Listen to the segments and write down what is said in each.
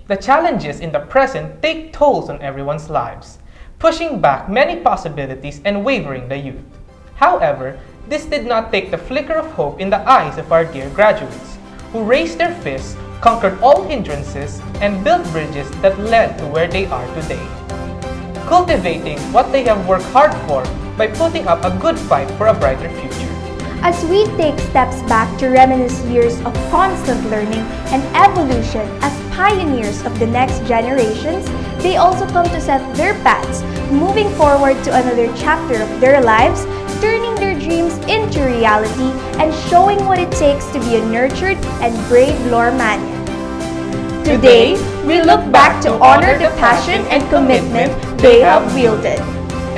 The challenges in the present take tolls on everyone's lives, pushing back many possibilities and wavering the youth. However, this did not take the flicker of hope in the eyes of our dear graduates, who raised their fists, conquered all hindrances, and built bridges that led to where they are today. Cultivating what they have worked hard for by putting up a good fight for a brighter future. As we take steps back to reminisce years of constant learning and evolution as pioneers of the next generations, they also come to set their paths, moving forward to another chapter of their lives, turning their dreams into reality and showing what it takes to be a nurtured and brave LORManian. Today, we look back to honor the passion and commitment they have wielded,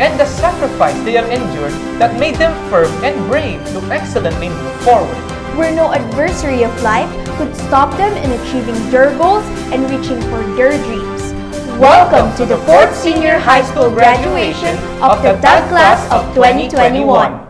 and the sacrifice they have endured that made them firm and brave to excellently move forward, where no adversary of life could stop them in achieving their goals and reaching for their dreams. Welcome to the 4th Senior High School graduation of the 10th class of 2021.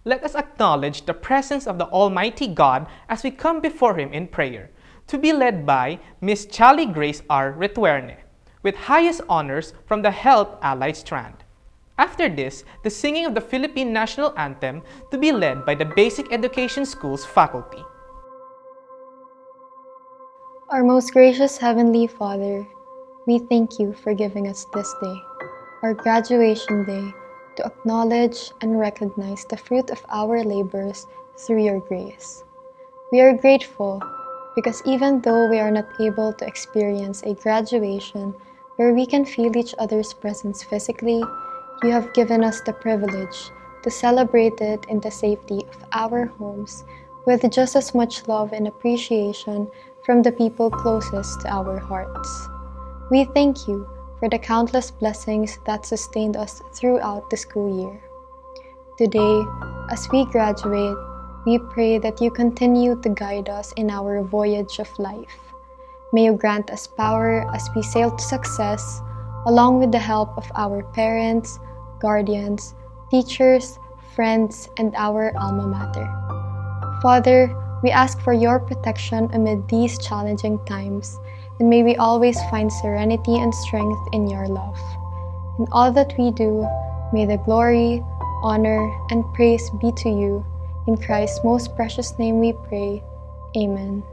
Let us acknowledge the presence of the Almighty God as we come before Him in prayer, to be led by Miss Charlie Grace R. Retuerne, with highest honors from the Health Allied Strand. After this, the singing of the Philippine National Anthem to be led by the Basic Education School's faculty. Our most gracious Heavenly Father, we thank you for giving us this day, our graduation day, to acknowledge and recognize the fruit of our labors through your grace. We are grateful because even though we are not able to experience a graduation where we can feel each other's presence physically, you have given us the privilege to celebrate it in the safety of our homes with just as much love and appreciation from the people closest to our hearts. We thank you for the countless blessings that sustained us throughout the school year. Today, as we graduate, we pray that you continue to guide us in our voyage of life. May you grant us power as we sail to success, along with the help of our parents, guardians, teachers, friends, and our alma mater. Father, we ask for your protection amid these challenging times, and may we always find serenity and strength in your love. In all that we do, may the glory, honor, and praise be to you. In Christ's most precious name we pray. Amen.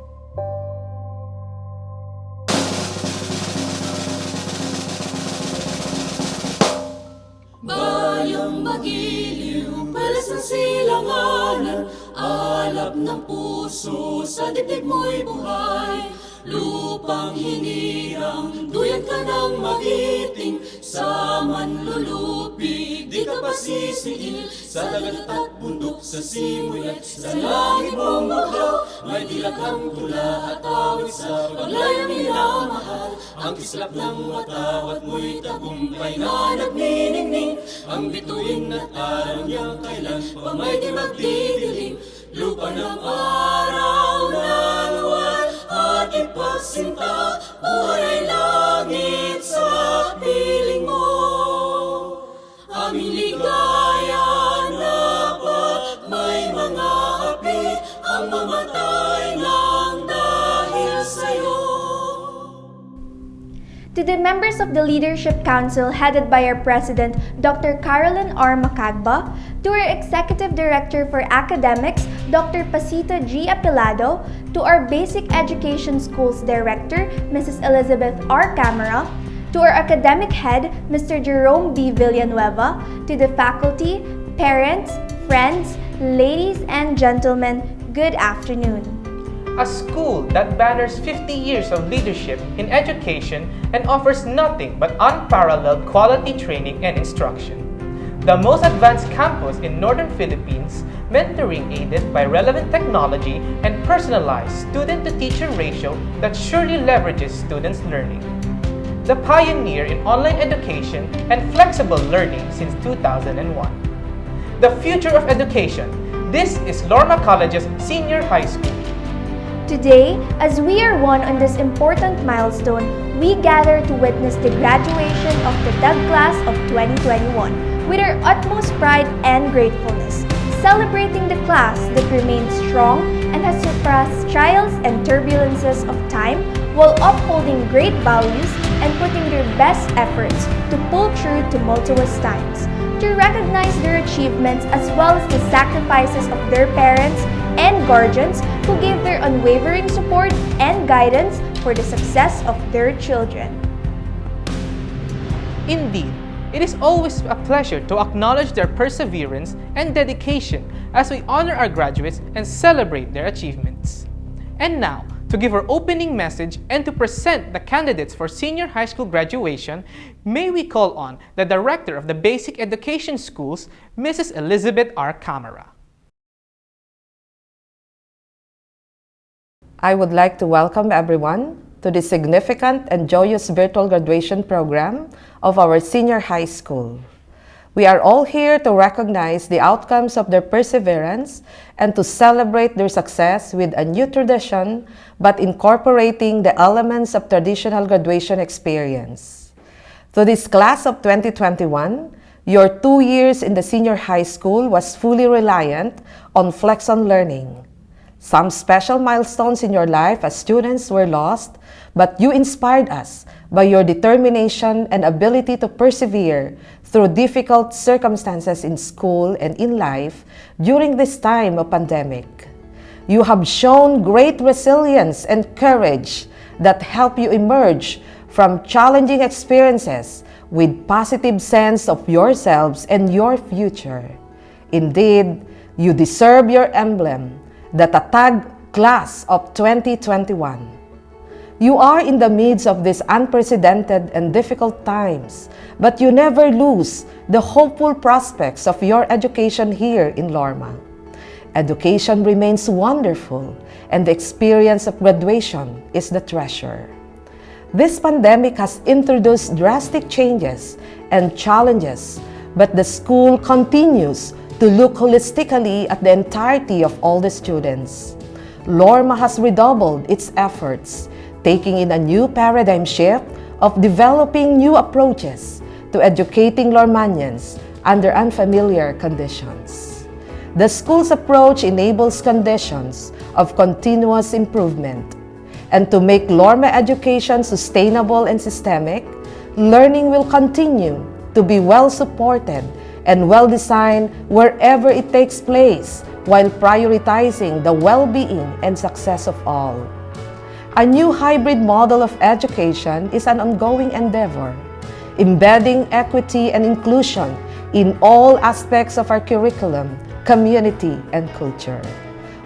Bayang magiliw, peles ng silanganan, alab ng puso, sa dibdib mo'y buhay. Lupang hinirang, duyan ka ng magiting, sa manlulupig, di ka pasisiil. Sa dagat at bundok, sa simoy at sa langit mong bughaw, may dilaghang tula at awit sa paglayang minamahal. Ang kislap ng watawat mo'y tagumpay na nagniningning, ang bituin at araw niyang kailan pa may di magdidilim. Lupa ng araw na luwal at ipagsinta, buhay ay langit sa piling mo. Aming ligaya na ba't may mga api ang mamatay ng dahil sa'yo. To the members of the Leadership Council headed by our President, Dr. Carolyn R. Macagba, to our Executive Director for Academics, Dr. Pasita G. Apilado, to our Basic Education Schools Director, Mrs. Elizabeth R. Camara, to our Academic Head, Mr. Jerome B. Villanueva, to the faculty, parents, friends, ladies and gentlemen, good afternoon. A school that banners 50 years of leadership in education and offers nothing but unparalleled quality training and instruction. The most advanced campus in Northern Philippines, mentoring aided by relevant technology and personalized student-to-teacher ratio that surely leverages students' learning. The pioneer in online education and flexible learning since 2001. The future of education. This is LORMA Colleges Senior High School. Today, as we are one on this important milestone, we gather to witness the graduation of the DUG class of 2021 with our utmost pride and gratefulness, celebrating the class that remains strong and has surpassed trials and turbulences of time while upholding great values and putting their best efforts to pull through tumultuous times, to recognize their achievements as well as the sacrifices of their parents and guardians who gave their unwavering support and guidance for the success of their children. Indeed, it is always a pleasure to acknowledge their perseverance and dedication as we honor our graduates and celebrate their achievements. And now, to give our opening message and to present the candidates for senior high school graduation, may we call on the Director of the Basic Education Schools, Mrs. Elizabeth R. Camara. I would like to welcome everyone to the significant and joyous virtual graduation program of our senior high school. We are all here to recognize the outcomes of their perseverance and to celebrate their success with a new tradition, but incorporating the elements of traditional graduation experience. To this class of 2021, your 2 years in the senior high school was fully reliant on flex-on learning. Some special milestones in your life as students were lost, but you inspired us by your determination and ability to persevere through difficult circumstances in school and in life during this time of pandemic. You have shown great resilience and courage that help you emerge from challenging experiences with positive sense of yourselves and your future. Indeed, you deserve your emblem, the Tatag Class of 2021. You are in the midst of these unprecedented and difficult times, but you never lose the hopeful prospects of your education here in LORMA. Education remains wonderful, and the experience of graduation is the treasure. This pandemic has introduced drastic changes and challenges, but the school continues to look holistically at the entirety of all the students. LORMA has redoubled its efforts, taking in a new paradigm shift of developing new approaches to educating Lormanians under unfamiliar conditions. The school's approach enables conditions of continuous improvement, and to make LORMA education sustainable and systemic, learning will continue to be well supported and well designed wherever it takes place, while prioritizing the well-being and success of all. A new hybrid model of education is an ongoing endeavor, embedding equity and inclusion in all aspects of our curriculum, community, and culture.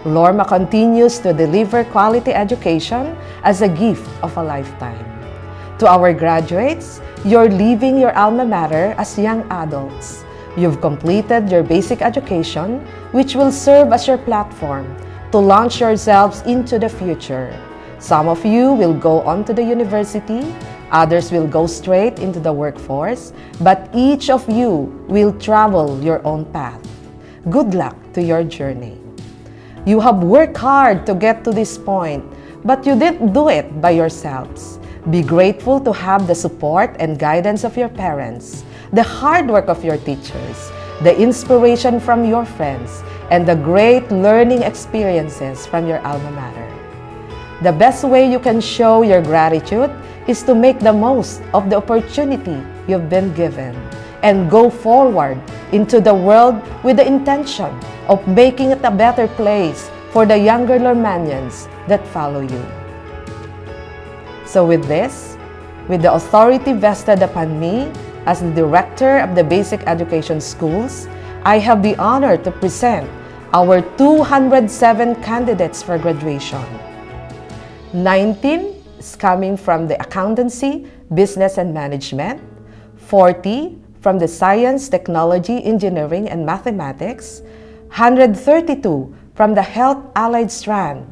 LORMA continues to deliver quality education as a gift of a lifetime. To our graduates, you're leaving your alma mater as young adults. You've completed your basic education, which will serve as your platform to launch yourselves into the future. Some of you will go on to the university, others will go straight into the workforce, but each of you will travel your own path. Good luck to your journey. You have worked hard to get to this point, but you didn't do it by yourselves. Be grateful to have the support and guidance of your parents, the hard work of your teachers, the inspiration from your friends, and the great learning experiences from your alma mater. The best way you can show your gratitude is to make the most of the opportunity you've been given and go forward into the world with the intention of making it a better place for the younger Lormanians that follow you. So with this, with the authority vested upon me as the Director of the Basic Education Schools, I have the honor to present our 207 candidates for graduation. 19 is coming from the Accountancy, Business and Management, 40 from the Science, Technology, Engineering, and Mathematics, 132 from the Health Allied strand,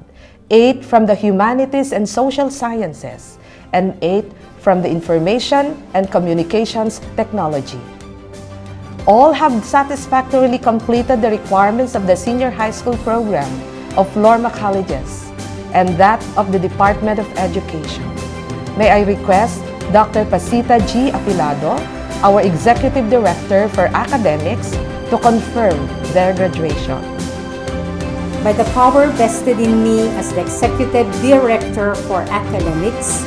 8 from the Humanities and Social Sciences, and 8 from the Information and Communications Technology. All have satisfactorily completed the requirements of the senior high school program of LORMA Colleges and that of the Department of Education. May I request Dr. Pasita G. Apilado, our Executive Director for Academics, to confirm their graduation. By the power vested in me as the Executive Director for Academics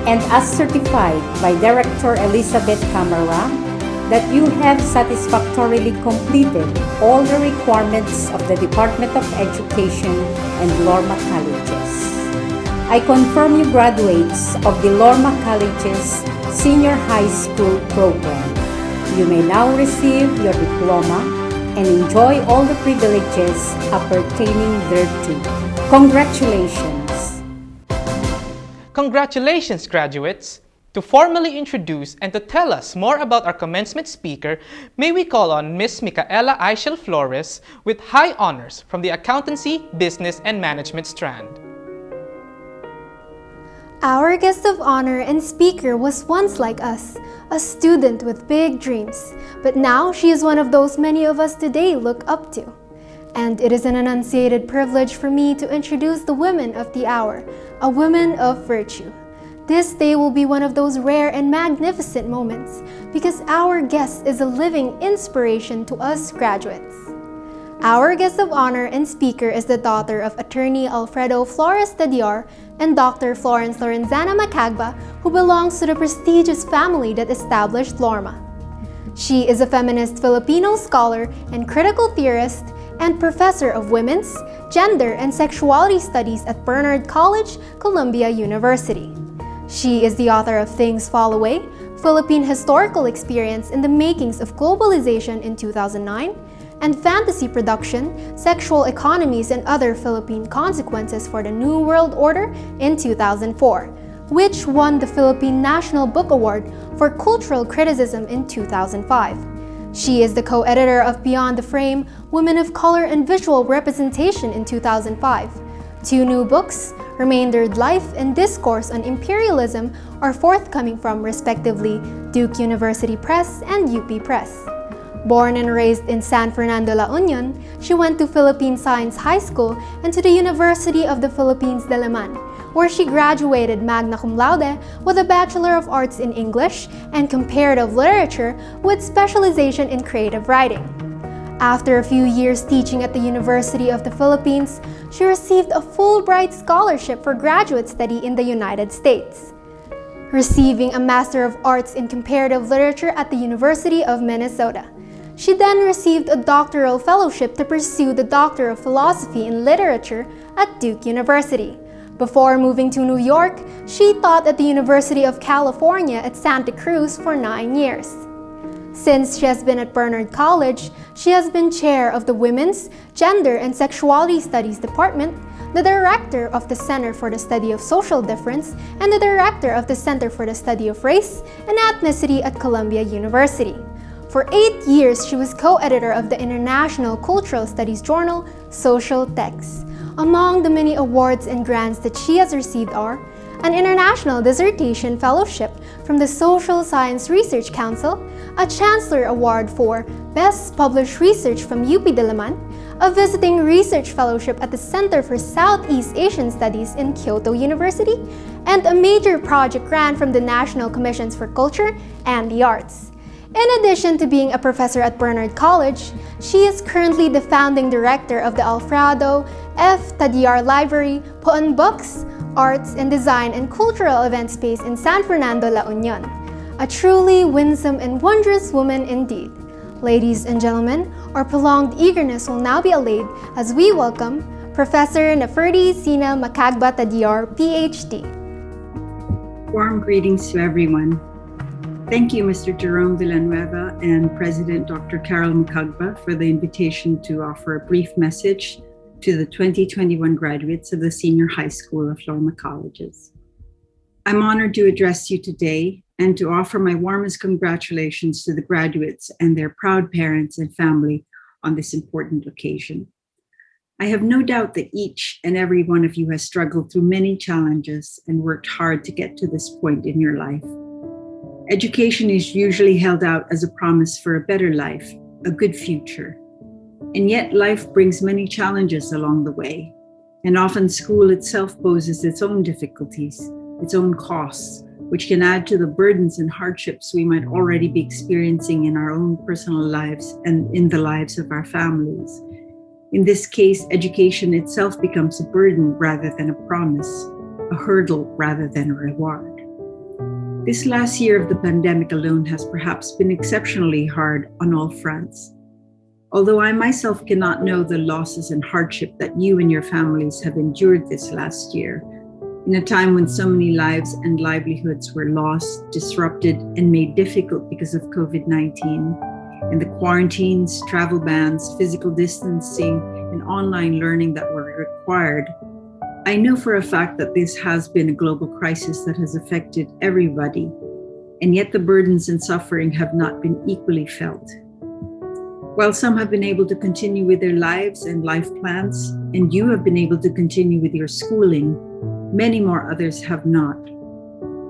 and as certified by Director Elizabeth Camara, that you have satisfactorily completed all the requirements of the Department of Education and LORMA Colleges. I confirm you graduates of the LORMA Colleges Senior High School program. You may now receive your diploma and enjoy all the privileges appertaining thereto. Congratulations! Congratulations, graduates! To formally introduce and to tell us more about our commencement speaker, may we call on Ms. Micaela Aichel Flores with high honors from the Accountancy, Business, and Management strand. Our guest of honor and speaker was once like us, a student with big dreams, but now she is one of those many of us today look up to. And it is an enunciated privilege for me to introduce the women of the hour, a woman of virtue. This day will be one of those rare and magnificent moments because our guest is a living inspiration to us graduates. Our guest of honor and speaker is the daughter of Attorney Alfredo Flores de Dior and Dr. Florence Lorenzana Macagba, who belongs to the prestigious family that established LORMA. She is a feminist Filipino scholar and critical theorist and professor of women's, Gender and Sexuality Studies at Barnard College, Columbia University. She is the author of Things Fall Away, Philippine Historical Experience in the Makings of Globalization in 2009, and fantasy production, Sexual Economies and Other Philippine Consequences for the New World Order in 2004, which won the Philippine National Book Award for Cultural Criticism in 2005. She is the co-editor of Beyond the Frame, Women of Color and Visual Representation in 2005. Two new books, Remaindered Life and Discourse on Imperialism, are forthcoming from, respectively, Duke University Press and UP Press. Born and raised in San Fernando, La Union, she went to Philippine Science High School and to the University of the Philippines, Diliman, where she graduated magna cum laude with a Bachelor of Arts in English and Comparative Literature with specialization in creative writing. After a few years teaching at the University of the Philippines, she received a Fulbright scholarship for graduate study in the United States, receiving a Master of Arts in Comparative Literature at the University of Minnesota. She then received a doctoral fellowship to pursue the Doctor of Philosophy in Literature at Duke University. Before moving to New York, she taught at the University of California at Santa Cruz for 9 years. Since she has been at Barnard College, she has been chair of the Women's, Gender and Sexuality Studies Department, the director of the Center for the Study of Social Difference, and the director of the Center for the Study of Race and Ethnicity at Columbia University. For 8 years, she was co-editor of the International Cultural Studies journal, Social Texts. Among the many awards and grants that she has received are an International Dissertation Fellowship from the Social Science Research Council, a Chancellor Award for Best Published Research from UP Diliman, a Visiting Research Fellowship at the Center for Southeast Asian Studies in Kyoto University, and a major project grant from the National Commissions for Culture and the Arts. In addition to being a professor at Barnard College, she is currently the founding director of the Alfredo F. Tadiar Library, Poon Books, Arts and Design and Cultural Event Space in San Fernando, La Union. A truly winsome and wondrous woman indeed. Ladies and gentlemen, our prolonged eagerness will now be allayed as we welcome Professor Nefertiti Sina Macagba Tadiar, PhD. Warm greetings to everyone. Thank you, Mr. Jerome Villanueva and President Dr. Carol Macagba for the invitation to offer a brief message to the 2021 graduates of the Senior High School of LORMA Colleges. I'm honored to address you today and to offer my warmest congratulations to the graduates and their proud parents and family on this important occasion. I have no doubt that each and every one of you has struggled through many challenges and worked hard to get to this point in your life. Education is usually held out as a promise for a better life, a good future. And yet life brings many challenges along the way. And often school itself poses its own difficulties, its own costs, which can add to the burdens and hardships we might already be experiencing in our own personal lives and in the lives of our families. In this case, education itself becomes a burden rather than a promise, a hurdle rather than a reward. This last year of the pandemic alone has perhaps been exceptionally hard on all fronts. Although I myself cannot know the losses and hardship that you and your families have endured this last year, in a time when so many lives and livelihoods were lost, disrupted, and made difficult because of COVID-19, and the quarantines, travel bans, physical distancing, and online learning that were required, I know for a fact that this has been a global crisis that has affected everybody, and yet the burdens and suffering have not been equally felt. While some have been able to continue with their lives and life plans, and you have been able to continue with your schooling, many more others have not.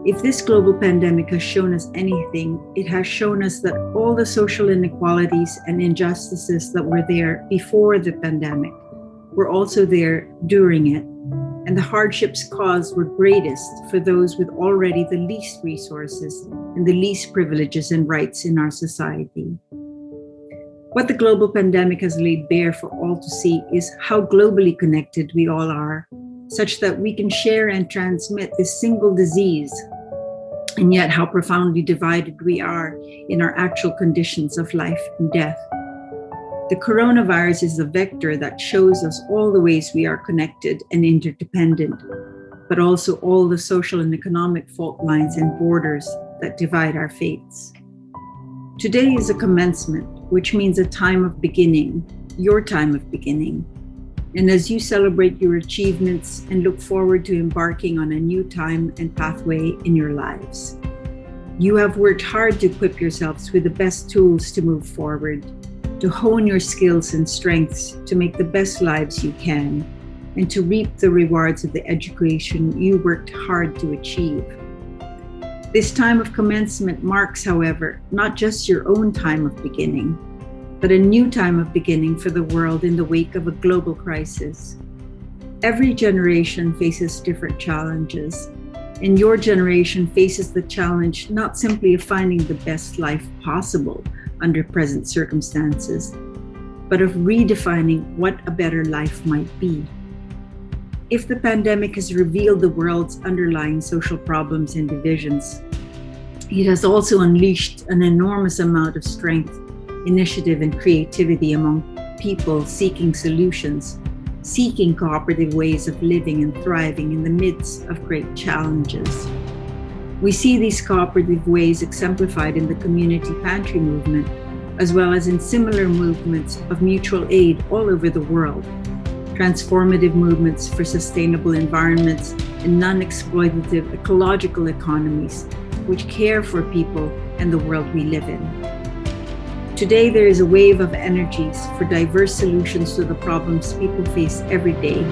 If this global pandemic has shown us anything, it has shown us that all the social inequalities and injustices that were there before the pandemic were also there during it, and the hardships caused were greatest for those with already the least resources and the least privileges and rights in our society. What the global pandemic has laid bare for all to see is how globally connected we all are, such that we can share and transmit this single disease, and yet how profoundly divided we are in our actual conditions of life and death. The coronavirus is a vector that shows us all the ways we are connected and interdependent, but also all the social and economic fault lines and borders that divide our fates. Today is a commencement, which means a time of beginning, your time of beginning. And as you celebrate your achievements and look forward to embarking on a new time and pathway in your lives, you have worked hard to equip yourselves with the best tools to move forward, to hone your skills and strengths to make the best lives you can, and to reap the rewards of the education you worked hard to achieve. This time of commencement marks, however, not just your own time of beginning, but a new time of beginning for the world in the wake of a global crisis. Every generation faces different challenges, and your generation faces the challenge not simply of finding the best life possible under present circumstances, but of redefining what a better life might be. If the pandemic has revealed the world's underlying social problems and divisions, it has also unleashed an enormous amount of strength, initiative, and creativity among people seeking solutions, seeking cooperative ways of living and thriving in the midst of great challenges. We see these cooperative ways exemplified in the community pantry movement, as well as in similar movements of mutual aid all over the world, transformative movements for sustainable environments and non-exploitative ecological economies, which care for people and the world we live in. Today, there is a wave of energies for diverse solutions to the problems people face every day,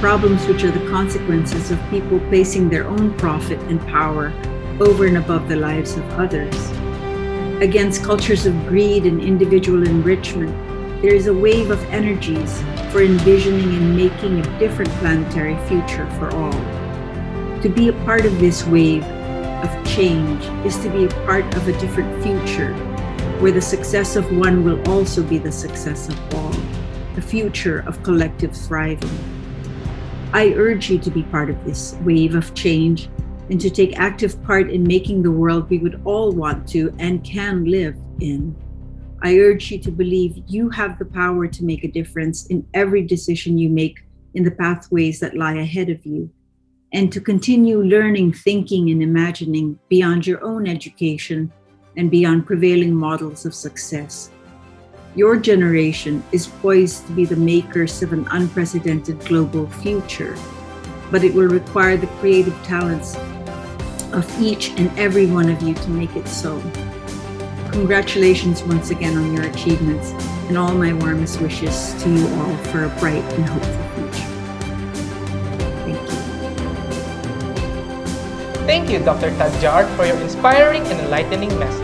problems which are the consequences of people placing their own profit and power over and above the lives of others. Against cultures of greed and individual enrichment, there is a wave of energies for envisioning and making a different planetary future for all. To be a part of this wave of change is to be a part of a different future, where the success of one will also be the success of all, a future of collective thriving. I urge you to be part of this wave of change and to take active part in making the world we would all want to and can live in. I urge you to believe you have the power to make a difference in every decision you make in the pathways that lie ahead of you, and to continue learning, thinking, and imagining beyond your own education and beyond prevailing models of success. Your generation is poised to be the makers of an unprecedented global future, but it will require the creative talents of each and every one of you to make it so. Congratulations once again on your achievements, and all my warmest wishes to you all for a bright and hopeful future. Thank you. Thank you, Dr. Tadjar, for your inspiring and enlightening message.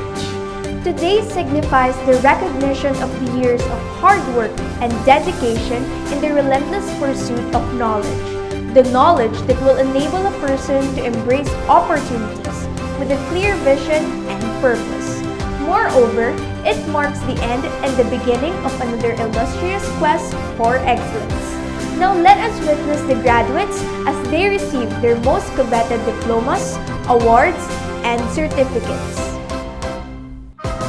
Today signifies the recognition of the years of hard work and dedication in the relentless pursuit of knowledge. The knowledge that will enable a person to embrace opportunities with a clear vision and purpose. Moreover, it marks the end and the beginning of another illustrious quest for excellence. Now let us witness the graduates as they receive their most coveted diplomas, awards, and certificates.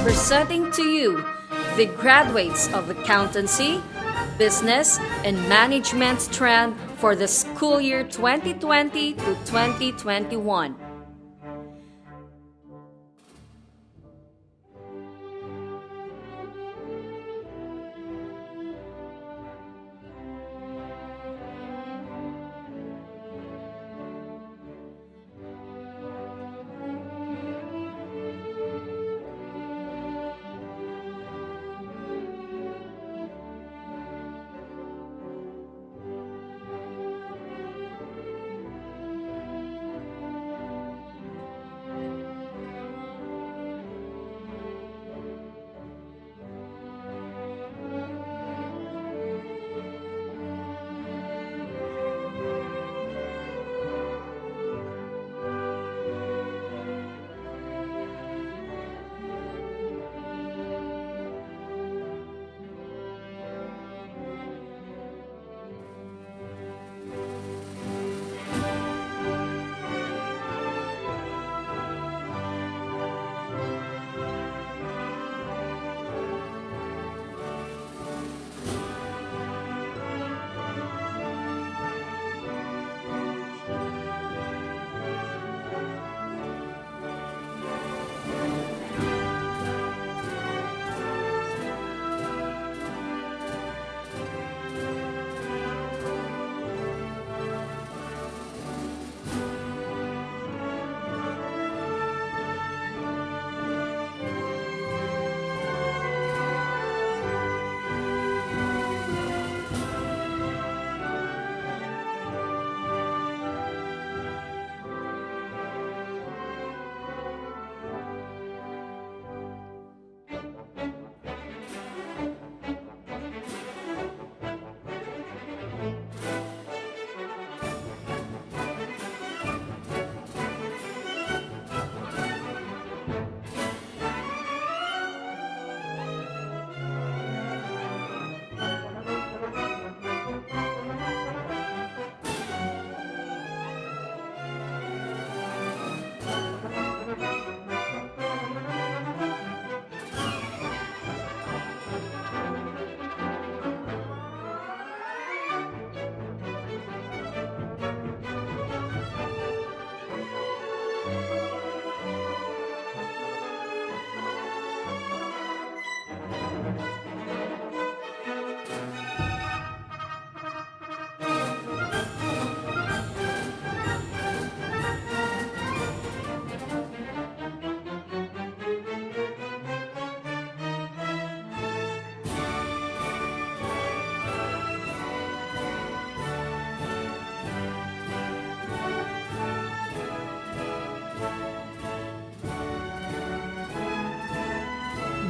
Presenting to you the graduates of Accountancy, Business, and Management strand for the school year 2020 to 2021.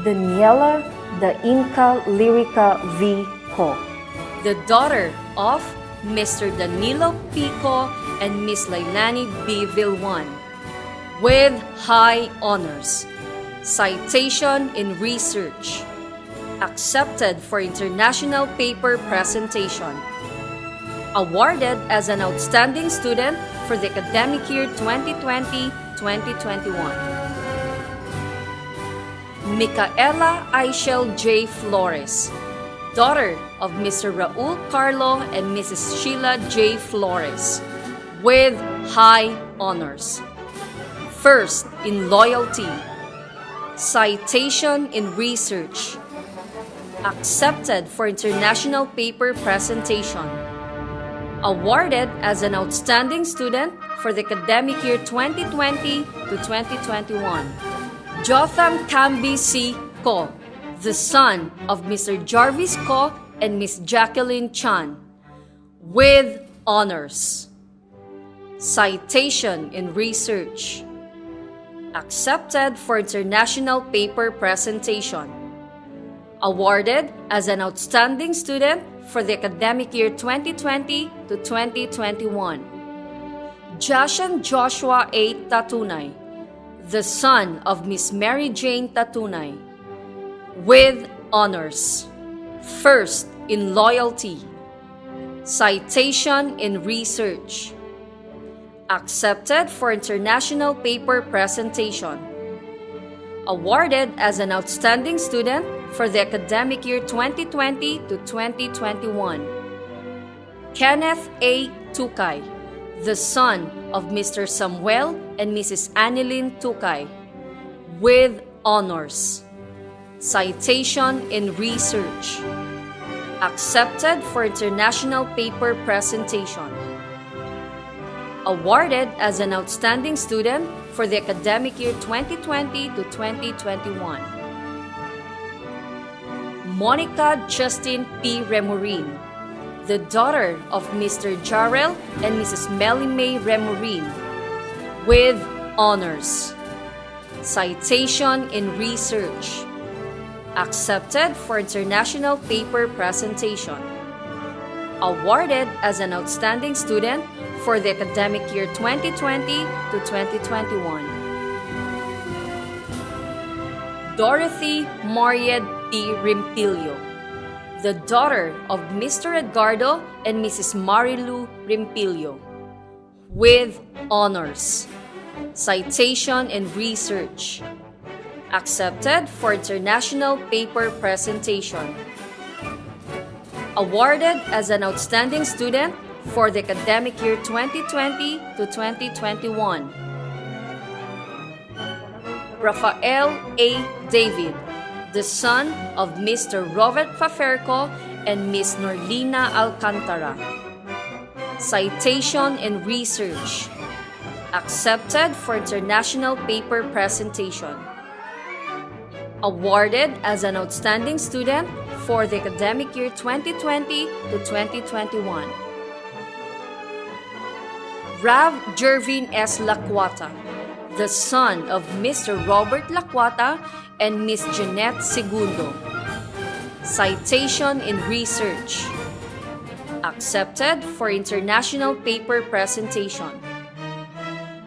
Daniela the Inca Lyrica V. Co. The daughter of Mr. Danilo Pico and Miss Lailani B. Vilwan, with high honors. Citation in research. Accepted for international paper presentation. Awarded as an outstanding student for the academic year 2020-2021. Micaela Aichel J. Flores, daughter of Mr. Raul Carlo and Mrs. Sheila J. Flores, with high honors. First in loyalty. Citation in research. Accepted for international paper presentation. Awarded as an outstanding student for the academic year 2020 to 2021. Jotham Camby C. Co., the son of Mr. Jarvis Co. and Miss Jacqueline Chan, with honors. Citation in research. Accepted for international paper presentation. Awarded as an outstanding student for the academic year 2020 to 2021. Jashan Joshua A. Tatunay, the son of Miss Mary Jane Tatunay, with honors. First in loyalty. Citation in research. Accepted for international paper presentation. Awarded as an outstanding student for the academic year 2020 to 2021. Kenneth A. Tukay, the son of Mr. Samuel and Mrs. Annalyn Tukay, with honors. Citation in research. Accepted for international paper presentation. Awarded as an outstanding student for the academic year 2020 to 2021. Monica Justin P. Remorin, the daughter of Mr. Jarrell and Mrs. Melly May Remorin, with honors. Citation in research. Accepted for international paper presentation. Awarded as an outstanding student for the academic year 2020 to 2021. Dorothy Maried P. Rimpilio, the daughter of Mr. Edgardo and Mrs. Marilu Rimpilio, with honors. Citation in research. Accepted for international paper presentation. Awarded as an outstanding student for the academic year 2020 to 2021. Rafael A. David, the son of Mr. Robert Faferco and Miss Norlina Alcantara. Citation in research. Accepted for international paper presentation. Awarded as an outstanding student for the academic year 2020 to 2021. Rav Jervin S. Lacuata, the son of Mr. Robert Lacuata and Miss Jeanette Segundo. Citation in research. Accepted for international paper presentation.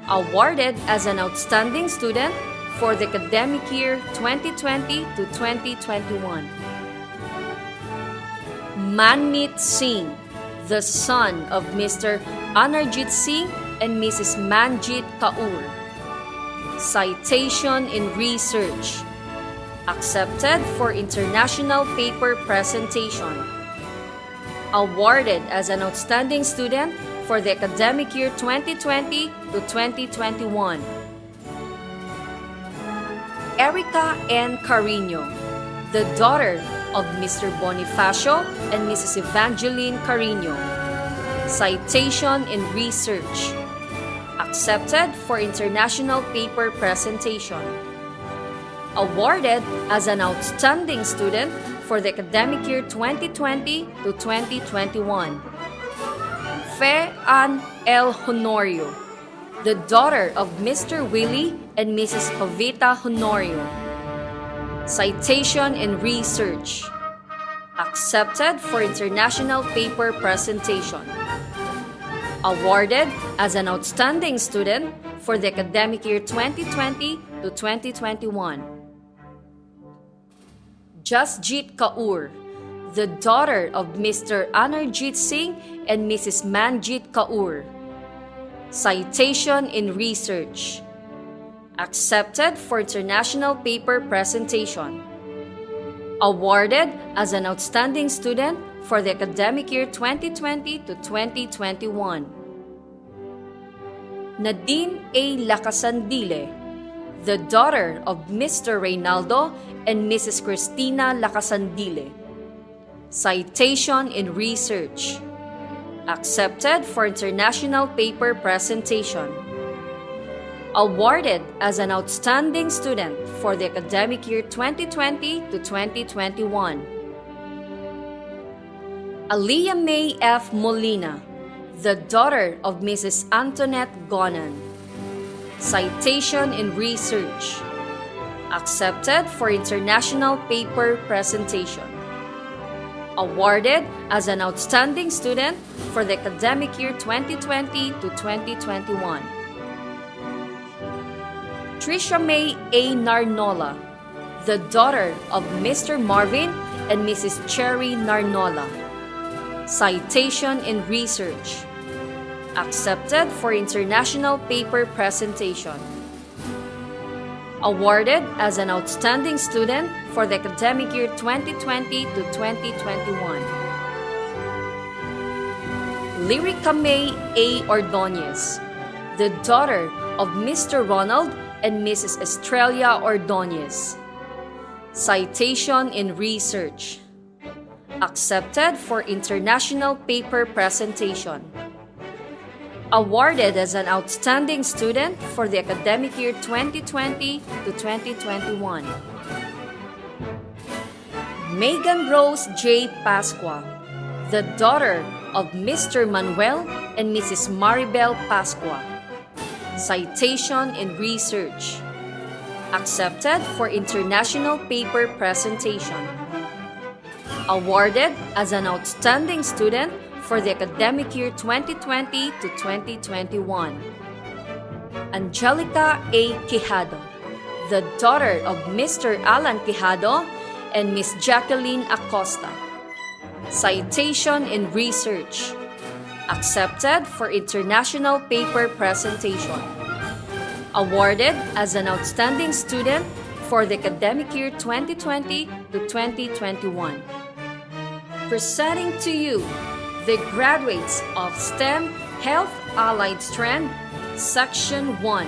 Awarded as an outstanding student for the academic year 2020 to 2021. Manmeet Singh, the son of Mr. Anarjit Singh and Mrs. Manjit Kaur. Citation in research. Accepted for international paper presentation. Awarded as an outstanding student for the academic year 2020 to 2021. Erica N. Carino, the daughter of Mr. Bonifacio and Mrs. Evangeline Carino. Citation in research. Accepted for international paper presentation. Awarded as an outstanding student for the academic year 2020 to 2021. Fe Ann L. Honorio, the daughter of Mr. Willie and Mrs. Jovita Honorio. Citation in research. Accepted for international paper presentation. Awarded as an outstanding student for the academic year 2020 to 2021. Jasjit Kaur, the daughter of Mr. Anarjit Singh and Mrs. Manjit Kaur. Citation in research. Accepted for international paper presentation. Awarded as an outstanding student for the academic year 2020 to 2021. Nadine A. Lacasandile, the daughter of Mr. Reynaldo and Mrs. Cristina Lacasandile. Citation in research. Accepted for international paper presentation. Awarded as an outstanding student for the academic year 2020 to 2021. Aliyah May F. Molina, the daughter of Mrs. Antoinette Gonan. Citation in research. Accepted for international paper presentation. Awarded as an outstanding student for the academic year 2020 to 2021. Trisha May A. Narnola, the daughter of Mr. Marvin and Mrs. Cherry Narnola. Citation in research. Accepted for international paper presentation. Awarded as an outstanding student for the academic year 2020 to 2021. Lyrica May A. Ordonez, the daughter of Mr. Ronald and Mrs. Estrella Ordonez. Citation in research. Accepted for international paper presentation. Awarded as an outstanding student for the academic year 2020 to 2021. Megan Rose J. Pasqua, the daughter of Mr. Manuel and Mrs. Maribel Pasqua. Citation in research. Accepted for international paper presentation. Awarded as an outstanding student for the academic year 2020 to 2021. Angelica A. Quijado, the daughter of Mr. Alan Quijado and Miss Jacqueline Acosta. Citation in research. Accepted for international paper presentation. Awarded as an outstanding student for the academic year 2020 to 2021. Presenting to you the graduates of STEM Health Allied Strand, Section 1.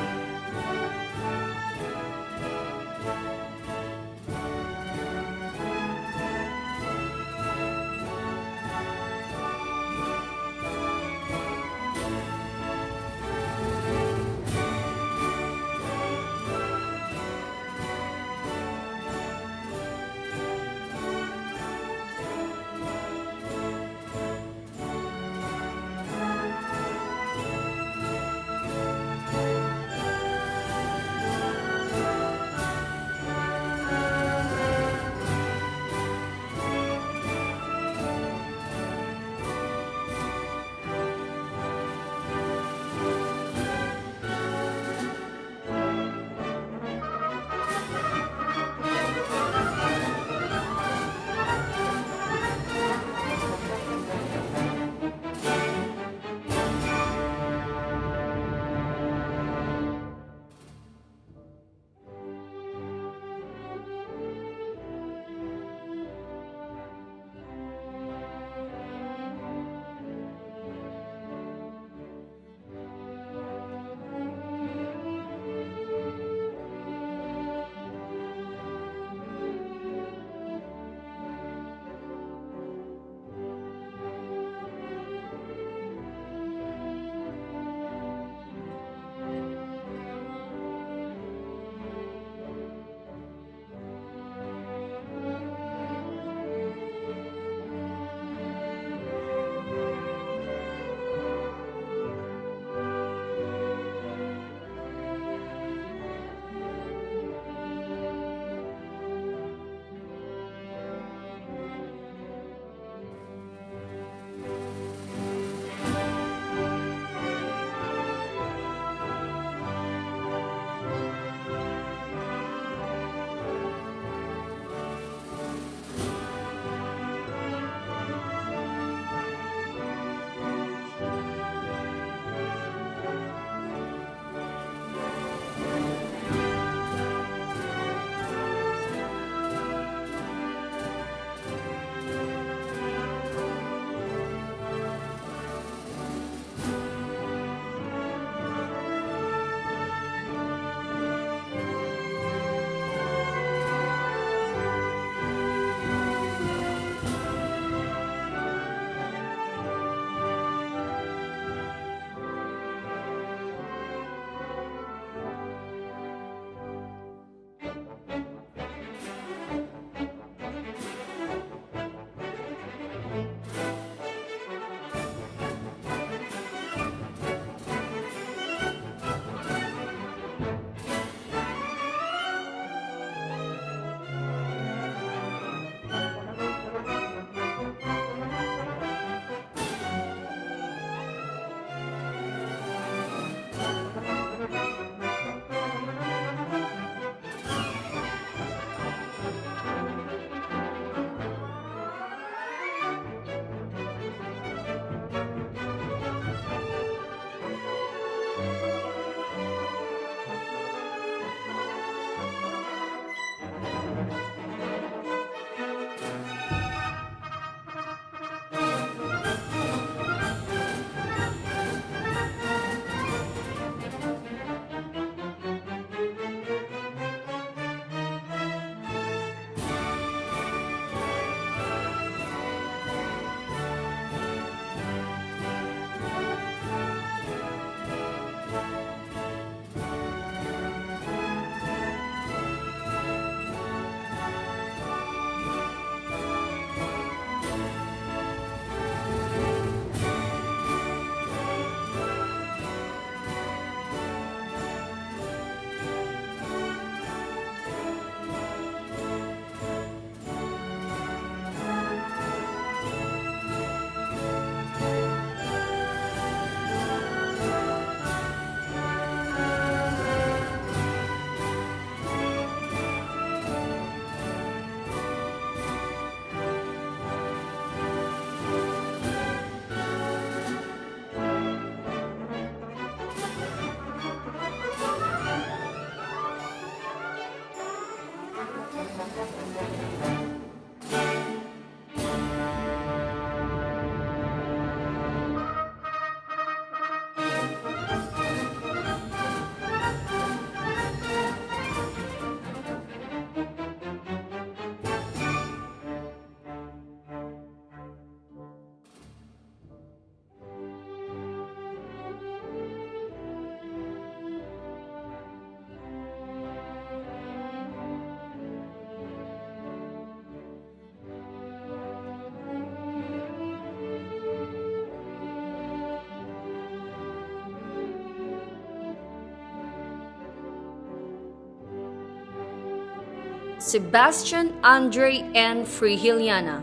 Sebastian Andre N. Frihiliana,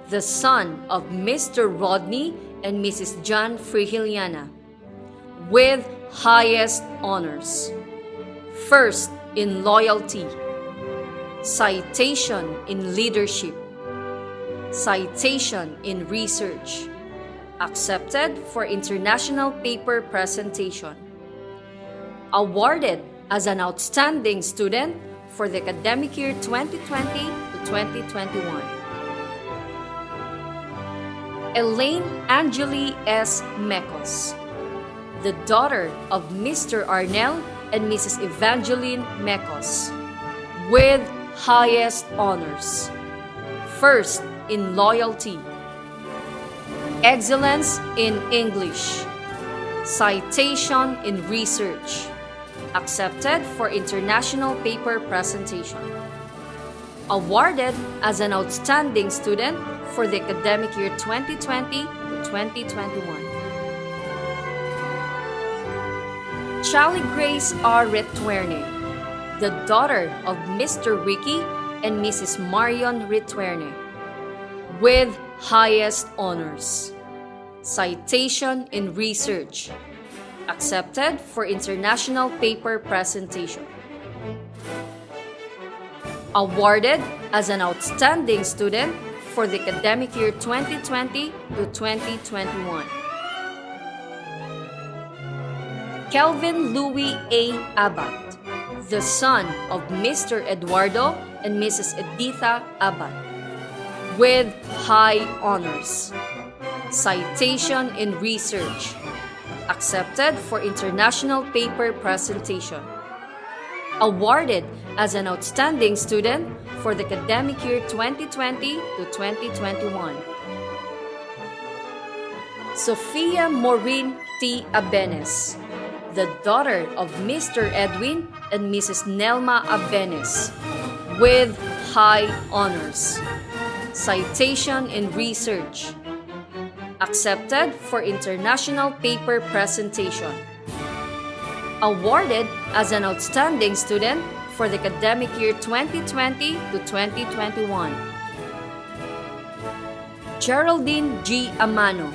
the son of Mr. Rodney and Mrs. John Frihiliana, with highest honors. First in loyalty, citation in leadership, citation in research, accepted for international paper presentation, awarded as an outstanding student for the academic year 2020 to 2021. Elaine Angeli S. Mecos, the daughter of Mr. Arnel and Mrs. Evangeline Mecos, with highest honors. First in loyalty, excellence in English, citation in research, accepted for international paper presentation, awarded as an outstanding student for the academic year 2020 to 2021. Charlie Grace R. Retuerne, the daughter of Mr. Ricky and Mrs. Marion Retuerne, with highest honors, citation in research, accepted for international paper presentation, awarded as an outstanding student for the academic year 2020 to 2021. Kelvin Louis A. Abad, the son of Mr. Eduardo and Mrs. Editha Abad, with high honors, citation in research, accepted for international paper presentation, awarded as an outstanding student for the academic year 2020 to 2021. Sophia Maureen T. Abenes, the daughter of Mr. Edwin and Mrs. Nelma Abenes, with high honors, citation in research, accepted for international paper presentation, awarded as an outstanding student for the academic year 2020 to 2021. Geraldine G. Amano,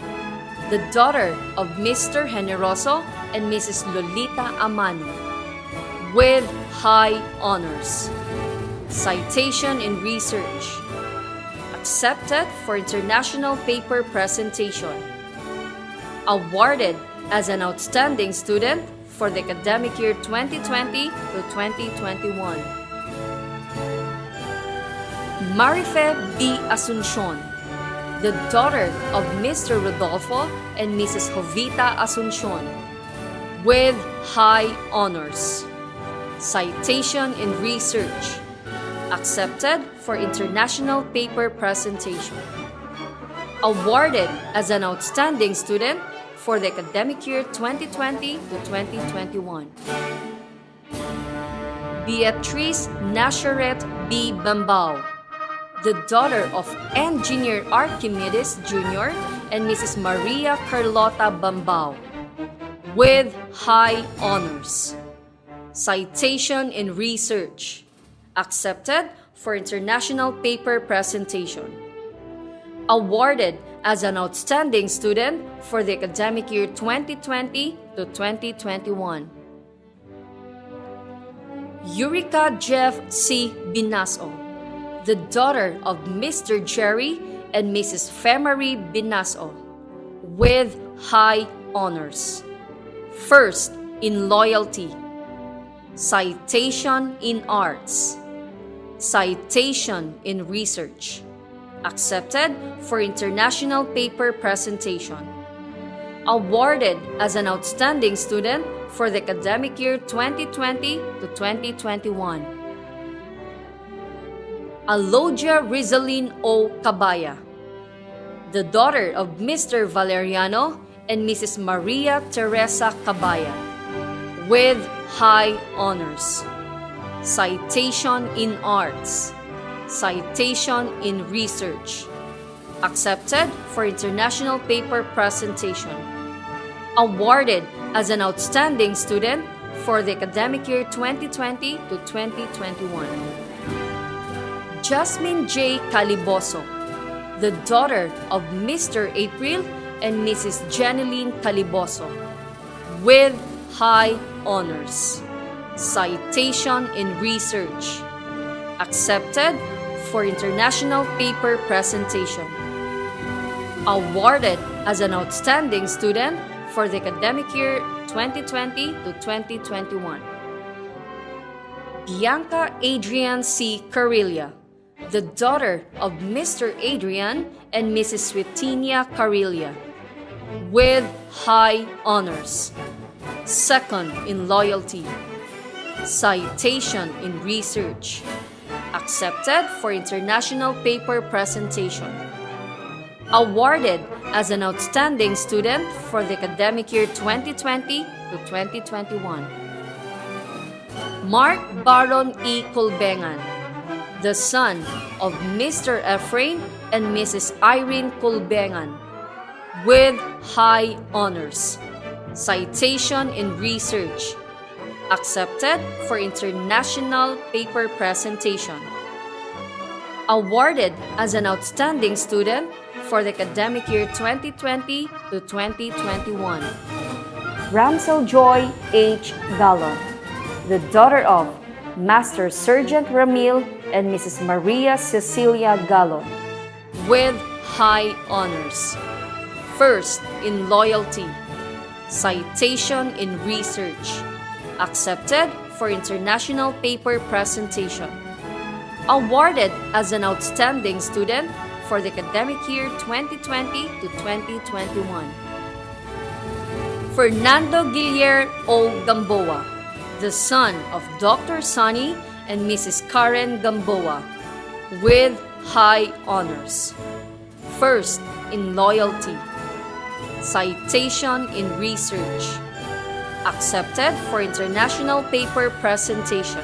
the daughter of Mr. Generoso and Mrs. Lolita Amano, with high honors, citation in research, accepted for international paper presentation, awarded as an outstanding student for the academic year 2020 to 2021. Marife B. Asuncion, the daughter of Mr. Rodolfo and Mrs. Jovita Asuncion, with high honors, citation in research, accepted for international paper presentation, awarded as an outstanding student for the academic year 2020 to 2021. Beatrice Nasharet B. Bambao, the daughter of Engineer Archimedes Jr. and Mrs. Maria Carlota Bambao, with high honors, citation in research, accepted for international paper presentation, awarded as an outstanding student for the academic year 2020 to 2021. Eureka Jeff C. Binaso, the daughter of Mr. Jerry and Mrs. Femary Binaso, with high honors. First in loyalty, citation in arts, citation in research, accepted for international paper presentation, awarded as an outstanding student for the academic year 2020 to 2021. Alodia Rizaline O. Cabaya, the daughter of Mr. Valeriano and Mrs. Maria Teresa Cabaya, with high honors, citation in arts, citation in research, accepted for international paper presentation, awarded as an outstanding student for the academic year 2020 to 2021. Jasmine J. Caliboso, the daughter of Mr. April and Mrs. Jeneline Caliboso, with high honors. Citation in research. Accepted for international paper presentation. Awarded as an outstanding student for the academic year 2020 to 2021. Bianca Adrian C. Carilla, the daughter of Mr. Adrian and Mrs. Swetinia Carilla, with high honors. Second in loyalty. Citation in research. Accepted for international paper presentation. Awarded as an outstanding student for the academic year 2020 to 2021. Mark Baron E. Culbengan, the son of Mr. Ephraim and Mrs. Irene Culbengan, with high honors. Citation in research. Accepted for international paper presentation. Awarded as an outstanding student for the academic year 2020 to 2021. Ramsel Joy H. Gallon, the daughter of Master Sergeant Ramil and Mrs. Maria Cecilia Gallon, with high honors. First in loyalty. Citation in research. Accepted for international paper presentation. Awarded as an outstanding student for the academic year 2020 to 2021. Fernando Guillier O. Gamboa, the son of Dr. Sonny and Mrs. Karen Gamboa, with high honors. First in loyalty. Citation in research. Accepted for international paper presentation.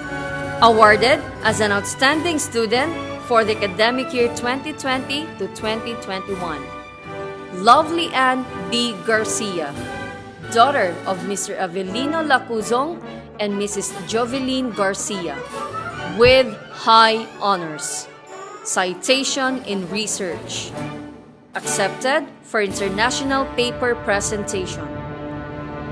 Awarded as an outstanding student for the academic year 2020 to 2021. Lovely Ann B. Garcia, daughter of Mr. Avelino Lacuzong and Mrs. Joveline Garcia, with high honors. Citation in research. Accepted for international paper presentation.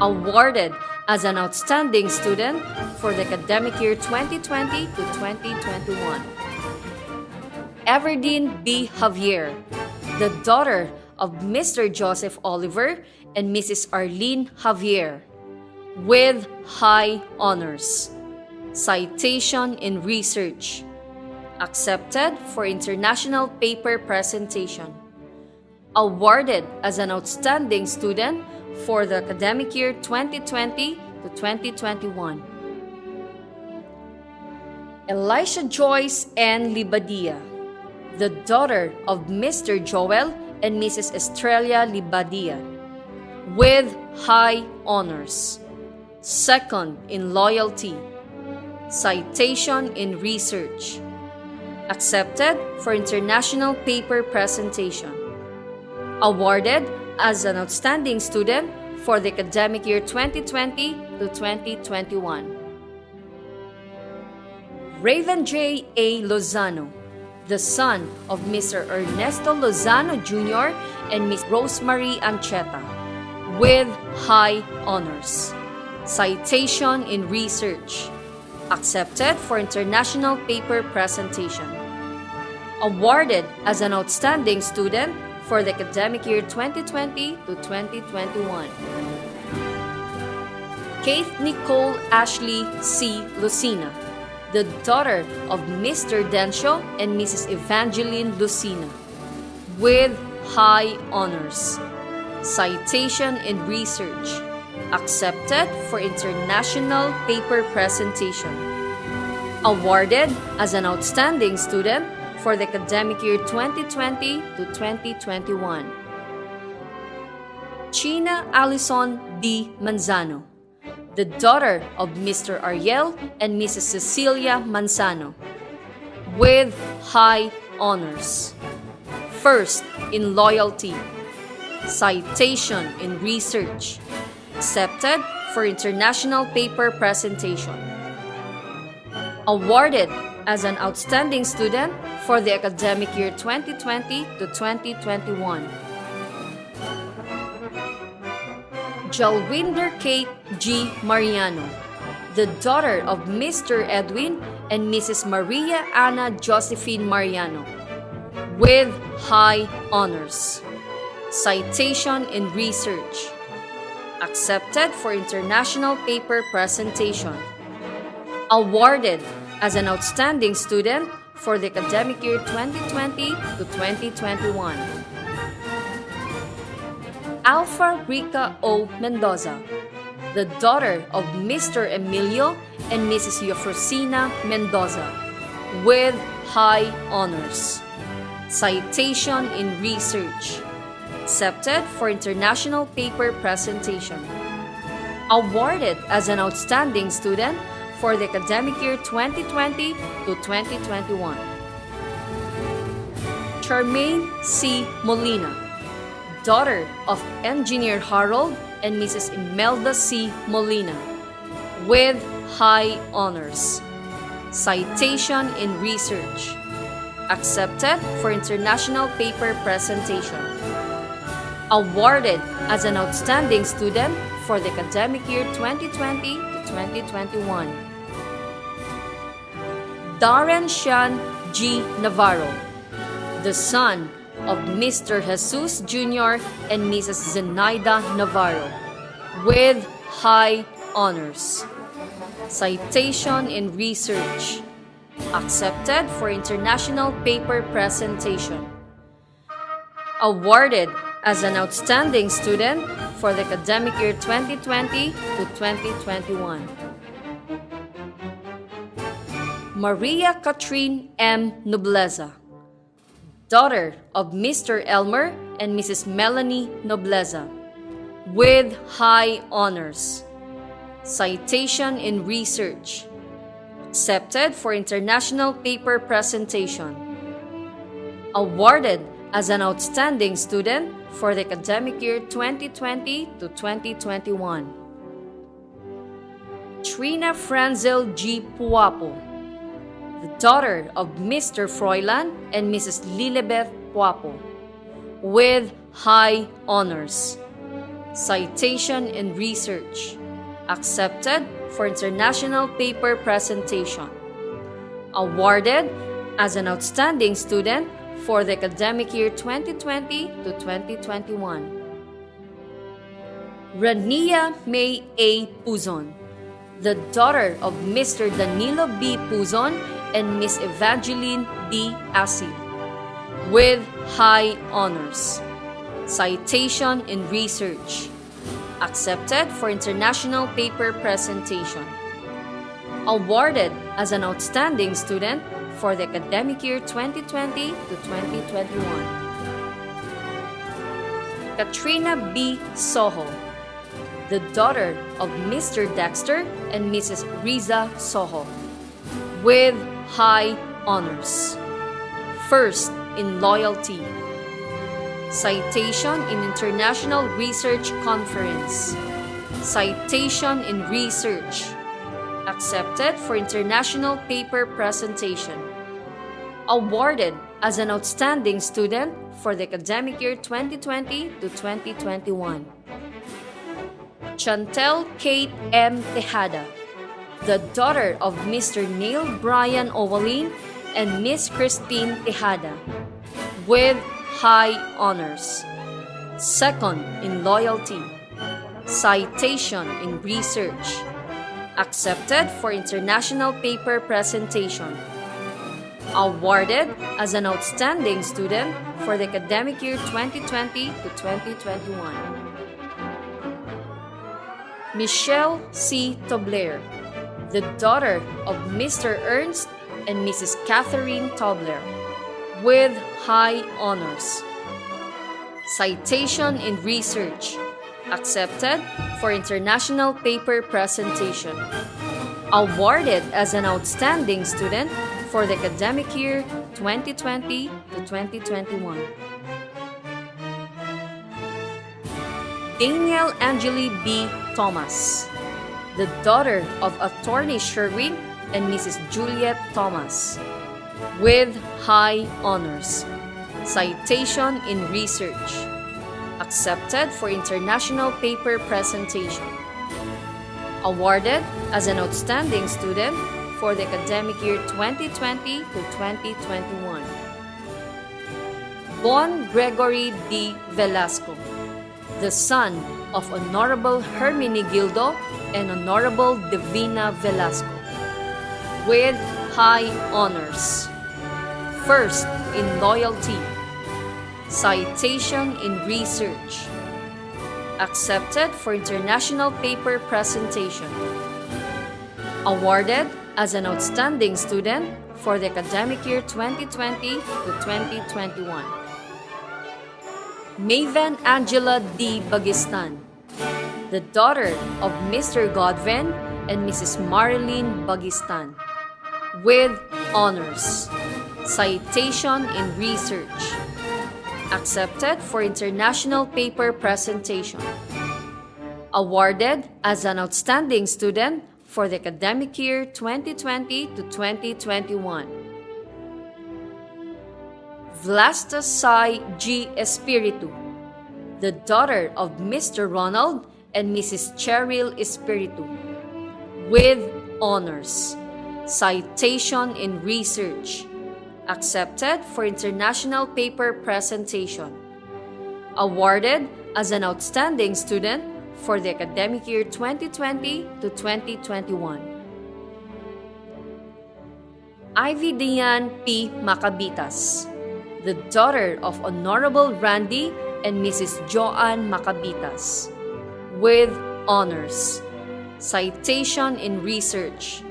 Awarded as an outstanding student for the academic year 2020 to 2021. Everdeen B. Javier, the daughter of Mr. Joseph Oliver and Mrs. Arlene Javier, with high honors. Citation in research. Accepted for international paper presentation. Awarded as an outstanding student for the academic year 2020 to 2021. Elisha Joyce N. Libadia, the daughter of Mr. Joel and Mrs. Estrella Libadia, with high honors. Second in loyalty. Citation in research. Accepted for international paper presentation. Awarded as an outstanding student for the academic year 2020 to 2021. Raven J. A. Lozano, the son of Mr. Ernesto Lozano Jr. and Miss Rosemary Ancheta, with high honors. Citation in research. Accepted for international paper presentation. Awarded as an outstanding student for the academic year 2020 to 2021. Kate Nicole Ashley C. Lucina, the daughter of Mr. Dencio and Mrs. Evangeline Lucina, with high honors. Citation in research. Accepted for international paper presentation. Awarded as an outstanding student for the academic year 2020 to 2021. China Alison D. Manzano, the daughter of Mr. Ariel and Mrs. Cecilia Manzano, with high honors. First in loyalty. Citation in research. Accepted for international paper presentation. Awarded as an outstanding student for the academic year 2020 to 2021. Jalwinder Kate G. Mariano, the daughter of Mr. Edwin and Mrs. Maria Ana Josephine Mariano, with high honors. Citation in research. Accepted for international paper presentation. Awarded as an outstanding student for the academic year 2020 to 2021. Alpha Rica O. Mendoza, the daughter of Mr. Emilio and Mrs. Eufrosina Mendoza, with high honors. Citation in research. Accepted for international paper presentation. Awarded as an outstanding student for the academic year 2020 to 2021. Charmaine C. Molina, daughter of Engineer Harold and Mrs. Imelda C. Molina, with high honors. Citation in research. Accepted for international paper presentation. Awarded as an outstanding student for the academic year 2020 to 2021. Darren Sean G. Navarro, the son of Mr. Jesus Jr. and Mrs. Zenaida Navarro, with high honors. Citation in research. Accepted for international paper presentation. Awarded as an outstanding student for the academic year 2020 to 2021. Maria Catherine M. Nobleza, daughter of Mr. Elmer and Mrs. Melanie Nobleza, with high honors. Citation in research. Accepted for international paper presentation. Awarded as an outstanding student for the academic year 2020 to 2021. Trina Franzel G. Puapo, the daughter of Mr. Froilan and Mrs. Lilibeth Puapo, with high honors. Citation in research. Accepted for international paper presentation. Awarded as an outstanding student for the academic year 2020 to 2021. Rania May A. Puzon, the daughter of Mr. Danilo B. Puzon and Miss Evangeline B. Asil, with high honors. Citation in research. Accepted for international paper presentation. Awarded as an outstanding student for the academic year 2020 to 2021. Katrina B. Soho, the daughter of Mr. Dexter and Mrs. Riza Soho, with high honors. First in loyalty. Citation in International Research Conference. Citation in research. Accepted for international paper presentation. Awarded as an outstanding student for the academic year 2020 to 2021. Chantel Kate M. Tejada, the daughter of Mr. Neil Brian Owalin and Miss Christine Tejada, with high honors. Second in loyalty. Citation in research. Accepted for international paper presentation. Awarded as an outstanding student for the academic year 2020 to 2021. Michelle C. Tobler, the daughter of Mr. Ernst and Mrs. Catherine Tobler, with high honors. Citation in research. Accepted for international paper presentation. Awarded as an outstanding student for the academic year 2020 to 2021. Danielle Angeli B. Thomas, the daughter of Attorney Sherwin and Mrs. Juliet Thomas, with high honors. Citation in research. Accepted for international paper presentation. Awarded as an outstanding student for the academic year 2020 to 2021. Bon Gregory D. Velasco, the son of Honorable Hermenegildo and Honorable Divina Velasco, with high honors. First in loyalty. Citation in research. Accepted for international paper presentation. Awarded as an outstanding student for the academic year 2020 to 2021. Maven Angela D. Bagistan, the daughter of Mr. Godwin and Mrs. Marilyn Bagistan, with honors. Citation in research. Accepted for international paper presentation. Awarded as an outstanding student for the academic year 2020 to 2021. Vlasta Sai G. Espiritu, the daughter of Mr. Ronald and Mrs. Cheryl Espiritu, with honors. Citation in research. Accepted for international paper presentation. Awarded as an outstanding student for the academic year 2020 to 2021. Ivy Diane P. Macabitas, the daughter of Honorable Randy and Mrs. Joanne Macabitas, with honors. Citation in research.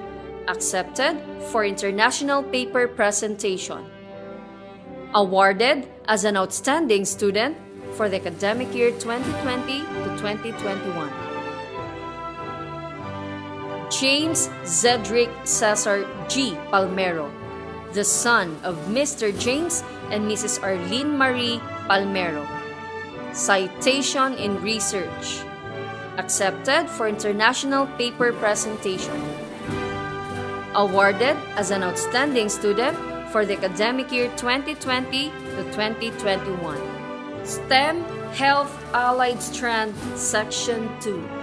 Accepted for international paper presentation. Awarded as an outstanding student for the academic year 2020 to 2021. James Zedric Cesar G. Palmero, the son of Mr. James and Mrs. Arlene Marie Palmero. Citation in research. Accepted for international paper presentation. Awarded as an outstanding student for the academic year 2020 to 2021. STEM Health Allied Strand Section 2.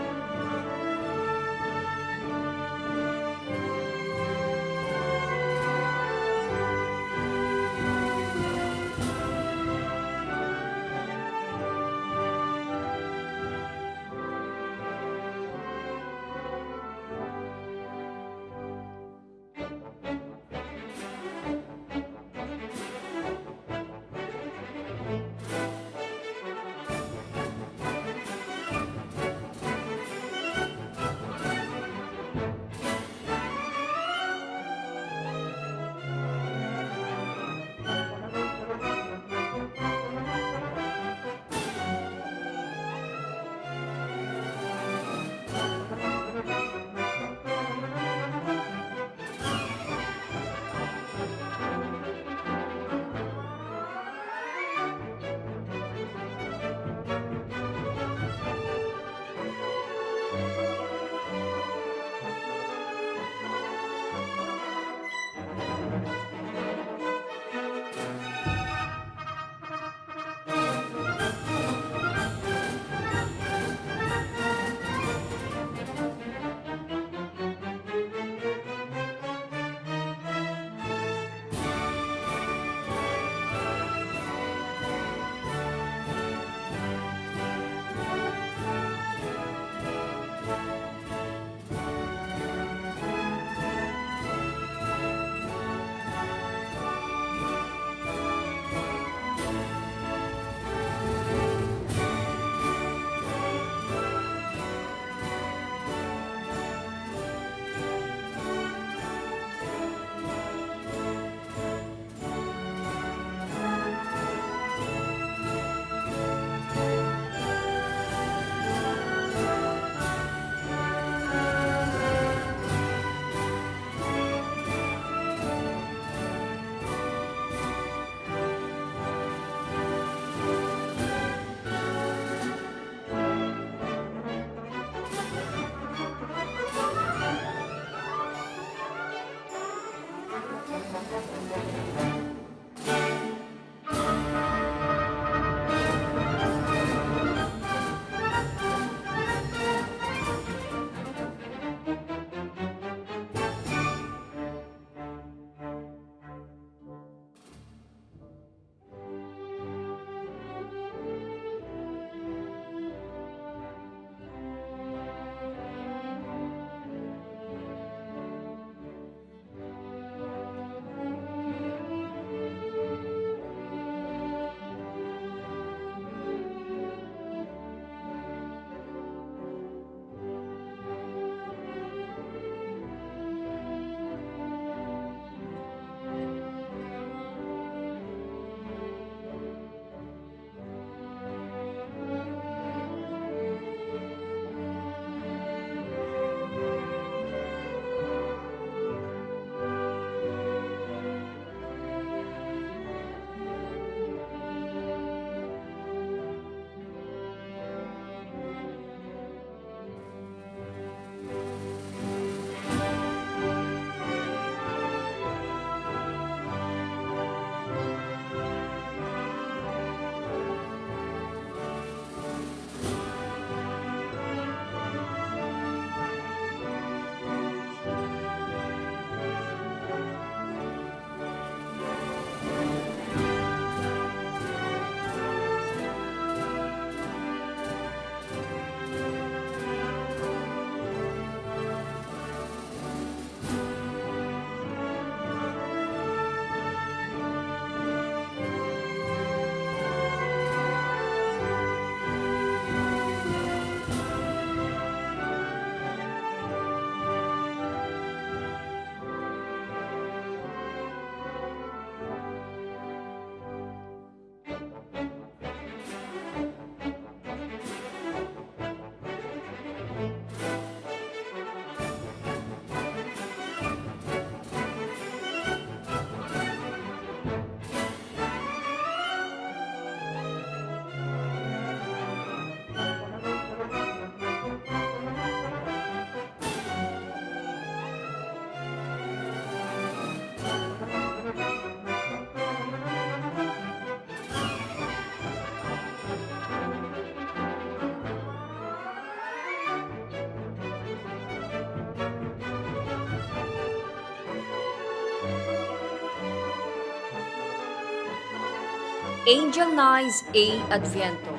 Angel Nice A. Adviento,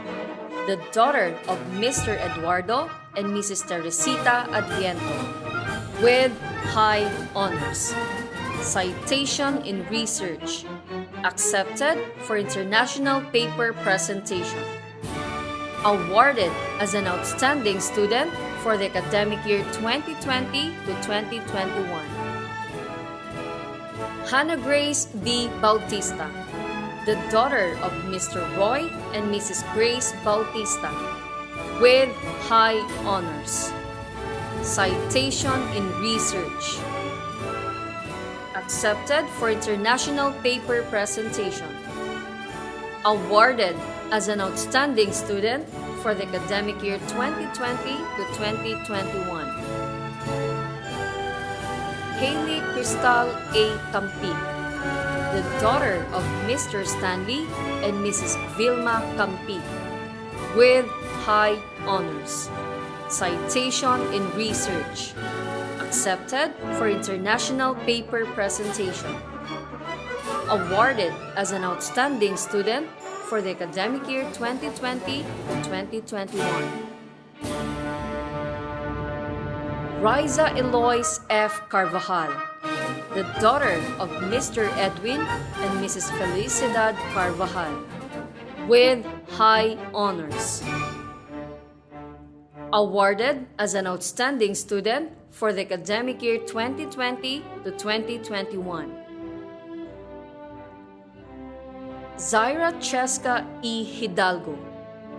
the daughter of Mr. Eduardo and Mrs. Teresita Adviento, with high honors. Citation in research. Accepted for international paper presentation. Awarded as an outstanding student for the academic year 2020 to 2021. Hannah Grace D. Bautista, the daughter of Mr. Roy and Mrs. Grace Bautista, with high honors. Citation in research. Accepted for international paper presentation. Awarded as an outstanding student for the academic year 2020 to 2021. Haley Crystal A. Campig, the daughter of Mr. Stanley and Mrs. Vilma Campig, with high honors. Citation in research. Accepted for international paper presentation. Awarded as an outstanding student for the academic year 2020 to 2021. Riza Eloise F. Carvajal, the daughter of Mr. Edwin and Mrs. Felicidad Carvajal, with high honors. Awarded as an outstanding student for the academic year 2020 to 2021. Zaira Cheska E. Hidalgo,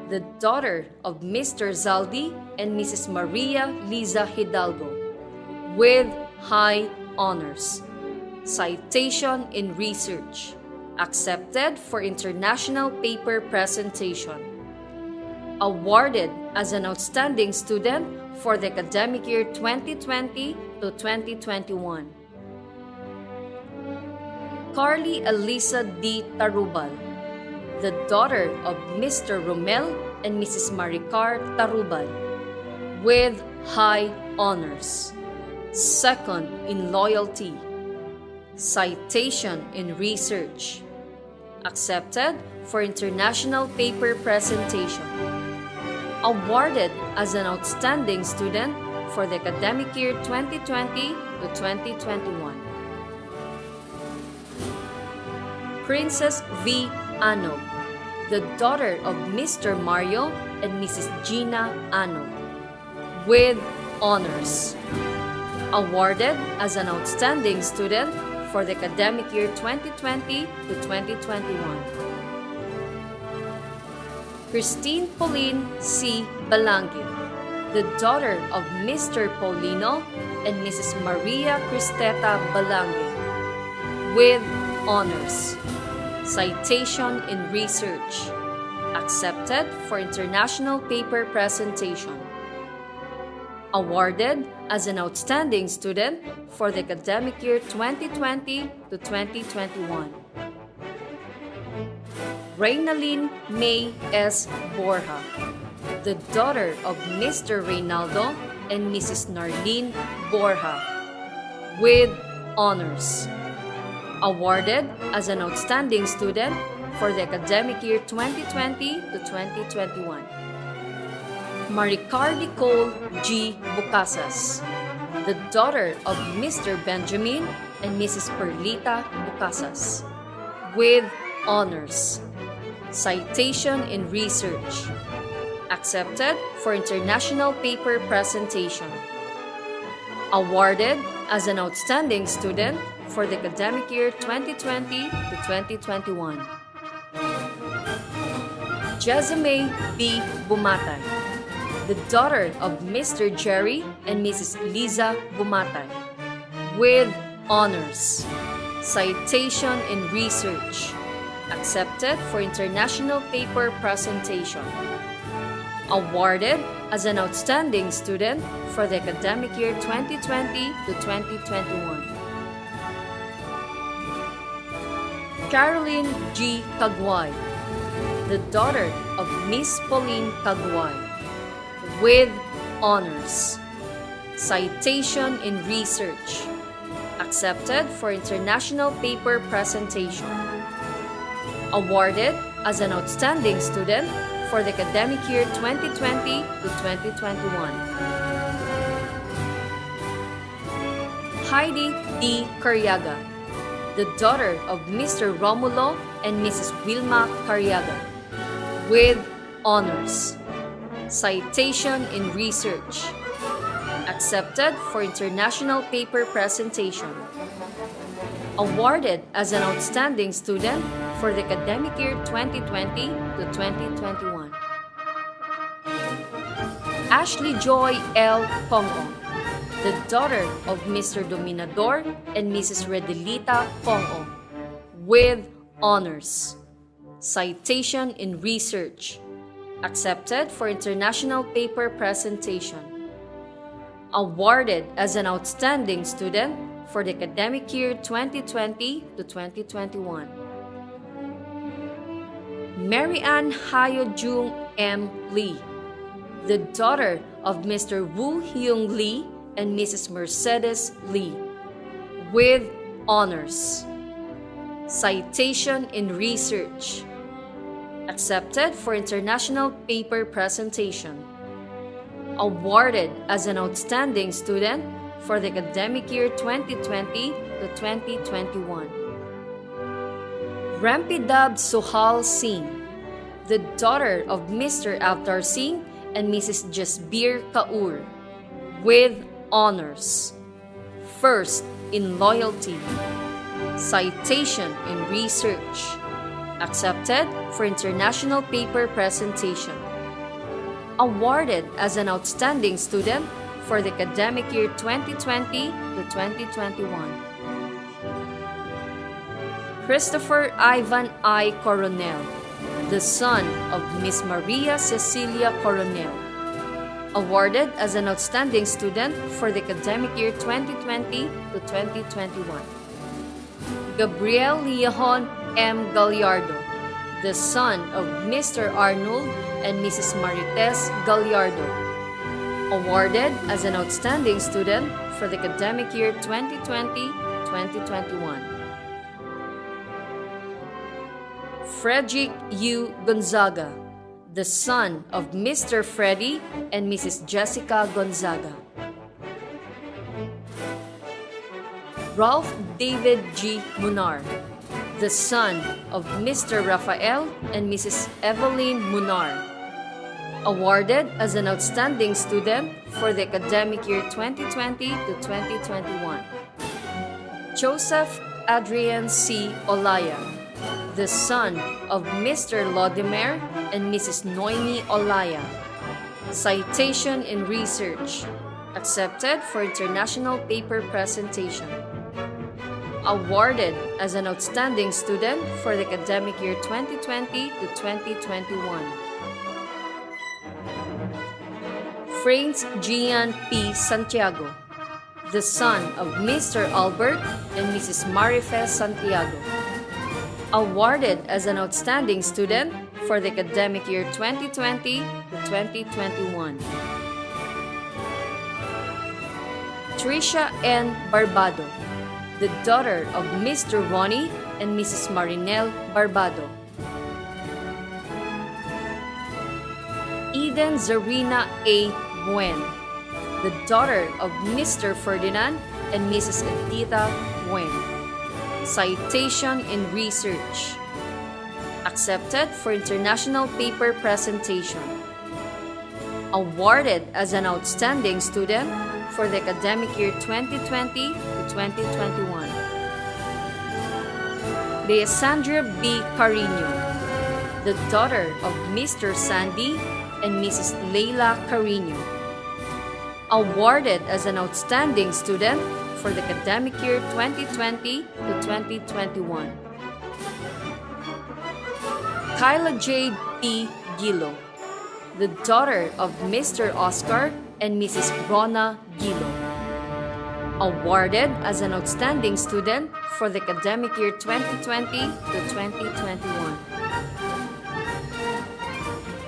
the daughter of Mr. Zaldi and Mrs. Maria Liza Hidalgo, with high honors. Citation in research. Accepted for international paper presentation. Awarded as an outstanding student for the academic year 2020 to 2021. Carly Elisa D. Tarubal, the daughter of Mr. Romel and Mrs. Maricar Tarubal, with high honors. Second in loyalty. Citation in research. Accepted for international paper presentation. Awarded as an outstanding student for the academic year 2020 to 2021. Princess V. Ano, the daughter of Mr. Mario and Mrs. Gina Ano, with honors. Awarded as an outstanding student for the academic year 2020 to 2021. Christine Pauline C. Balangue, the daughter of Mr. Paulino and Mrs. Maria Cristeta Balangue, with honors. Citation in research. Accepted for international paper presentation. Awarded as an outstanding student for the academic year 2020 to 2021. Reynalyn May S. Borja, the daughter of Mr. Reynaldo and Mrs. Narlene Borja, with honors. Awarded as an outstanding student for the academic year 2020 to 2021. Maricar Nicole G. Bucasas, the daughter of Mr. Benjamin and Mrs. Perlita Bucasas, with honors. Citation in research. Accepted for international paper presentation. Awarded as an outstanding student for the academic year 2020 to 2021. Jezime B. Bumatay, the daughter of Mr. Jerry and Mrs. Liza Bumatay, with honors. Citation in research. Accepted for international paper presentation. Awarded as an outstanding student for the academic year 2020 to 2021. Caroline G. Caguay, the daughter of Miss Pauline Caguay, with honors. Citation in research. Accepted for international paper presentation. awarded as an outstanding student for the academic year 2020 to 2021. Heidi D. Carriaga, the daughter of Mr. Romulo and Mrs. Wilma Carriaga, with honors. Citation in research. Accepted for international paper presentation. Awarded as an outstanding student for the academic year 2020 to 2021. Ashley Joy L. Pongo, the daughter of Mr. Dominador and Mrs. Redelita Pongo, with honors. Citation in research. Accepted for international paper presentation. Awarded as an outstanding student for the academic year 2020 to 2021. Mary Ann Hayo Jung M. Lee, the daughter of Mr. Woo Hyung Lee and Mrs. Mercedes Lee, with honors. Citation in research. Accepted for international paper presentation. Awarded as an outstanding student for the academic year 2020 to 2021. Rampidab Sohal Singh, the daughter of Mr. Avtar Singh and Mrs. Jasbir Kaur, with honors. First in loyalty. Citation in research. Accepted for international paper presentation. Awarded as an outstanding student for the academic year 2020 to 2021. Christopher Ivan I. Coronel, the son of Miss Maria Cecilia Coronel. Awarded as an outstanding student for the academic year 2020 to 2021. Gabriel Leon M. Gallardo, the son of Mr. Arnold and Mrs. Marites Gallardo. Awarded as an outstanding student for the academic year 2020-2021. Frederick U. Gonzaga, the son of Mr. Freddie and Mrs. Jessica Gonzaga. Ralph David G. Munar, the son of Mr. Rafael and Mrs. Evelyn Munar. Awarded as an outstanding student for the academic year 2020 to 2021. Joseph Adrian C. Olaya, the son of Mr. Lodimer and Mrs. Noemi Olaya. Citation in research. Accepted for international paper presentation. Awarded as an outstanding student for the academic year 2020 to 2021. Franz Gian P. Santiago, the son of Mr. Albert and Mrs. Marife Santiago. Awarded as an outstanding student for the academic year 2020 to 2021. Tricia N. Barbado, the daughter of Mr. Ronnie and Mrs. Marinel Barbado. Eden Zarina A. Buen, the daughter of Mr. Ferdinand and Mrs. Edita Buen. Citation in research. Accepted for international paper presentation. Awarded as an outstanding student for the academic year 2020 to 2021. Leandra B. Carino, the daughter of Mr. Sandy and Mrs. Leila Carino. Awarded as an outstanding student for the academic year 2020 to 2021. Kyla J. P. Gilo, the daughter of Mr. Oscar and Mrs. Rona Gilo. Awarded as an outstanding student for the academic year 2020 to 2021.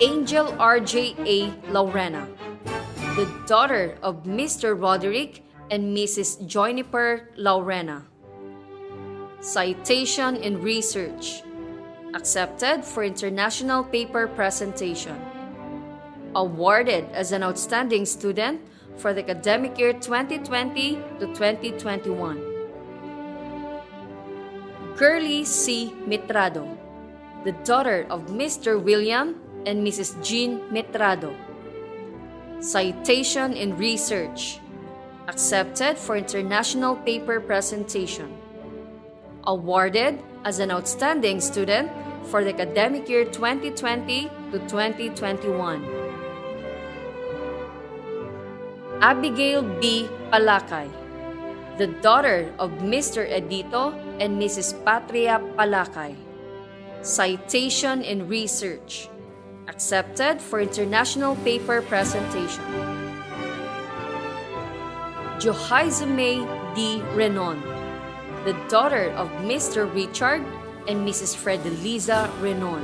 Angel R.J. A. Laurena, the daughter of Mr. Roderick and Mrs. Juniper Laurena. Citation in research. accepted for international paper presentation. Awarded as an outstanding student for the academic year 2020 to 2021. Girly C. Mitrado, the daughter of Mr. William and Mrs. Jean Mitrado. Citation in research, accepted for international paper presentation. Awarded as an outstanding student for the academic year 2020 to 2021. Abigail B. Palakay, the daughter of Mr. Edito and Mrs. Patria Palakay. Citation in research, accepted for international paper presentation. Johaizame D. Renon, the daughter of Mr. Richard and Mrs. Fredeliza Renon.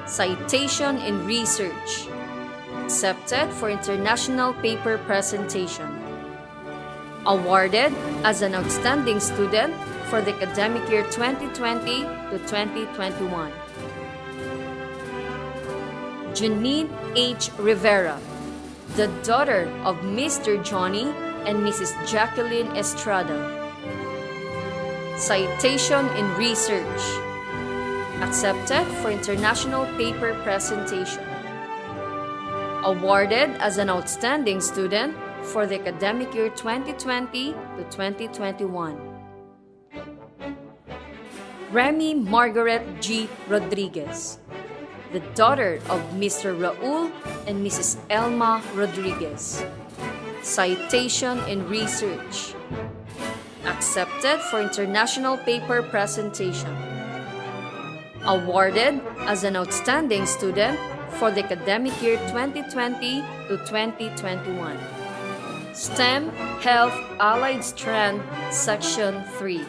Citation in research, accepted for international paper presentation. Awarded as an outstanding student for the academic year 2020 to 2021. Janine H. Rivera, the daughter of Mr. Johnny and Mrs. Jacqueline Estrada. Citation in research, accepted for international paper presentation. Awarded as an outstanding student for the academic year 2020 to 2021. Remy Margaret G. Rodriguez, the daughter of Mr. Raul and Mrs. Elma Rodriguez. Citation in research, accepted for international paper presentation. Awarded as an outstanding student for the academic year 2020 to 2021. STEM Health Allied Strand, Section 3.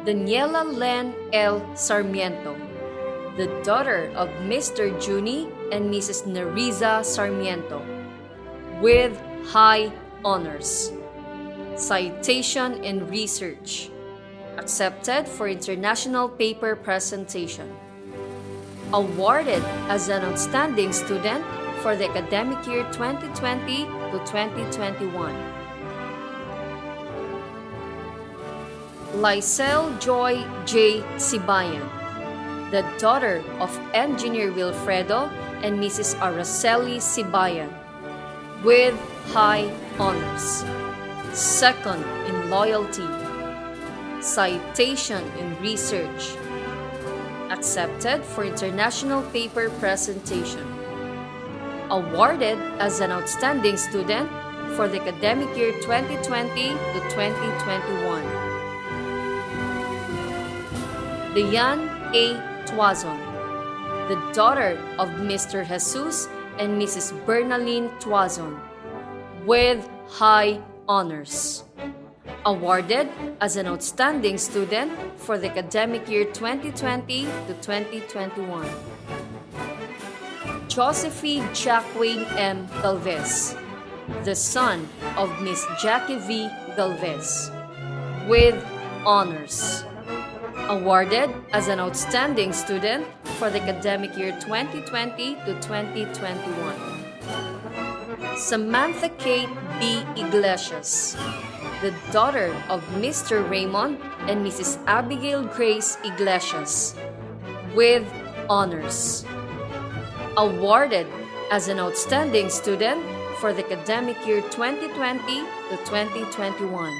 Daniela Len L. Sarmiento, the daughter of Mr. Juni and Mrs. Neriza Sarmiento, with high honors. Citation in research. Accepted for international paper presentation. Awarded as an outstanding student for the academic year 2020 to 2021. Lysel Joy J. Sibayan, the daughter of Engineer Wilfredo and Mrs. Araceli Sibayan, with high honors. Second in loyalty. Citation in research. Accepted for international paper presentation. Awarded as an outstanding student for the academic year 2020 to 2021. Diane A. Tuazon, the daughter of Mr. Jesus and Mrs. Bernaline Tuazon, with high honors. Awarded as an outstanding student for the academic year 2020 to 2021. Josephine Jacqueline M. Galvez, the son of Miss Jackie V. Galvez, with honors. Awarded as an outstanding student for the academic year 2020 to 2021. Samantha Kate B. Iglesias, the daughter of Mr. Raymond and Mrs. Abigail Grace Iglesias, with honors. Awarded as an outstanding student for the academic year 2020 to 2021.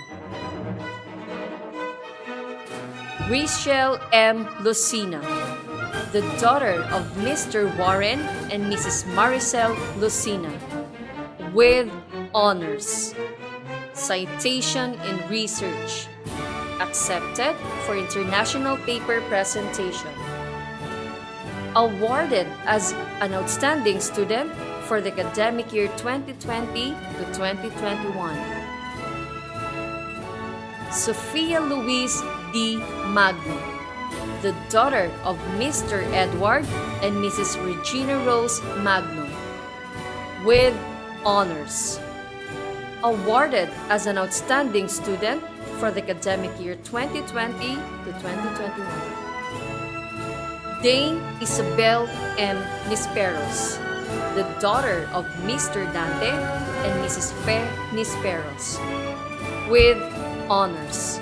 Richelle M. Lucina, the daughter of Mr. Warren and Mrs. Maricel Lucina, with honors. Citation in research. Accepted for international paper presentation. Awarded as an outstanding student for the academic year 2020 to 2021. Sophia Louise D. Magno, the daughter of Mr. Edward and Mrs. Regina Rose Magno, with honors. Awarded as an outstanding student for the academic year 2020 to 2021. Dame Isabel M. Nisperos, the daughter of Mr. Dante and Mrs. Fe Nisperos, with honors.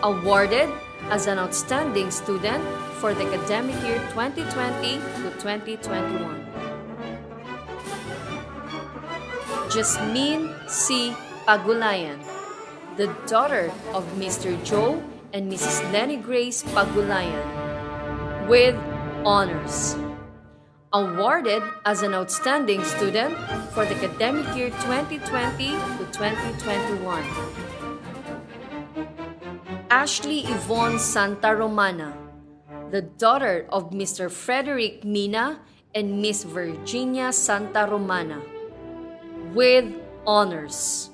Awarded as an outstanding student for the academic year 2020 to 2021. Jasmine C. Pagulayan, the daughter of Mr. Joe and Mrs. Lenny Grace Pagulayan, with honors. Awarded as an outstanding student for the academic year 2020 to 2021. Ashley Yvonne Santa Romana, the daughter of Mr. Frederick Mina and Miss Virginia Santa Romana, with honors.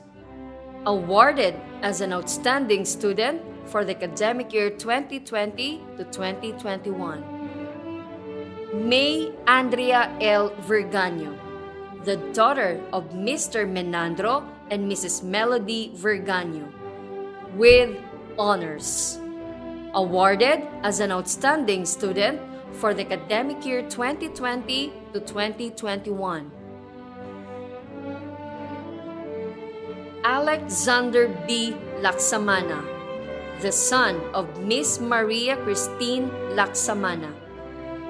Awarded as an outstanding student for the academic year 2020 to 2021. May Andrea L. Vergaño, the daughter of Mr. Menandro and Mrs. Melody Vergaño, with honors. Awarded as an outstanding student for the academic year 2020 to 2021. Alexander B. Laksamana, the son of Miss Maria Christine Laksamana.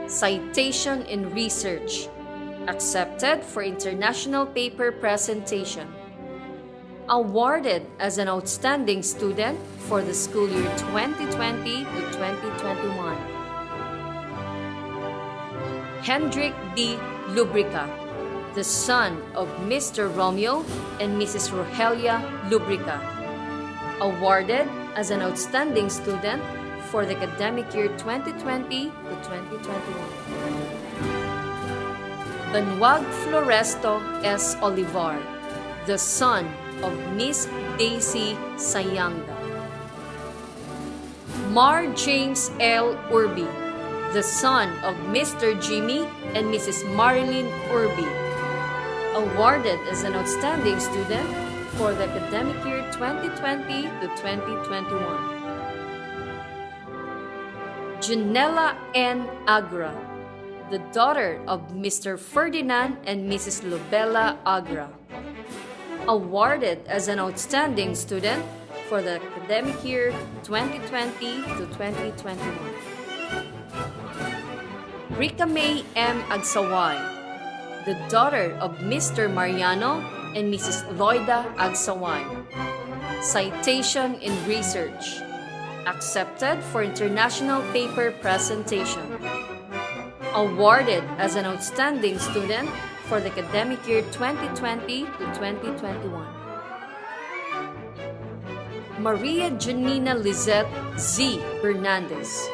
Citation in research. Accepted for international paper presentation. Awarded as an outstanding student for the school year 2020 to 2021. Hendrik D. Lubrica, the son of Mr. Romeo and Mrs. Rogelia Lubrica. Awarded as an outstanding student for the academic year 2020 to 2021. Banwag Floresto S. Olivar, the son of Miss Daisy Sayangda. Mar James L. Urbi, the son of Mr. Jimmy and Mrs. Marilyn Urbi, awarded as an outstanding student for the academic year 2020 to 2021. Janella N. Agra, the daughter of Mr. Ferdinand and Mrs. Lobella Agra, awarded as an outstanding student for the academic year 2020 to 2021. Rika May M. Agsaway, the daughter of Mr. Mariano and Mrs. Loida Agsaway, citation in research, accepted for international paper presentation, awarded as an outstanding student for the academic year 2020 to 2021. Maria Janina Lizette Z. Bernandez,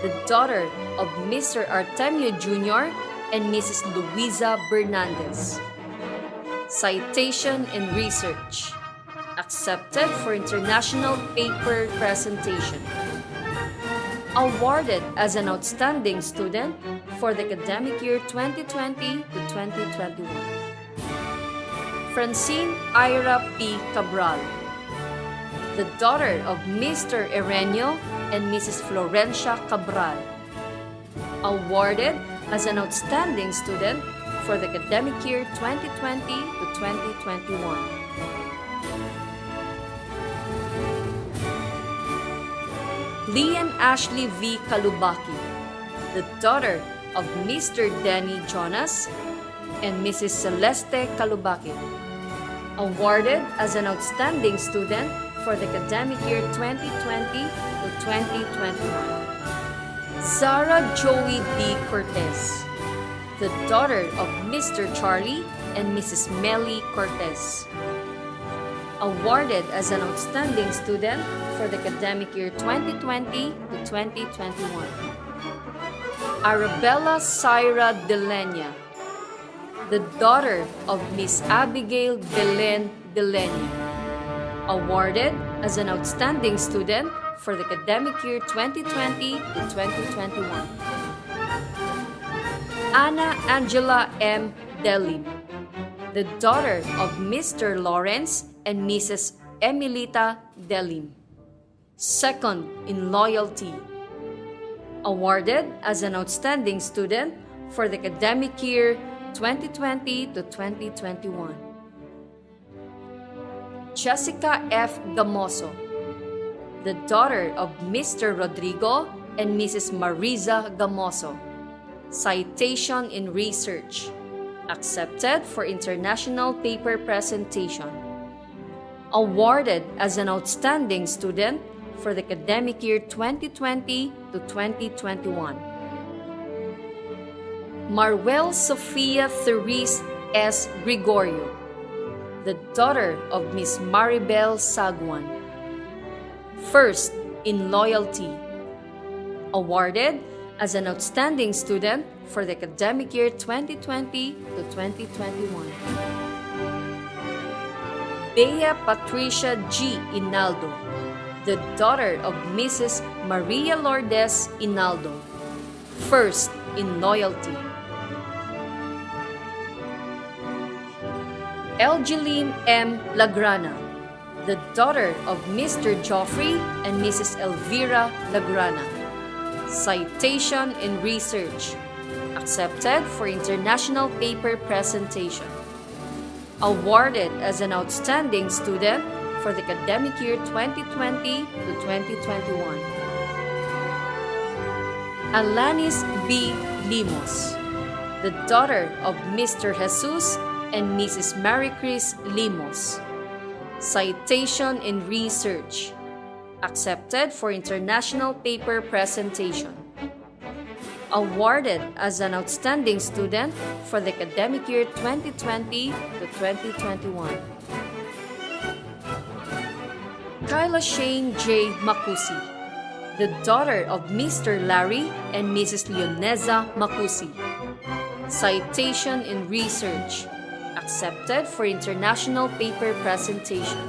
the daughter of Mr. Artemio Jr. and Mrs. Luisa Bernandez, citation in research, accepted for international paper presentation, awarded as an outstanding student for the academic year 2020 to 2021. Francine Ira P. Cabral, the daughter of Mr. Erenio and Mrs. Florencia Cabral, awarded as an outstanding student for the academic year 2020 to 2021. Leanne Ashley V. Kalubaki, the daughter of Mr. Denny Jonas and Mrs. Celeste Kalubaki, awarded as an outstanding student for the academic year 2020 to 2021. Zara Joey D. Cortez, the daughter of Mr. Charlie and Mrs. Melly Cortez, awarded as an outstanding student for the academic year 2020 to 2021. Arabella Syra Delenia, the daughter of Miss Abigail Belen Delenia, awarded as an outstanding student for the academic year 2020 to 2021. Anna Angela M. Delim, the daughter of Mr. Lawrence and Mrs. Emilita Delim, second in loyalty, awarded as an outstanding student for the academic year 2020 to 2021. Jessica F. Gamoso, the daughter of Mr. Rodrigo and Mrs. Mariza Gamoso, citation in research, accepted for international paper presentation, awarded as an outstanding student for the academic year 2020 to 2021. Marwell Sofia Therese S. Gregorio, the daughter of Miss Maribel Sagwan, first in loyalty, awarded as an outstanding student for the academic year 2020 to 2021. Bea Patricia G. Inaldo, the daughter of Mrs. Maria Lourdes Inaldo, first in loyalty. Elgeline M. Lagrana, the daughter of Mr. Joffrey and Mrs. Elvira Lagrana, citation in research, accepted for international paper presentation, awarded as an outstanding student for the academic year 2020 to 2021. Alanis B. Limos, the daughter of Mr. Jesus and Mrs. Maricris Limos, citation in research, accepted for international paper presentation, awarded as an outstanding student for the academic year 2020 to 2021. Kyla Shane J. Makusi, the daughter of Mr. Larry and Mrs. Leoneza Makusi, citation in research, accepted for international paper presentation,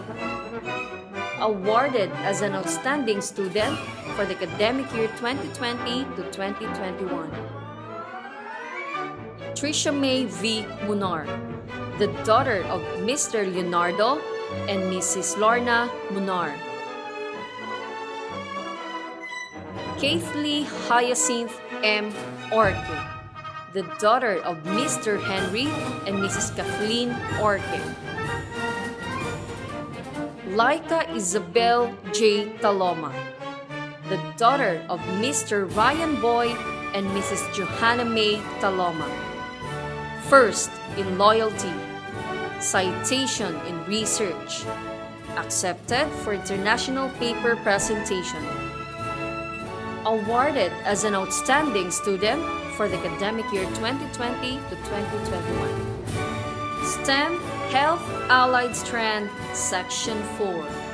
awarded as an outstanding student for the academic year 2020 to 2021. Tricia May V. Munar, the daughter of Mr. Leonardo and Mrs. Lorna Munar. Kathleen Hyacinth M. Orke, the daughter of Mr. Henry and Mrs. Kathleen Orke. Laika Isabel J. Taloma, the daughter of Mr. Ryan Boy and Mrs. Johanna May Taloma. First in loyalty, citation in research, accepted for international paper presentation. Awarded as an outstanding student for the academic year 2020 to 2021. STEM Health Allied Strand, Section 4.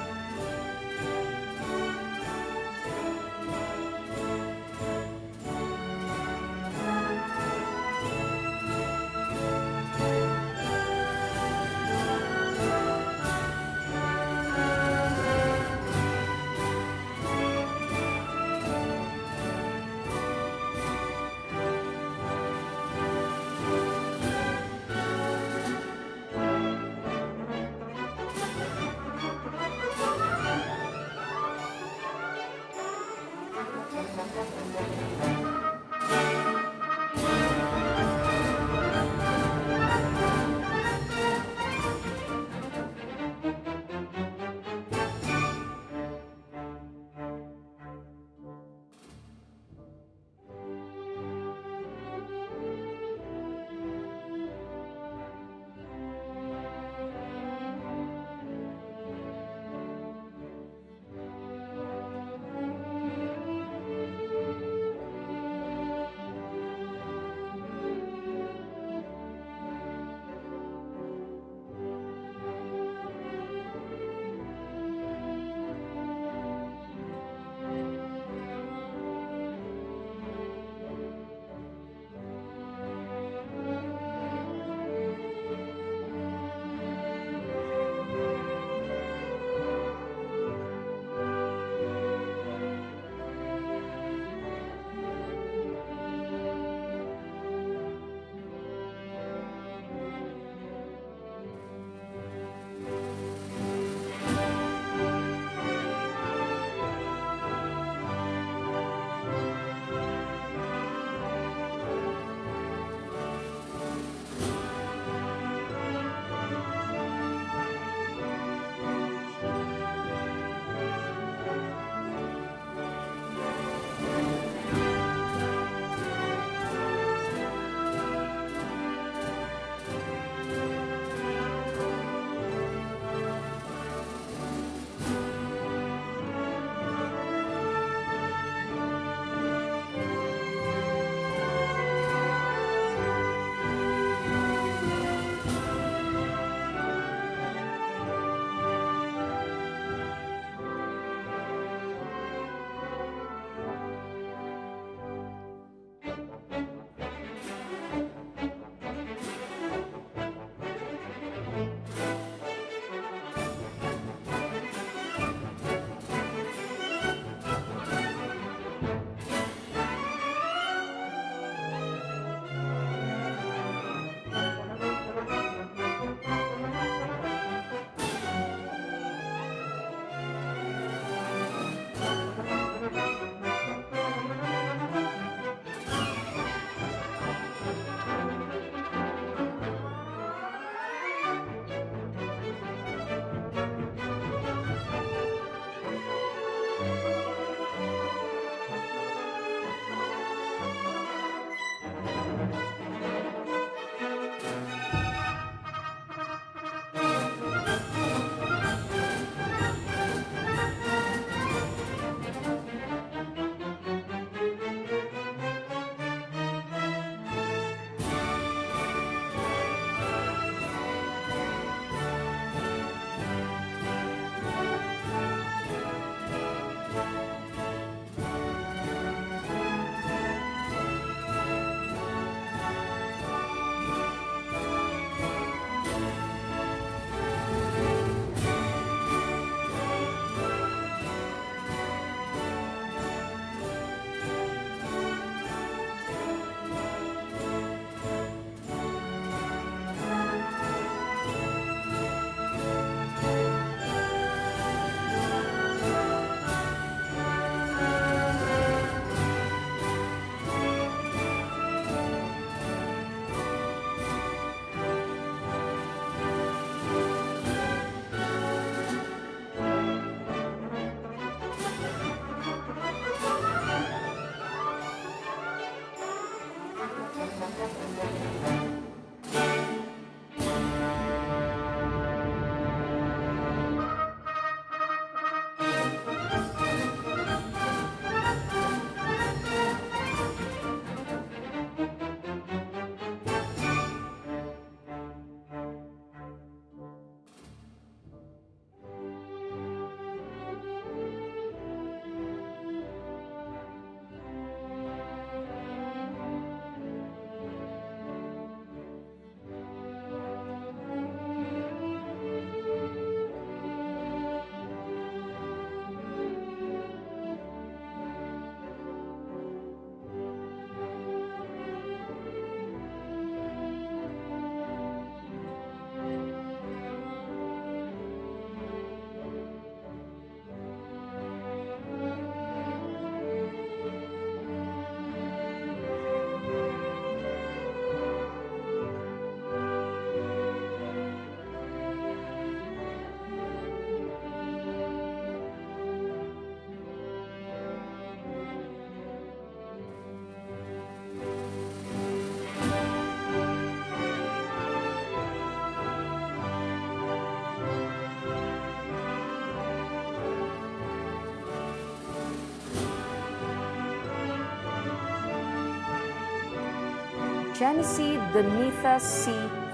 Genesee Donitha C.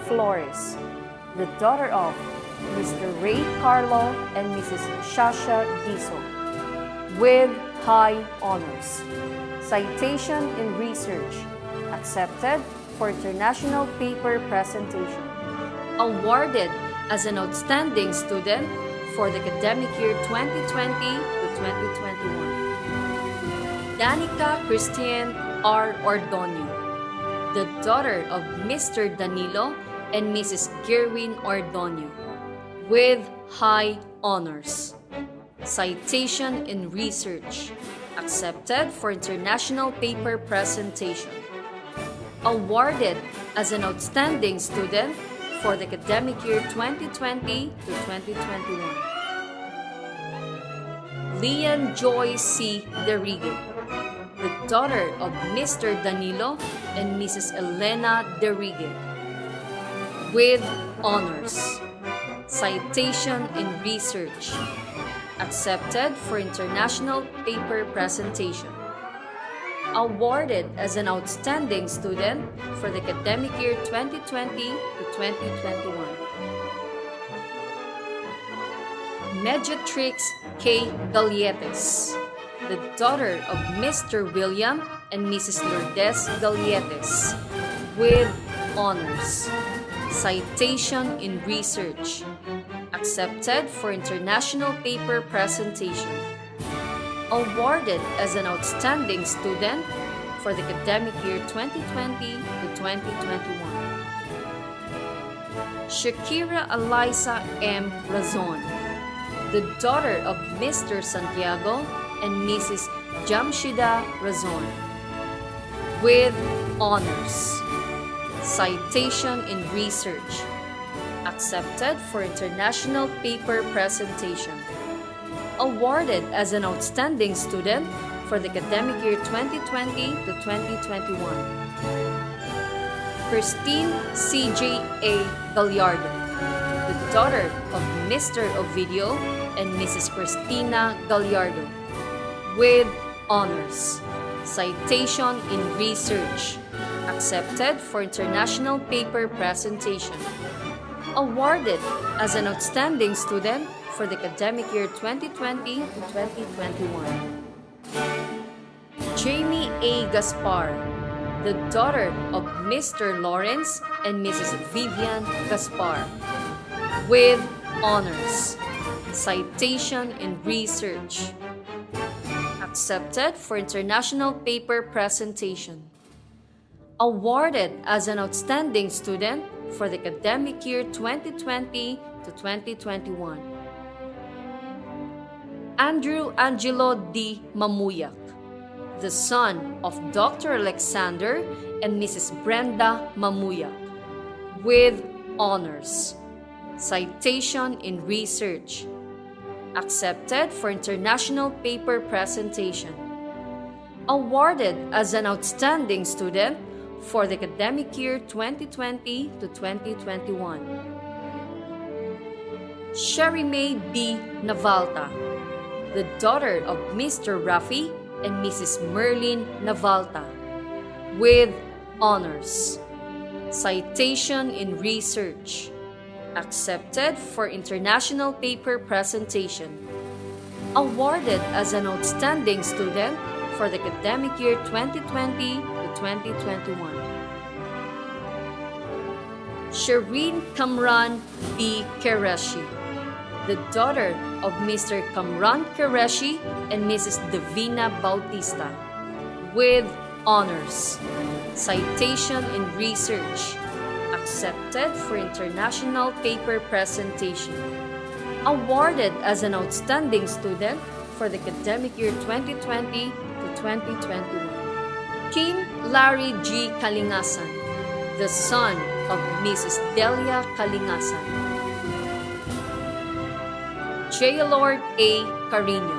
Flores, the daughter of Mr. Ray Carlo and Mrs. Shasha Diso, with high honors. Citation in research, accepted for international paper presentation. Awarded as an outstanding student for the academic year 2020 to 2021. Danica Christian R. Ordonio, the daughter of Mr. Danilo and Mrs. Gerwin Ordonio, with high honors. Citation in research, accepted for international paper presentation. Awarded as an outstanding student for the academic year 2020 to 2021. Lian Joy C. Derrigue, the daughter of Mr. Danilo and Mrs. Elena Derrigue, with honors. Citation in research, accepted for international paper presentation. Awarded as an outstanding student for the academic year 2020 to 2021. Mediatrix K. Galietes, the daughter of Mr. William and Mrs. Lourdes Galietes, with honors. Citation in research, accepted for international paper presentation. Awarded as an outstanding student for the academic year 2020 to 2021. Shakira Eliza M. Razon, the daughter of Mr. Santiago and Mrs. Jamshida Razon, with honors. Citation in research, accepted for international paper presentation. Awarded as an outstanding student for the academic year 2020 to 2021. Christine C.J. A. Gallardo, the daughter of Mr. Ovidio and Mrs. Cristina Gallardo, with honors. Citation in research, accepted for international paper presentation. Awarded as an outstanding student for the academic year 2020 to 2021. Jamie A. Gaspar, the daughter of Mr. Lawrence and Mrs. Vivian Gaspar, with honors. Citation in research, accepted for international paper presentation. Awarded as an outstanding student for the academic year 2020 to 2021. Andrew Angelo D. Mamuyak, the son of Dr. Alexander and Mrs. Brenda Mamuyak, with honors. Citation in research, accepted for international paper presentation. Awarded as an outstanding student for the academic year 2020 to 2021. Sherry May B. Navalta, the daughter of Mr. Rafi and Mrs. Merlin Navalta, with honors. Citation in research, accepted for international paper presentation. Awarded as an outstanding student for the academic year 2020 to 2021. Shireen Kamran B. Qureshi, the daughter of Mr. Kamran Qureshi and Mrs. Davina Bautista, with honors. Citation in research, accepted for international paper presentation. Awarded as an outstanding student for the academic year 2020 to 2021. Kim Larry G. Kalingasan, the son of Mrs. Delia Kalingasan. Jaylord A. Carino,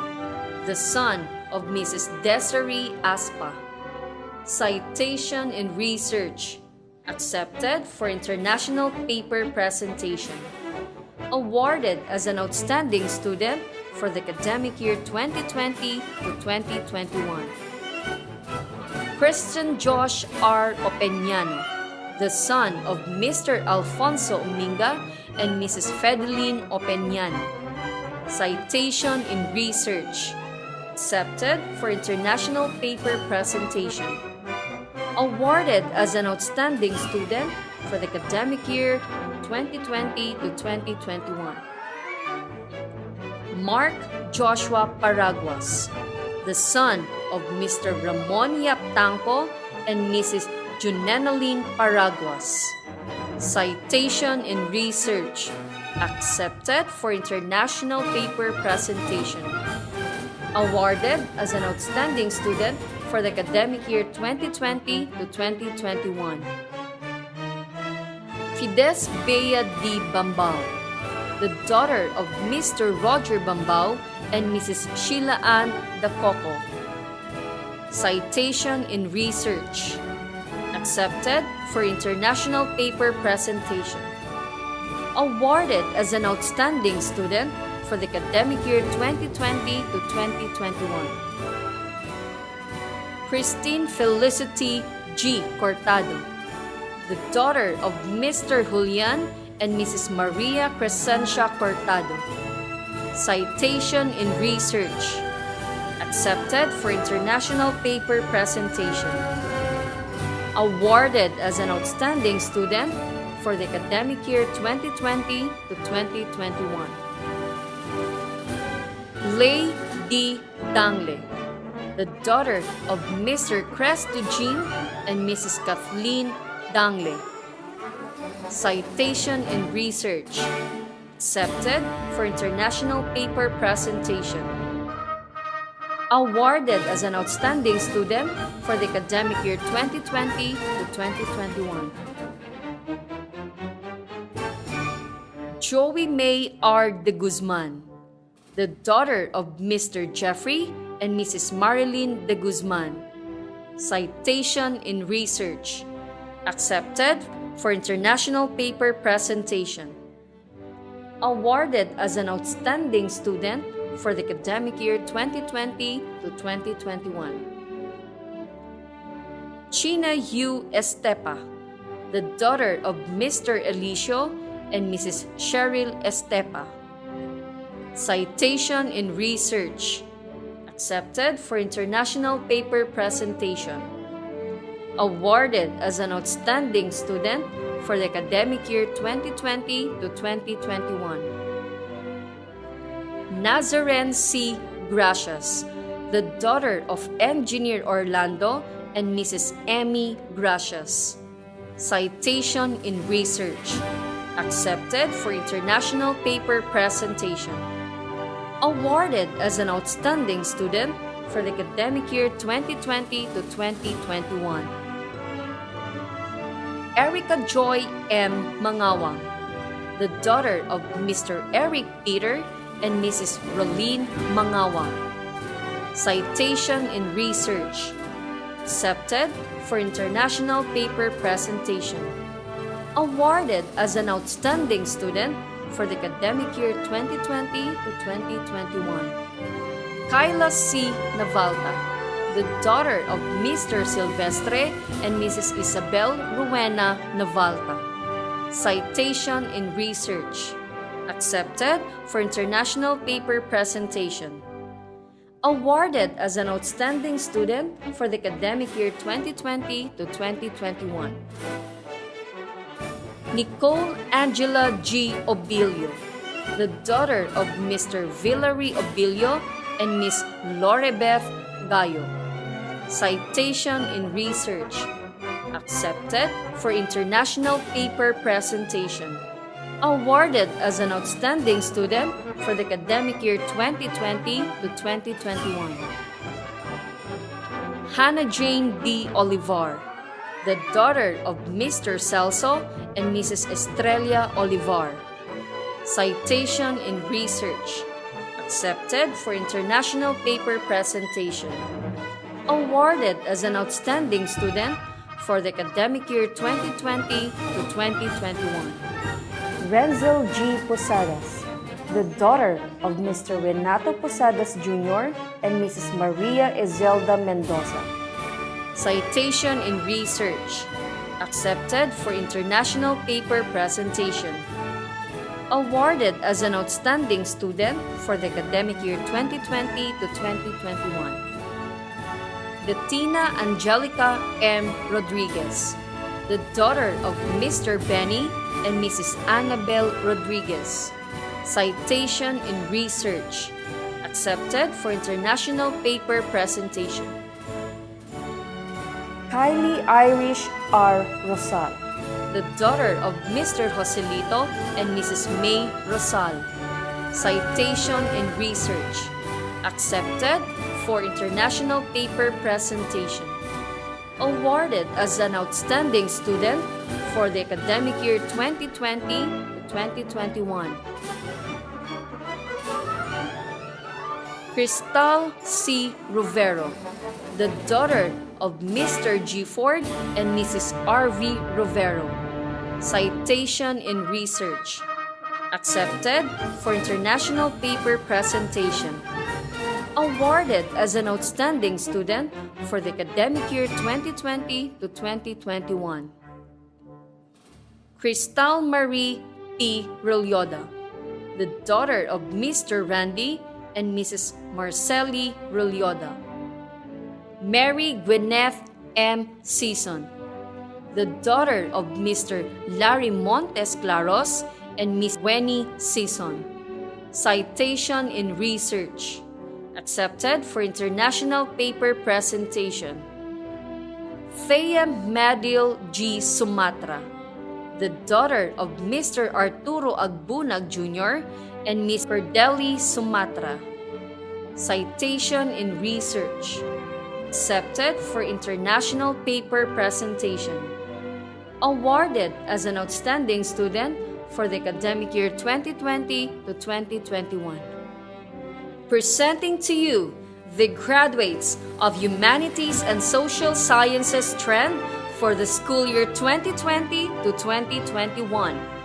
the son of Mrs. Desiree Aspa. Citation in research, accepted for international paper presentation. Awarded as an outstanding student for the academic year 2020 to 2021. Christian Josh R. Opeñano, the son of Mr. Alfonso Uminga and Mrs. Fedeline Opeñan. Citation in research. Accepted for international paper presentation. Awarded as an outstanding student for the academic year 2020 to 2021. Mark Joshua Paraguas, the son of Mr. Ramon Yaptanco and Mrs. Junenaline Paraguas. Citation in research. Accepted for international paper presentation. Awarded as an outstanding student for the academic year 2020 to 2021. Fides Bea D. Bambao, the daughter of Mr. Roger Bambao and Mrs. Sheila Ann Dacoco. Citation in research. Accepted for international paper presentation. Awarded as an outstanding student for the academic year 2020 to 2021. Christine Felicity G. Cortado, the daughter of Mr. Julian and Mrs. Maria Crescencia Cortado. Citation in research. Accepted for international paper presentation. Awarded as an outstanding student for the academic year 2020 to 2021. Lei D. Dangle, the daughter of Mr. Cresto Jean and Mrs. Kathleen Dangle. Citation in research. Accepted for international paper presentation. Awarded as an outstanding student for the academic year 2020 to 2021. Joey May R. de Guzman, the daughter of Mr. Jeffrey and Mrs. Marilyn de Guzman. Citation in research. Accepted for international paper presentation. Awarded as an outstanding student for the academic year 2020 to 2021. China U. Estepa, the daughter of Mr. Elicio and Mrs. Cheryl Estepa. Citation in research. Accepted for international paper presentation. Awarded as an outstanding student for the academic year 2020 to 2021. Nazaren C. Gracias, the daughter of Engineer Orlando and Mrs. Emmy Gracias. Citation in research. Accepted for international paper presentation. Awarded as an outstanding student for the academic year 2020 to 2021. Erica Joy M. Mangawang, the daughter of Mr. Eric Peter and Mrs. Roline Mangawang. Citation in research. Accepted for international paper presentation. Awarded as an outstanding student for the academic year 2020 to 2021. Kyla C. Navalta, the daughter of Mr. Silvestre and Mrs. Isabel Rowena Navalta. Citation in research. Accepted for international paper presentation. Awarded as an outstanding student for the academic year 2020 to 2021. Nicole Angela G. Obilio, the daughter of Mr. Villery Obilio and Miss Lorebeth Gayo. Citation in research. Accepted for international paper presentation. Awarded as an outstanding student for the academic year 2020 to 2021. Hannah Jane D. Olivar, the daughter of Mr. Celso and Mrs. Estrella Olivar. Citation in research. Accepted for international paper presentation. Awarded as an outstanding student for the academic year 2020 to 2021. Renzel G. Posadas, the daughter of Mr. Renato Posadas Jr. and Mrs. Maria Izelda Mendoza. Citation in research. accepted for international paper presentation. Awarded as an outstanding student for the academic year 2020 to 2021. Bettina Angelica M. Rodriguez, the daughter of Mr. Benny and Mrs. Annabel Rodriguez. Citation in research, accepted for international paper presentation. Kylie Irish R. Rosal, The daughter of Mr. Joselito and Mrs. May Rosal. Citation in research, accepted for international paper presentation. Awarded as an outstanding student for the academic year 2020 to 2021. Cristal C. Rivero, the daughter of Mr. G. Ford and Mrs. R.V. Rivero. Citation in research, accepted for international paper presentation. Awarded as an outstanding student for the academic year 2020 to 2021. Cristal Marie P. Rilloda, the daughter of Mr. Randy and Mrs. Marceli Rilloda. Mary Gwyneth M. Season, the daughter of Mr. Larry Montes Claros and Miss Wenny Season. Citation in research, accepted for international paper presentation. Thea Madil G. Sumatra, the daughter of Mr. Arturo Agbunag Jr. and Miss Cordeli Sumatra. Citation in research, accepted for international paper presentation. Awarded as an outstanding student for the academic year 2020 to 2021. Presenting to you the graduates of Humanities and Social Sciences trend for the school year 2020 to 2021.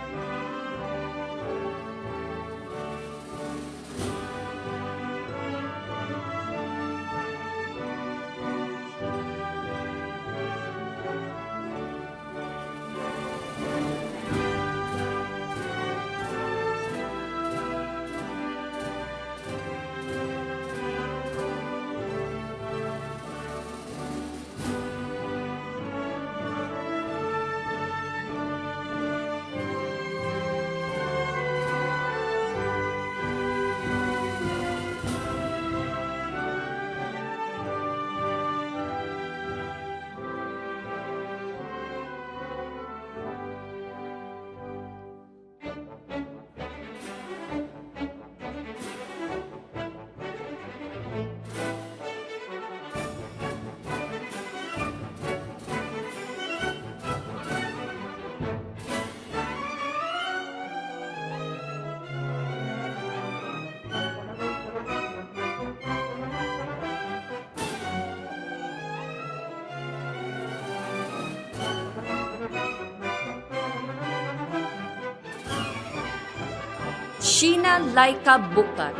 Sheena Laika Bukat,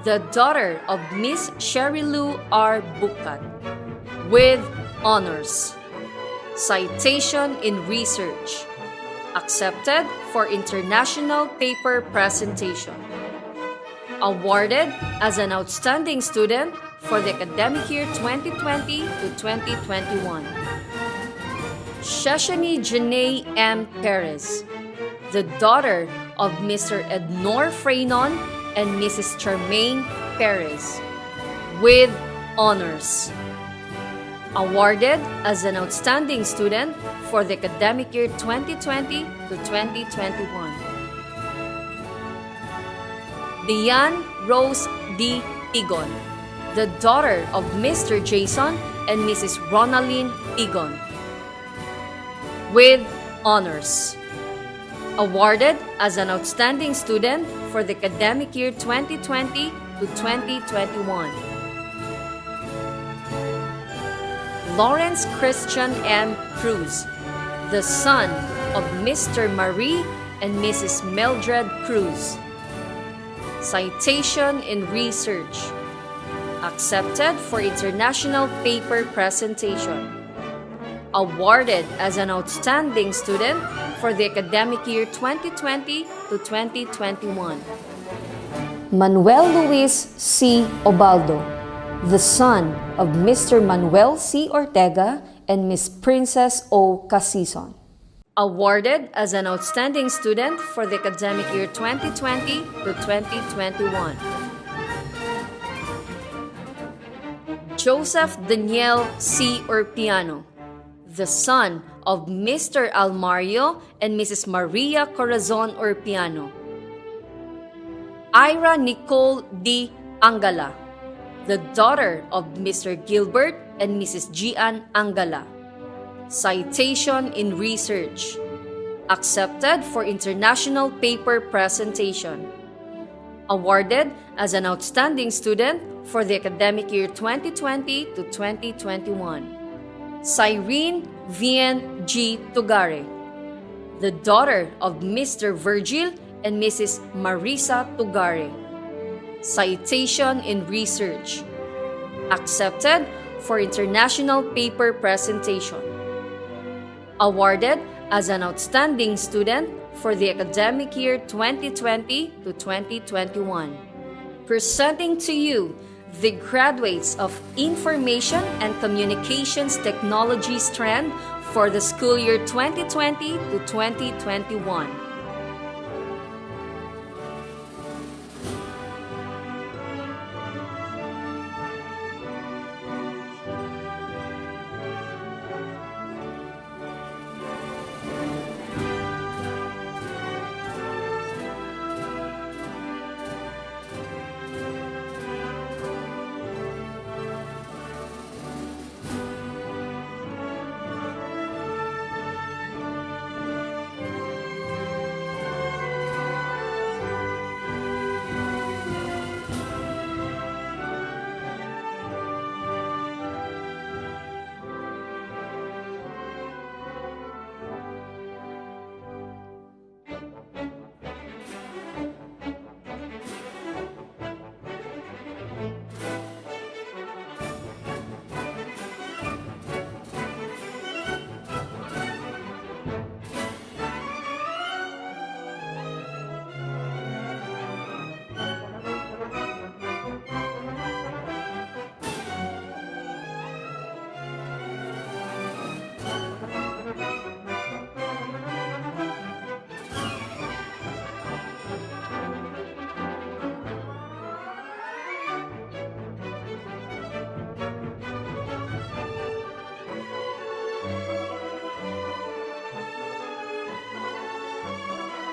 the daughter of Miss Sherry Lou R. Bukat, with honors. Citation in research, accepted for international paper presentation. Awarded as an outstanding student for the academic year 2020 to 2021. Shashani Janae M. Perez, the daughter of Mr. Ednor Freynon and Mrs. Charmaine Perez, with honors. Awarded as an outstanding student for the academic year 2020 to 2021. Diane Rose D. Pigon, the daughter of Mr. Jason and Mrs. Ronaline Pigon, with honors. Awarded as an outstanding student for the academic year 2020 to 2021. Lawrence Christian M. Cruz, the son of Mr. Marie and Mrs. Mildred Cruz. Citation in research, accepted for international paper presentation. awarded as an outstanding student for the academic year 2020 to 2021. Manuel Luis C. Obaldo, the son of Mr. Manuel C. Ortega and Miss Princess O. Casison, awarded as an outstanding student for the academic year 2020 to 2021. Joseph Daniel C. Orpiano, the son of Mr. Almario and Mrs. Maria Corazon Orpiano. Ira Nicole D. Angala, the daughter of Mr. Gilbert and Mrs. Gian Angala. Citation in research. Accepted for international paper presentation. Awarded as an outstanding student for the academic year 2020 to 2021. Cyrene Vien G. Tugare, the daughter of Mr. Virgil and Mrs. Marisa Tugare. Citation in research. Accepted for international paper presentation. Awarded as an outstanding student for the academic year 2020 to 2021. Presenting to you the graduates of Information and Communications Technology strand for the school year 2020 to 2021.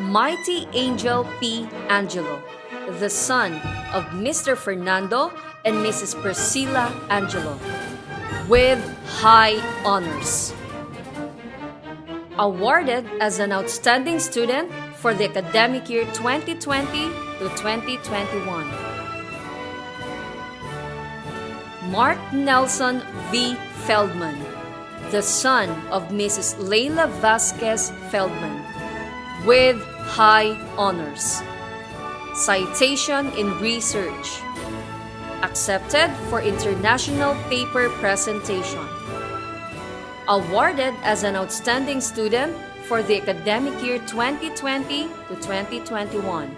Mighty Angel P. Angelo, the son of Mr. Fernando and Mrs. Priscilla Angelo, with high honors. Awarded as an outstanding student for the academic year 2020 to 2021. Mark Nelson V. Feldman, the son of Mrs. Leila Vasquez Feldman, with high honors. Citation in research. Accepted for international paper presentation. Awarded as an outstanding student for the academic year 2020 to 2021.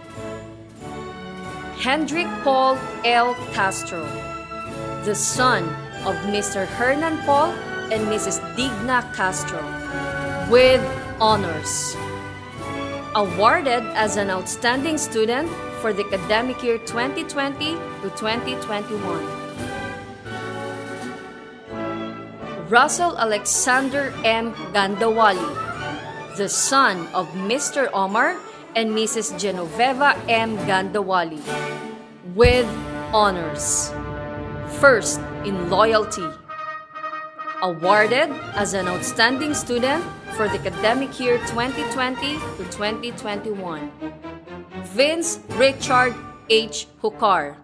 Hendrik Paul L. Castro, the son of Mr. Hernan Paul and Mrs. Digna Castro, with honors. Awarded as an outstanding student for the academic year 2020 to 2021. Russell Alexander M. Gandawali, the son of Mr. Omar and Mrs. Genoveva M. Gandawali, with honors. First in loyalty. Awarded as an outstanding student for the academic year 2020 to 2021. Vince Richard H. Hukar,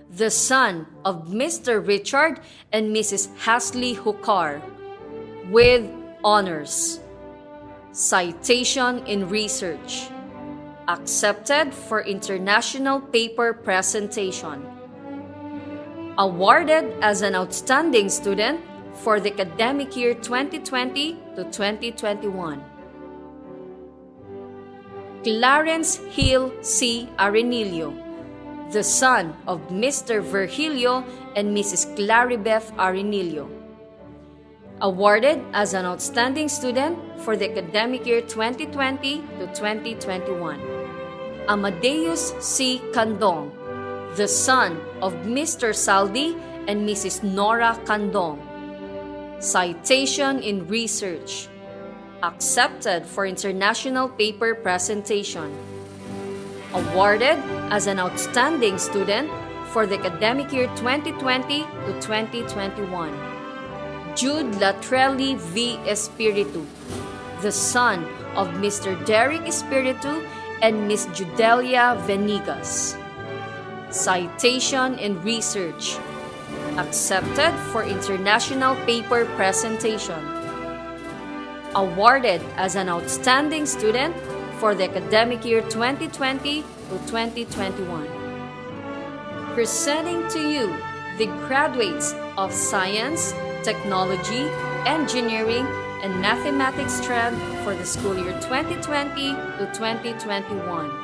the son of Mr. Richard and Mrs. Hasley Hukar, with honors. Citation in research. Accepted for international paper presentation. Awarded as an outstanding student for the academic year 2020 to 2021. Clarence Hill C. Arenillo, the son of Mr. Virgilio and Mrs. Claribeth Arenillo. Awarded as an outstanding student for the academic year 2020 to 2021. Amadeus C. Candong, the son of Mr. Saldi and Mrs. Nora Candong. Citation in research. Accepted for international paper presentation. Awarded as an outstanding student for the academic year 2020 to 2021. Jude Latrelli V. Espiritu, the son of Mr. Derek Espiritu and Miss Judelia Venigas. Citation in research. Accepted for international paper presentation. Awarded as an outstanding student for the academic year 2020 to 2021. Presenting to you the graduates of Science, Technology, Engineering, and Mathematics strand for the school year 2020 to 2021.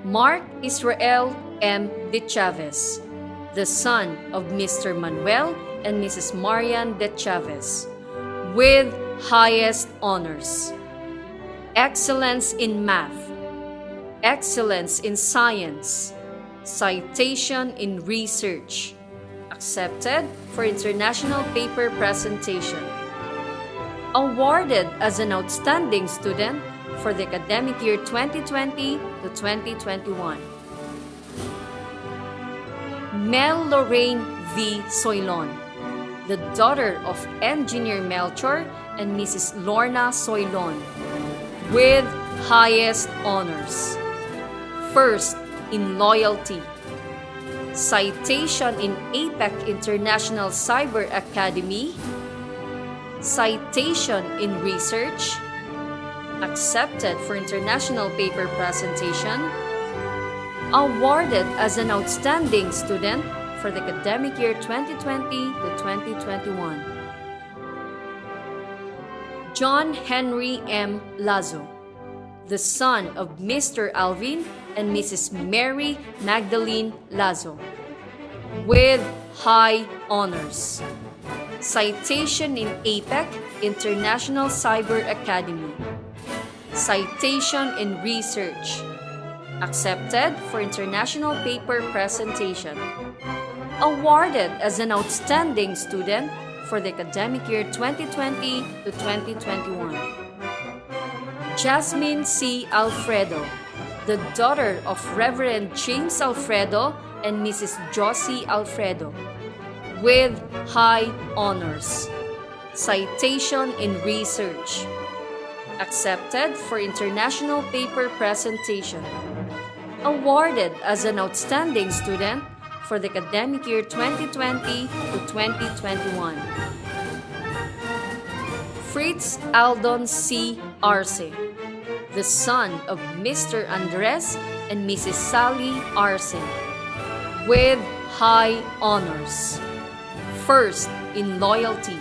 Mark Israel M. De Chavez, the son of Mr. Manuel and Mrs. Marian De Chavez, with highest honors. Excellence in math, excellence in science, citation in research, accepted for international paper presentation. Awarded as an outstanding student for the academic year 2020 to 2021. Mel Lorraine V. Soilon, the daughter of Engineer Melchor and Mrs. Lorna Soilon, with highest honors. First in loyalty, citation in APEC International Cyber Academy, citation in research, accepted for international paper presentation, awarded as an outstanding student for the academic year 2020 to 2021. John Henry M. Lazo, the son of Mr. Alvin and Mrs. Mary Magdalene Lazo, with high honors. Citation in APEC International Cyber Academy, citation in research, accepted for international paper presentation, awarded as an outstanding student for the academic year 2020 to 2021. Jasmine C. Alfredo, the daughter of Reverend James Alfredo and Mrs. Josie Alfredo, with high honors. Citation in research, accepted for international paper presentation, awarded as an outstanding student for the academic year 2020 to 2021. Fritz Aldon C. Arce, the son of Mr. Andres and Mrs. Sally Arce, with high honors. First in loyalty,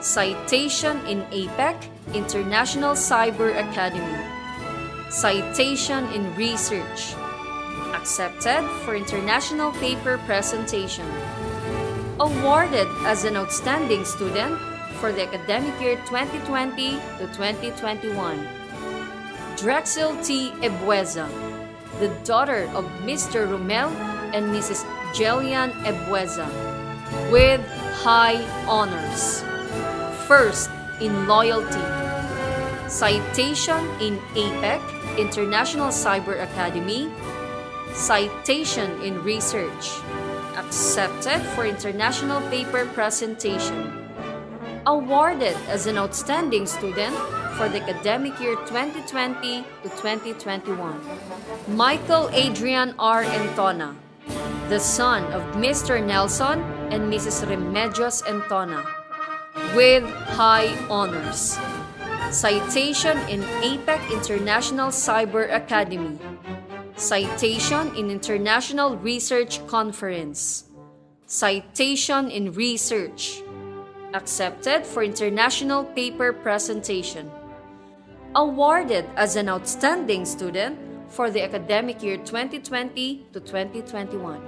citation in APEC International Cyber Academy, citation in research, accepted for international paper presentation, awarded as an outstanding student for the academic year 2020 to 2021. Drexel T. Ebueza, the daughter of Mr. Romel and Mrs. Jelian Ebueza, with high honors. First in loyalty, citation in APEC International Cyber Academy, citation in research, accepted for international paper presentation, awarded as an outstanding student for the academic year 2020 to 2021. Michael Adrian R. Entona, the son of Mr. Nelson and Mrs. Remedios Entona, with high honors. Citation in APEC International Cyber Academy, citation in International Research Conference, citation in research, accepted for international paper presentation, awarded as an outstanding student for the academic year 2020 to 2021.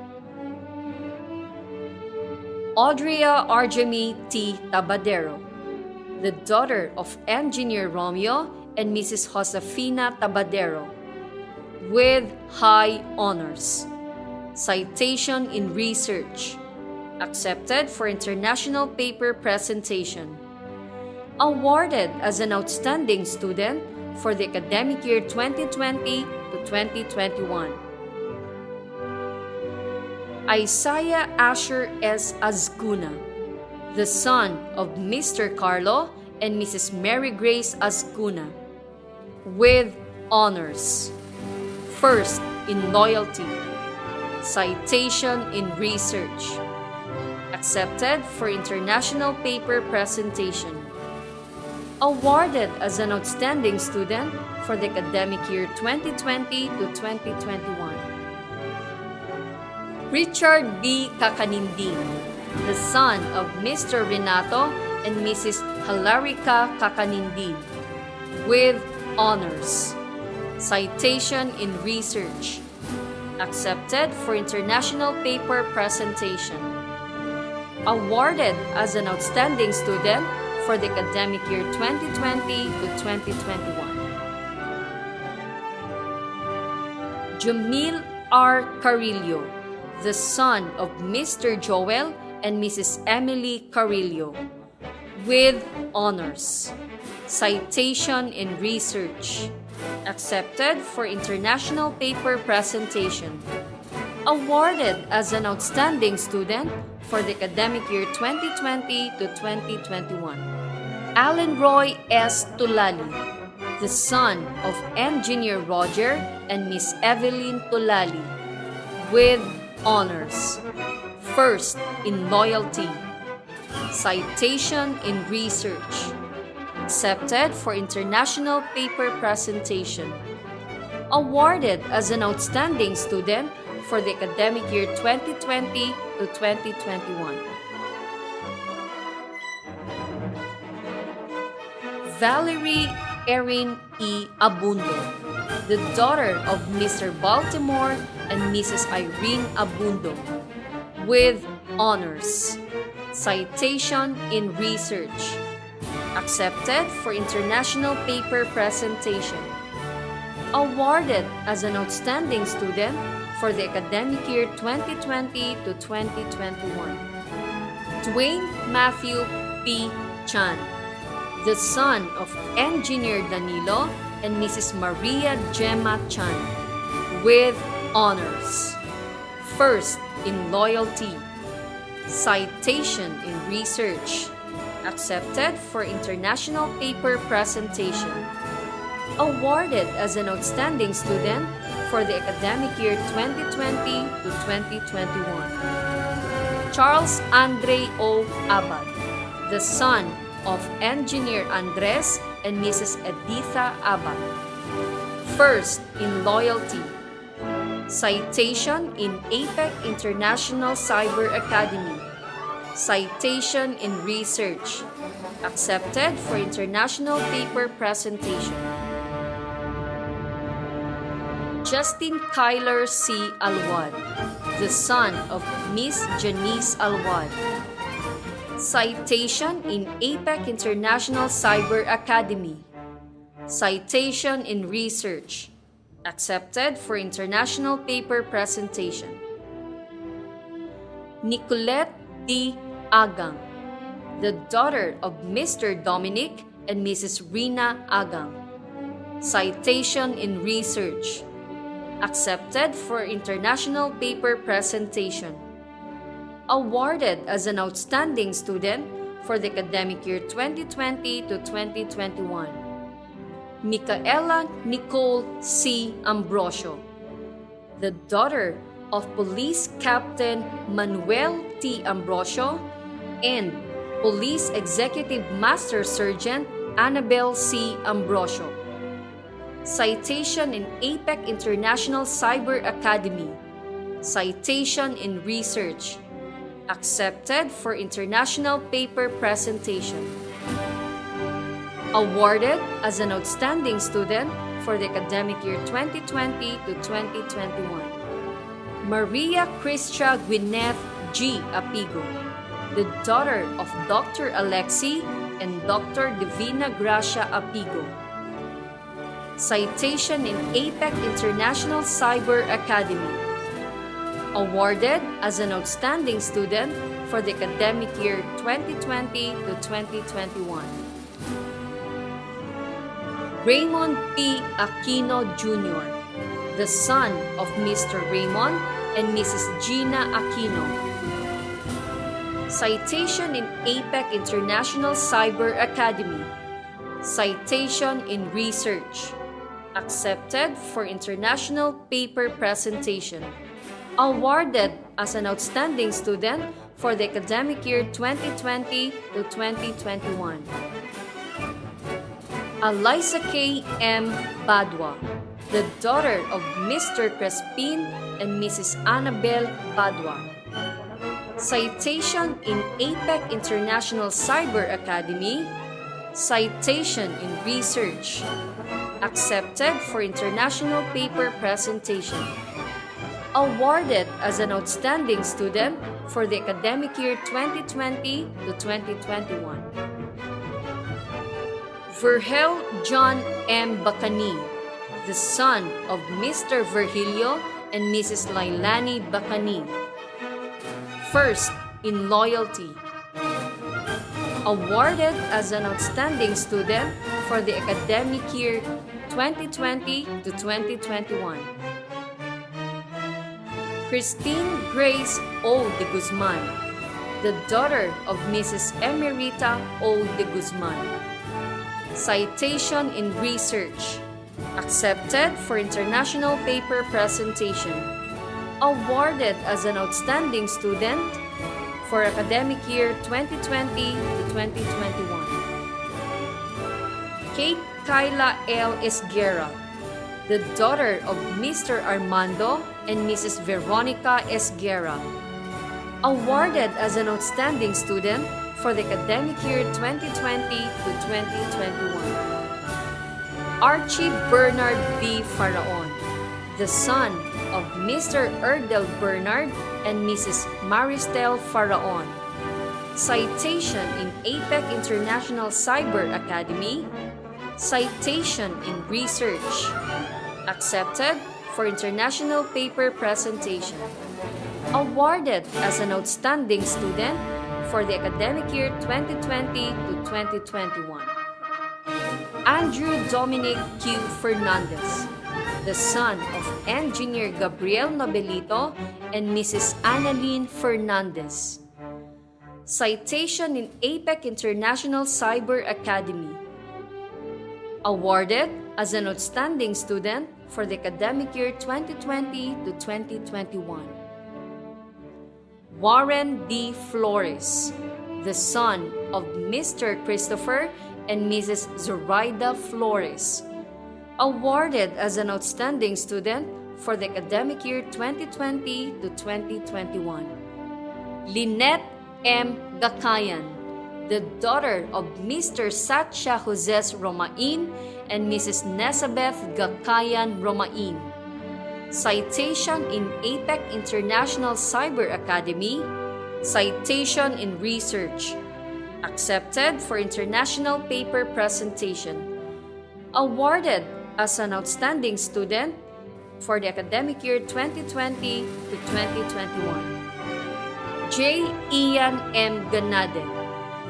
Audrea Arjemi T. Tabadero, the daughter of Engineer Romeo and Mrs. Josefina Tabadero, with high honors. Citation in research, accepted for international paper presentation, awarded as an outstanding student for the academic year 2020 to 2021. Isaiah Asher S. Azcuna, the son of Mr. Carlo and Mrs. Mary Grace Azcuna, with honors. First in loyalty, citation in research, accepted for international paper presentation, awarded as an outstanding student for the academic year 2020 to 2021. Richard B. Kakanindin, the son of Mr. Renato and Mrs. Hilarica Kakanindin, with honors. Citation in research. Accepted for international paper presentation. Awarded as an outstanding student for the academic year 2020 to 2021. Jamil R. Carillo, the son of Mr. Joel and Mrs. Emily Carillo, with honors. Citation in research. Accepted for international paper presentation. Awarded as an outstanding student for the academic year 2020 to 2021. Alan Roy S. Tulali, the son of Engineer Roger and Miss Evelyn Tulali, with honors. First in loyalty. Citation in research. Accepted for international paper presentation. Awarded as an outstanding student for the academic year 2020 to 2021. Valerie Erin E. Abundo, the daughter of Mr. Baltimore and Mrs. Irene Abundo, with honors. Citation in research. Accepted for international paper presentation. Awarded as an outstanding student for the academic year 2020 to 2021. Dwayne Matthew P. Chan, the son of Engineer Danilo and Mrs. Maria Gemma Chan, with honors. First in loyalty. Citation in research. Accepted for international paper presentation. Awarded as an outstanding student for the academic year 2020 to 2021. Charles Andre O. Abad, the son of Engineer Andres and Mrs. Editha Abad. First in loyalty. Citation in APEC International Cyber Academy. Citation in research. Accepted for international paper presentation. Justin Kyler C. Alwad, the son of Miss Janice Alwad. Citation in APEC International Cyber Academy. Citation in research. Accepted for international paper presentation. Nicolette D. Agang, the daughter of Mr. Dominic and Mrs. Rina Agang. Citation in research. Accepted for international paper presentation. Awarded as an outstanding student for the academic year 2020 to 2021. Micaela Nicole C. Ambrosio, the daughter of Police Captain Manuel T. Ambrosio and Police Executive Master Sergeant Annabel C. Ambrosio. Citation in APEC International Cyber Academy. Citation in research. Accepted for international paper presentation. Awarded as an outstanding student for the academic year 2020 to 2021. Maria Cristia Gwyneth G. Apigo, the daughter of Dr. Alexi and Dr. Divina Gracia Apigo. Citation in APEC International Cyber Academy. Awarded as an outstanding student for the academic year 2020 to 2021. Raymond P. Aquino Jr., the son of Mr. Raymond and Mrs. Gina Aquino. Citation in APEC International Cyber Academy. Citation in research. Accepted for international paper presentation. Awarded as an outstanding student for the academic year 2020 to 2021. Eliza K. M. Badwa, the daughter of Mr. Crespin and Mrs. Annabel Badwa. Citation in APEC International Cyber Academy. Citation in research. accepted for international paper presentation. Awarded as an outstanding student for the academic year 2020 to 2021. Virgil John M. Bacani, the son of Mr. Virgilio and Mrs. Lailani Bacani. First in loyalty. Awarded as an outstanding student for the academic year 2020 to 2021. Christine Grace O. de Guzman, the daughter of Mrs. Emerita O. de Guzman. Citation in research, accepted for international paper presentation. Awarded as an outstanding student for academic year 2020 to 2021. Kate Kyla L. Esguerra, the daughter of Mr. Armando and Mrs. Veronica Esguerra. Awarded as an outstanding student for the academic year 2020 to 2021. Archie Bernard B. Faraon, the son of Mr. Erdel Bernard and Mrs. Maristel Faraon. Citation in APEC International Cyber Academy. Citation in research. Accepted for international paper presentation. Awarded as an outstanding student for the academic year 2020 to 2021. Andrew Dominic Q. Fernandez, the son of Engineer Gabriel Nobelito and Mrs. Annalyn Fernandez. Citation in APEC International Cyber Academy. Awarded as an outstanding student for the academic year 2020 to 2021. Warren D. Flores, the son of Mr. Christopher and Mrs. Zoraida Flores. Awarded as an outstanding student for the academic year 2020 to 2021. Lynette M. Gakayan, the daughter of Mr. Satya Joses Romain and Mrs. Nesabeth Gakayan Romain. Citation in APEC International Cyber Academy. Citation in research. Accepted for international paper presentation. Awarded as an outstanding student for the academic year 2020 to 2021. J. Ian M. Ganade,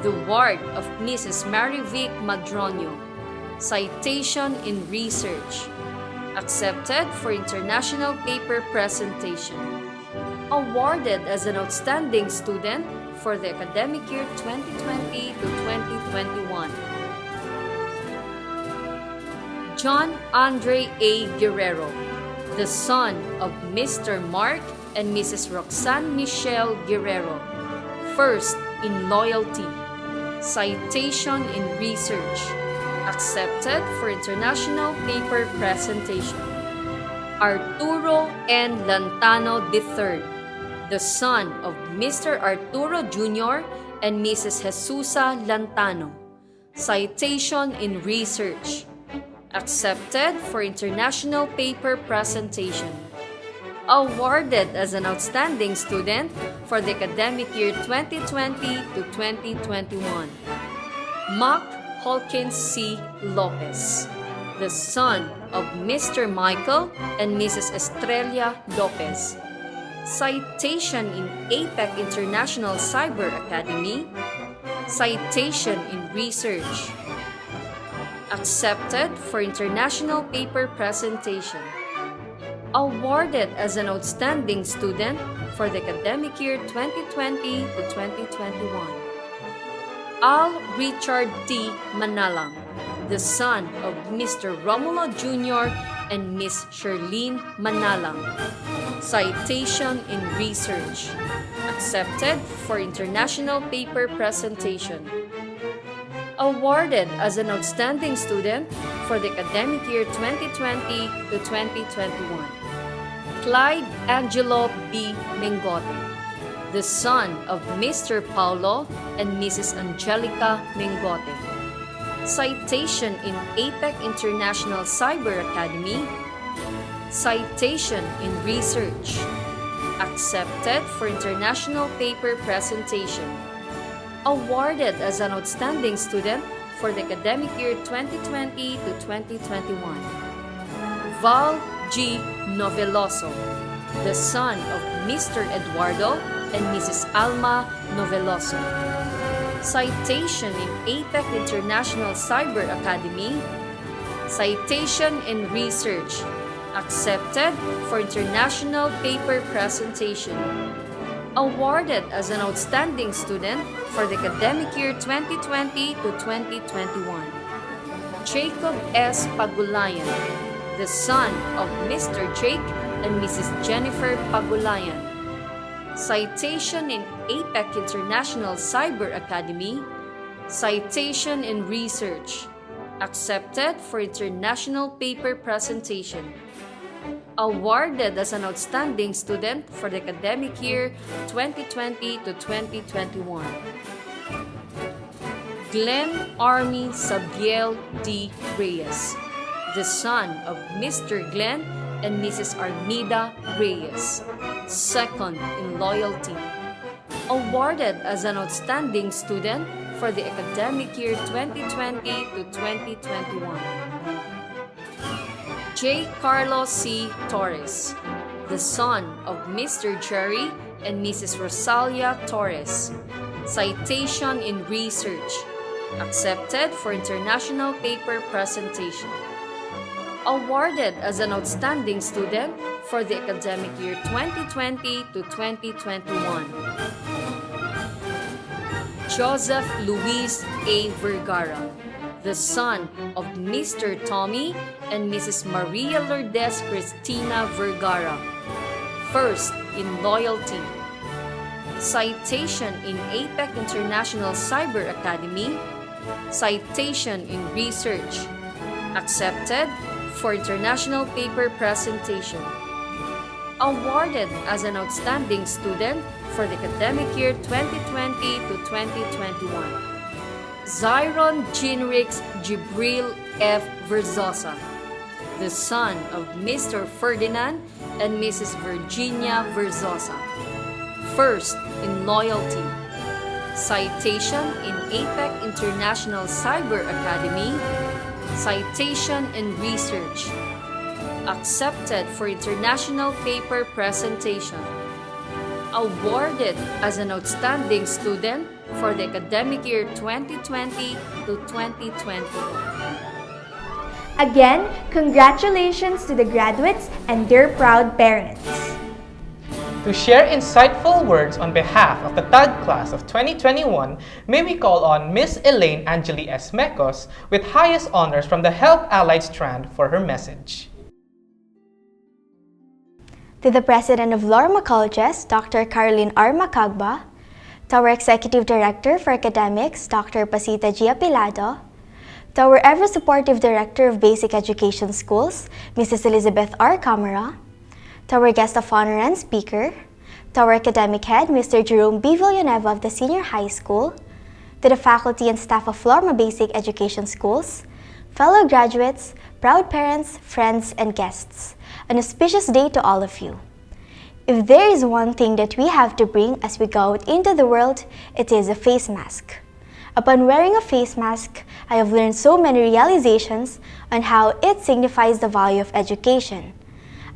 the ward of Mrs. Marivic Madronio. Citation in research. Accepted for international paper presentation. Awarded as an outstanding student for the academic year 2020 to 2021. John Andre A. Guerrero, the son of Mr. Mark and Mrs. Roxanne Michelle Guerrero. First in loyalty. Citation in research. Accepted for international paper presentation. Arturo N. Lantano III, the son of Mr. Arturo Jr. and Mrs. Jesusa Lantano. Citation in research. Accepted for international paper presentation. Awarded as an outstanding student for the academic year 2020 to 2021. Mark Hawkins C. Lopez, the son of Mr. Michael and Mrs. Estrella Lopez. Citation in APEC International Cyber Academy. Citation in research. Accepted for international paper presentation. Awarded as an outstanding student for the academic year 2020 to 2021. Al Richard T. Manalang, the son of Mr. Romulo Jr. and Miss Sherlene Manalang. Citation in research. Accepted for international paper presentation. Awarded as an outstanding student for the academic year 2020 to 2021. Clyde Angelo B. Mengote, the son of Mr. Paulo and Mrs. Angelica Mengote. citation in APEC International Cyber Academy, citation in research, accepted for international paper presentation, awarded as an outstanding student for the academic year 2020 to 2021. Val G. Noveloso, the son of Mr. Eduardo and Mrs. Alma Noveloso. Citation in APEC International Cyber Academy, citation in research, accepted for international paper presentation, awarded as an outstanding student for the academic year 2020 to 2021. Jacob S. Pagulayan, the son of Mr. Jake and Mrs. Jennifer Pagulayan. Citation in APEC International Cyber Academy, citation in research, accepted for international paper presentation, awarded as an outstanding student for the academic year 2020 to 2021. Glenn Army Sabiel D. Reyes, the son of Mr. Glenn and Mrs. Armida Reyes, second in loyalty, awarded as an outstanding student for the academic year 2020 to 2021. J. Carlos C. Torres, the son of Mr. Jerry and Mrs. Rosalia Torres, citation in research, accepted for international paper presentation, awarded as an outstanding student for the academic year 2020 to 2021. Joseph Luis A. Vergara, the son of Mr. Tommy and Mrs. Maria Lourdes Cristina Vergara, first in loyalty, citation in APEC International Cyber Academy, citation in research, accepted for international paper presentation, awarded as an outstanding student for the academic year 2020 to 2021. Zyron Jinrix Jibril F. Verzosa, the son of Mr. Ferdinand and Mrs. Virginia Verzosa, first in loyalty, citation in APEC International Cyber Academy, citation in research, accepted for international paper presentation, awarded as an outstanding student for the academic year 2020 to 2021. Again, congratulations to the graduates and their proud parents. To share insightful words on behalf of the TAG class of 2021, may we call on Miss Elaine Angeli S. Mecos with highest honors from the Health Allied strand for her message. To the President of LORMA Colleges, Dr. Caroline R. Macagba, to our Executive Director for Academics, Dr. Pasita G. Apilado, to our ever-supportive Director of Basic Education Schools, Mrs. Elizabeth R. Camara, to our Guest of Honor and Speaker, to our Academic Head, Mr. Jerome B. Villanueva of the Senior High School, to the faculty and staff of LORMA Basic Education Schools, fellow graduates, proud parents, friends, and guests, an auspicious day to all of you. If there is one thing that we have to bring as we go out into the world, it is a face mask. Upon wearing a face mask, I have learned so many realizations on how it signifies the value of education.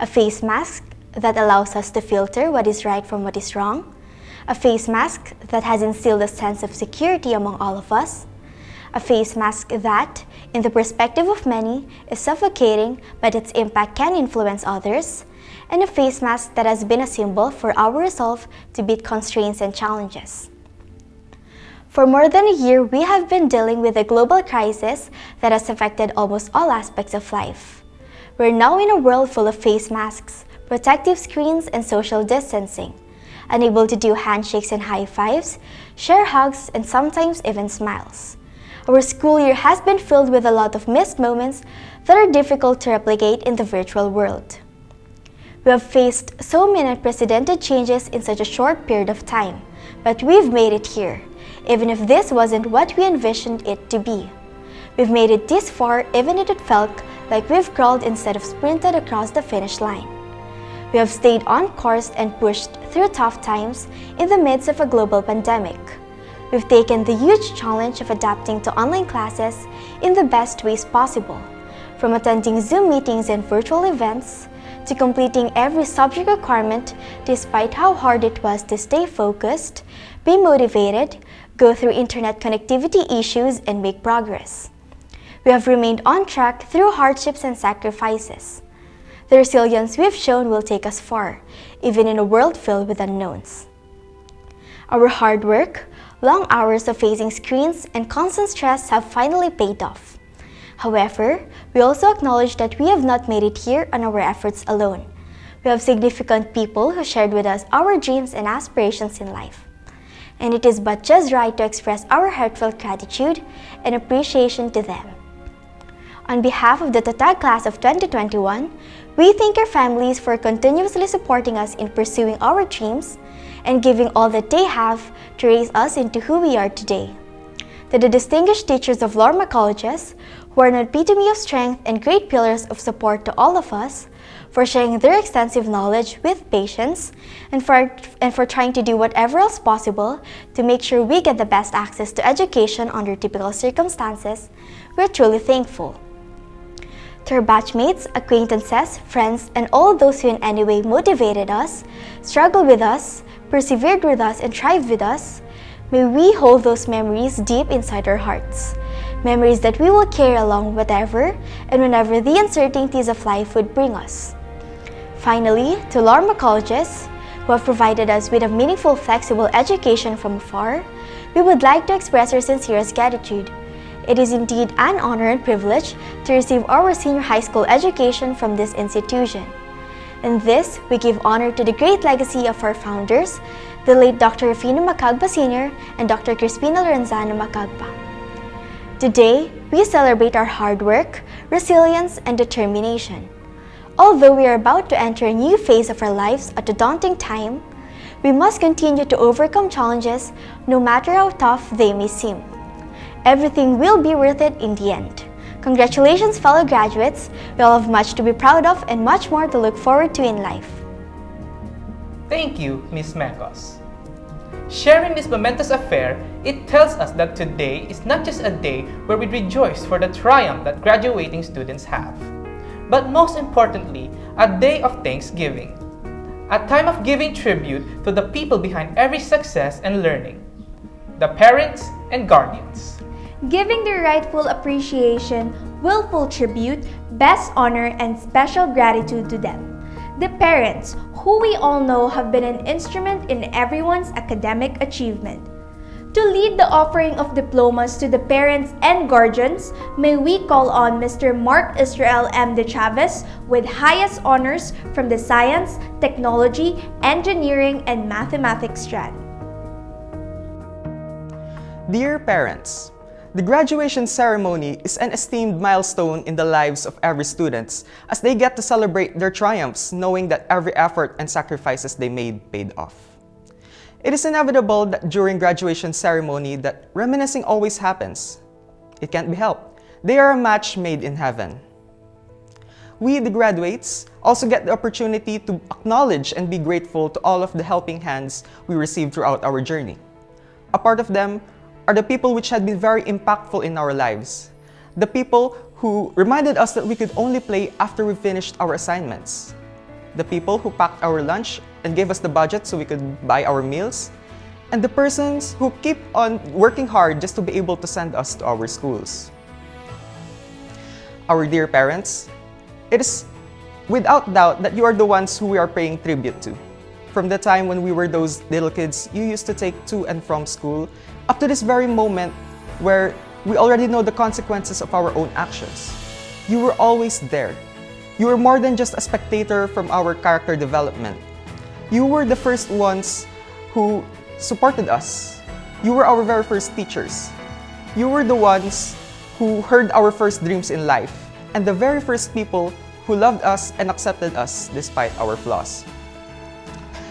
A face mask that allows us to filter what is right from what is wrong. A face mask that has instilled a sense of security among all of us. A face mask that, in the perspective of many, is suffocating, but its impact can influence others. And a face mask that has been a symbol for our resolve to beat constraints and challenges. For more than a year, we have been dealing with a global crisis that has affected almost all aspects of life. We're now in a world full of face masks, protective screens, and social distancing, unable to do handshakes and high fives, share hugs, and sometimes even smiles. Our school year has been filled with a lot of missed moments that are difficult to replicate in the virtual world. We have faced so many unprecedented changes in such a short period of time, but we've made it here, even if this wasn't what we envisioned it to be. We've made it this far even if it felt like we've crawled instead of sprinted across the finish line. We have stayed on course and pushed through tough times in the midst of a global pandemic. We've taken the huge challenge of adapting to online classes in the best ways possible, from attending Zoom meetings and virtual events, to completing every subject requirement despite how hard it was to stay focused, be motivated, go through internet connectivity issues, and make progress. We have remained on track through hardships and sacrifices. The resilience we've shown will take us far, even in a world filled with unknowns. Our hard work, long hours of facing screens, and constant stress have finally paid off. However, we also acknowledge that we have not made it here on our efforts alone. We have significant people who shared with us our dreams and aspirations in life. And it is but just right to express our heartfelt gratitude and appreciation to them. On behalf of the Tatag Class of 2021, we thank our families for continuously supporting us in pursuing our dreams and giving all that they have to raise us into who we are today. To the distinguished teachers of LORMA Colleges, who are an epitome of strength and great pillars of support to all of us, for sharing their extensive knowledge with patience, and for trying to do whatever else possible to make sure we get the best access to education under typical circumstances, we're truly thankful. To our batchmates, acquaintances, friends, and all those who in any way motivated us, struggled with us, persevered with us, and thrived with us, may we hold those memories deep inside our hearts. Memories that we will carry along whatever and whenever the uncertainties of life would bring us. Finally, to LORMA Colleges, who have provided us with a meaningful, flexible education from afar, we would like to express our sincerest gratitude. It is indeed an honor and privilege to receive our senior high school education from this institution. In this, we give honor to the great legacy of our founders, the late Dr. Rufino Macagba Sr. and Dr. Crispina Lorenzano Macagba. Today, we celebrate our hard work, resilience, and determination. Although we are about to enter a new phase of our lives at a daunting time, we must continue to overcome challenges no matter how tough they may seem. Everything will be worth it in the end. Congratulations, fellow graduates. We all have much to be proud of and much more to look forward to in life. Thank you, Ms. Mekos. Sharing this momentous affair, it tells us that today is not just a day where we rejoice for the triumph that graduating students have, but most importantly, a day of thanksgiving. A time of giving tribute to the people behind every success and learning, the parents and guardians. Giving their rightful appreciation, willful tribute, best honor, and special gratitude to them. The parents, who we all know have been an instrument in everyone's academic achievement. To lead the offering of diplomas to the parents and guardians, may we call on Mr. Mark Israel M. De Chavez with highest honors from the Science, Technology, Engineering, and Mathematics strand. Dear parents, the graduation ceremony is an esteemed milestone in the lives of every student as they get to celebrate their triumphs knowing that every effort and sacrifices they made paid off. It is inevitable that during graduation ceremony that reminiscing always happens. It can't be helped. They are a match made in heaven. We, the graduates, also get the opportunity to acknowledge and be grateful to all of the helping hands we received throughout our journey. A part of them are the people which had been very impactful in our lives. The people who reminded us that we could only play after we finished our assignments. The people who packed our lunch and gave us the budget so we could buy our meals. And the persons who keep on working hard just to be able to send us to our schools. Our dear parents, it is without doubt that you are the ones who we are paying tribute to. From the time when we were those little kids you used to take to and from school, up to this very moment where we already know the consequences of our own actions. You were always there. You were more than just a spectator from our character development. You were the first ones who supported us. You were our very first teachers. You were the ones who heard our first dreams in life, and the very first people who loved us and accepted us despite our flaws.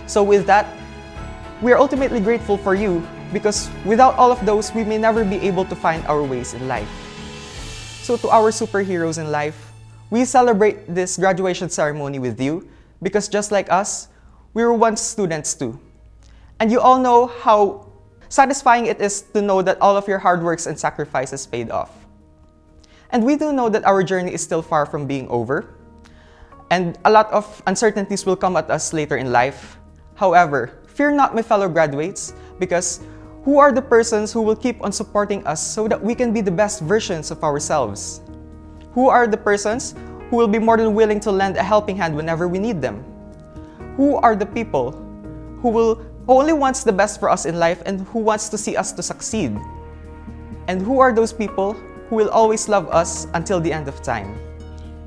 So with that, we are ultimately grateful for you because without all of those, we may never be able to find our ways in life. So to our superheroes in life, we celebrate this graduation ceremony with you because just like us, we were once students too. And you all know how satisfying it is to know that all of your hard works and sacrifices paid off. And we do know that our journey is still far from being over, and a lot of uncertainties will come at us later in life. However, fear not, my fellow graduates, because who are the persons who will keep on supporting us so that we can be the best versions of ourselves? Who are the persons who will be more than willing to lend a helping hand whenever we need them? Who are the people who only wants the best for us in life and who wants to see us to succeed? And who are those people who will always love us until the end of time?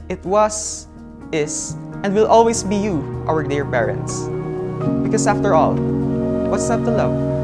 It was, is, and will always be you, our dear parents. Because after all, what's not to love?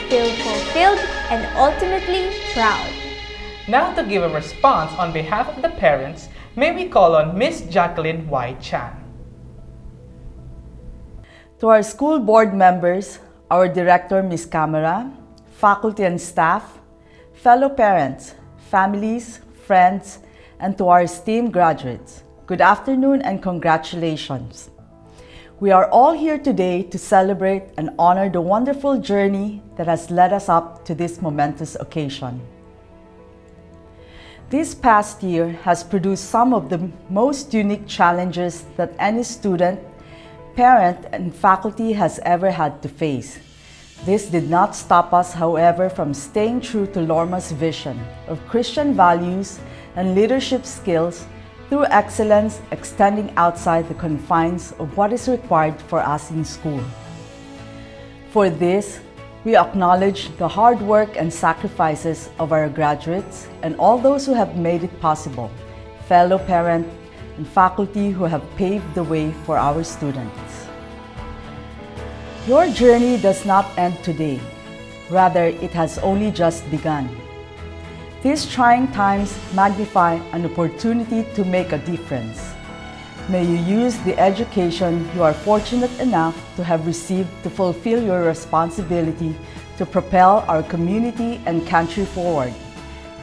feel fulfilled and ultimately proud. Now to give a response on behalf of the parents, may we call on Miss Jacqueline Y. Chan. To our school board members, our director, Ms. Camara, faculty and staff, fellow parents, families, friends, and to our esteemed graduates, good afternoon and congratulations. We are all here today to celebrate and honor the wonderful journey that has led us up to this momentous occasion. This past year has produced some of the most unique challenges that any student, parent, and faculty has ever had to face. This did not stop us, however, from staying true to LORMA's vision of Christian values and leadership skills through excellence extending outside the confines of what is required for us in school. For this, we acknowledge the hard work and sacrifices of our graduates and all those who have made it possible, fellow parents and faculty who have paved the way for our students. Your journey does not end today. Rather, it has only just begun. These trying times magnify an opportunity to make a difference. May you use the education you are fortunate enough to have received to fulfill your responsibility to propel our community and country forward.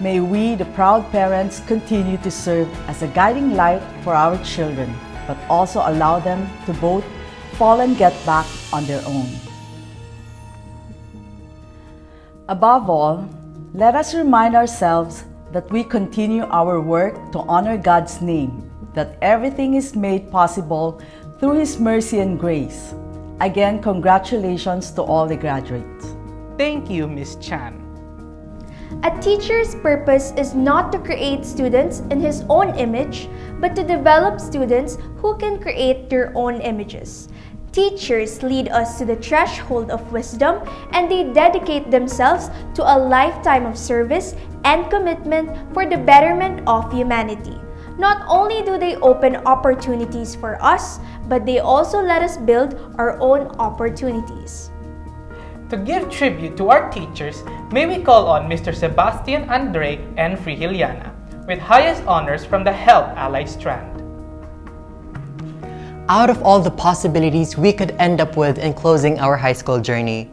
May we, the proud parents, continue to serve as a guiding light for our children, but also allow them to both fall and get back on their own. Above all, let us remind ourselves that we continue our work to honor God's name, that everything is made possible through His mercy and grace. Again, congratulations to all the graduates. Thank you, Ms. Chan. A teacher's purpose is not to create students in his own image, but to develop students who can create their own images. Teachers lead us to the threshold of wisdom, and they dedicate themselves to a lifetime of service and commitment for the betterment of humanity. Not only do they open opportunities for us, but they also let us build our own opportunities. To give tribute to our teachers, may we call on Mr. Sebastian Andre N. Frihiliana, with highest honors from the Health Allied Strand. Out of all the possibilities we could end up with in closing our high school journey,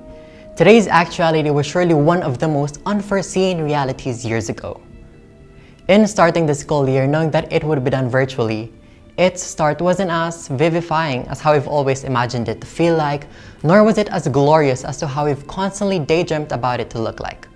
today's actuality was surely one of the most unforeseen realities years ago. In starting the school year, knowing that it would be done virtually, its start wasn't as vivifying as how we've always imagined it to feel like, nor was it as glorious as to how we've constantly daydreamt about it to look like.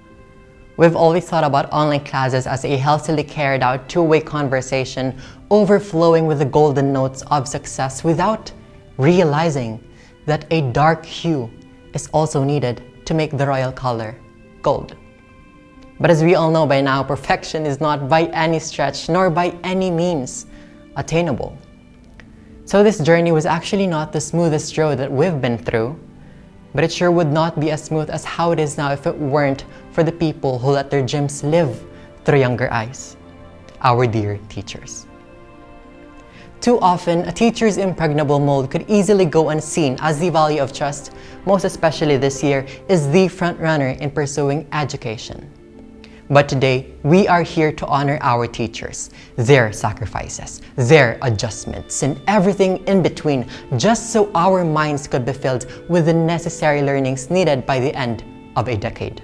We've always thought about online classes as a healthily carried out two-way conversation overflowing with the golden notes of success without realizing that a dark hue is also needed to make the royal color gold. But as we all know by now, perfection is not by any stretch nor by any means attainable. So this journey was actually not the smoothest road that we've been through, but it sure would not be as smooth as how it is now if it weren't for the people who let their dreams live through younger eyes, our dear teachers. Too often, a teacher's impregnable mold could easily go unseen as the value of trust, most especially this year, is the front runner in pursuing education. But today, we are here to honor our teachers, their sacrifices, their adjustments, and everything in between, just so our minds could be filled with the necessary learnings needed by the end of a decade.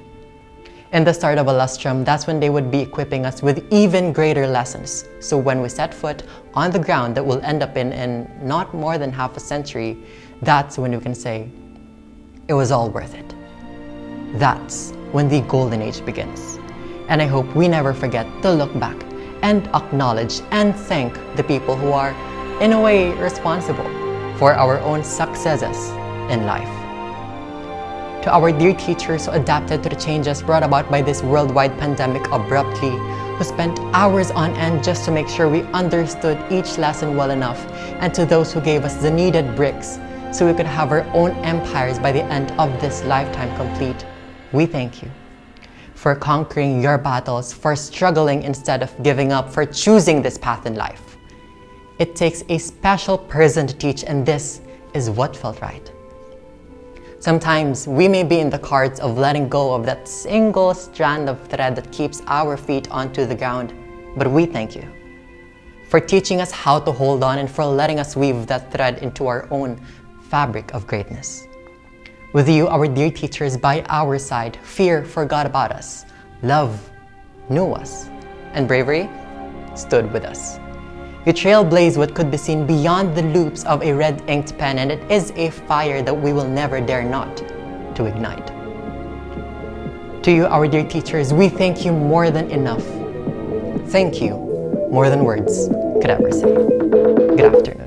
In the start of a lustrum, that's when they would be equipping us with even greater lessons. So when we set foot on the ground that we'll end up in not more than half a century, that's when you can say, it was all worth it. That's when the golden age begins. And I hope we never forget to look back and acknowledge and thank the people who are, in a way, responsible for our own successes in life. To our dear teachers who adapted to the changes brought about by this worldwide pandemic abruptly, who spent hours on end just to make sure we understood each lesson well enough, and to those who gave us the needed bricks so we could have our own empires by the end of this lifetime complete, we thank you. For conquering your battles, for struggling instead of giving up, for choosing this path in life. It takes a special person to teach, and this is what felt right. Sometimes we may be in the cards of letting go of that single strand of thread that keeps our feet onto the ground, but we thank you for teaching us how to hold on and for letting us weave that thread into our own fabric of greatness. With you, our dear teachers, by our side, fear forgot about us, love knew us, and bravery stood with us. You trailblazed what could be seen beyond the loops of a red-inked pen, and it is a fire that we will never dare not to ignite. To you, our dear teachers, we thank you more than enough. Thank you more than words could ever say. Good afternoon.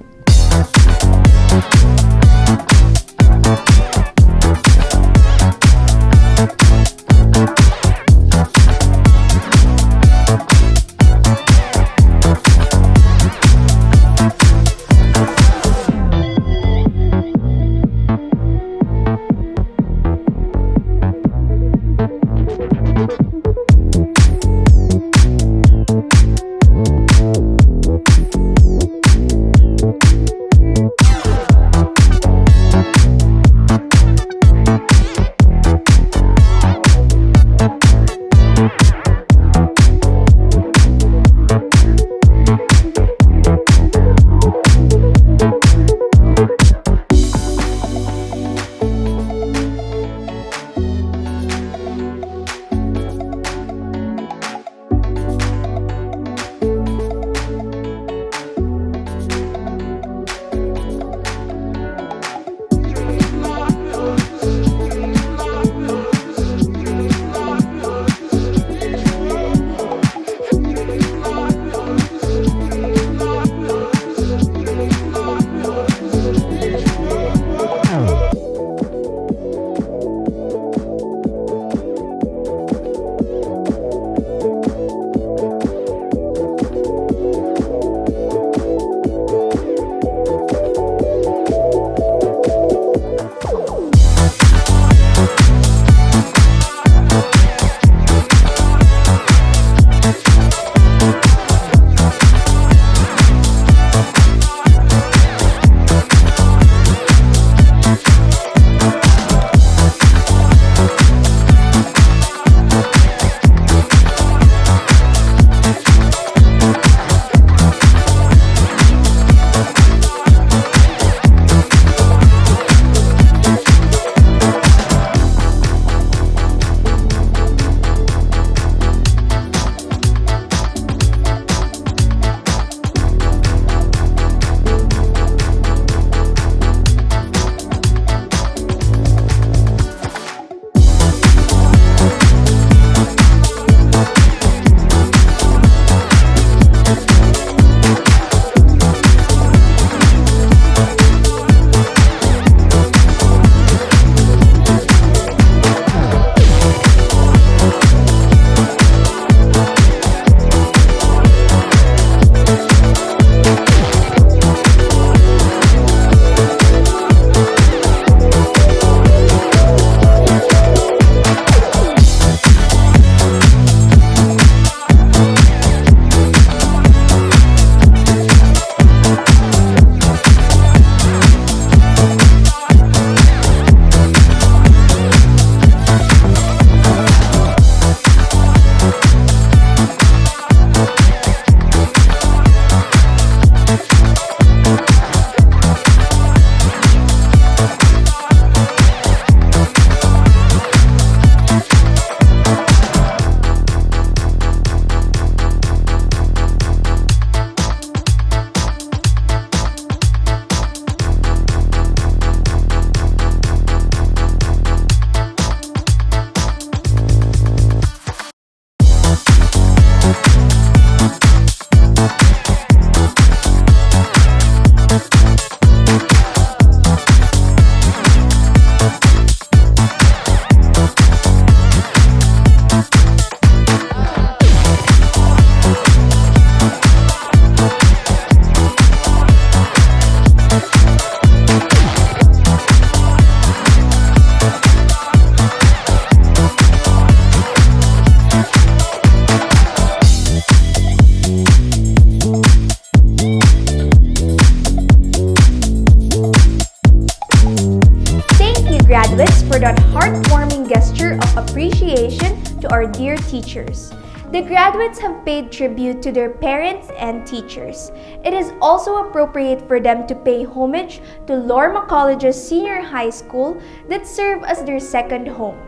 appreciation to our dear teachers. The graduates have paid tribute to their parents and teachers. It is also appropriate for them to pay homage to LORMA Colleges Senior High School that serve as their second home.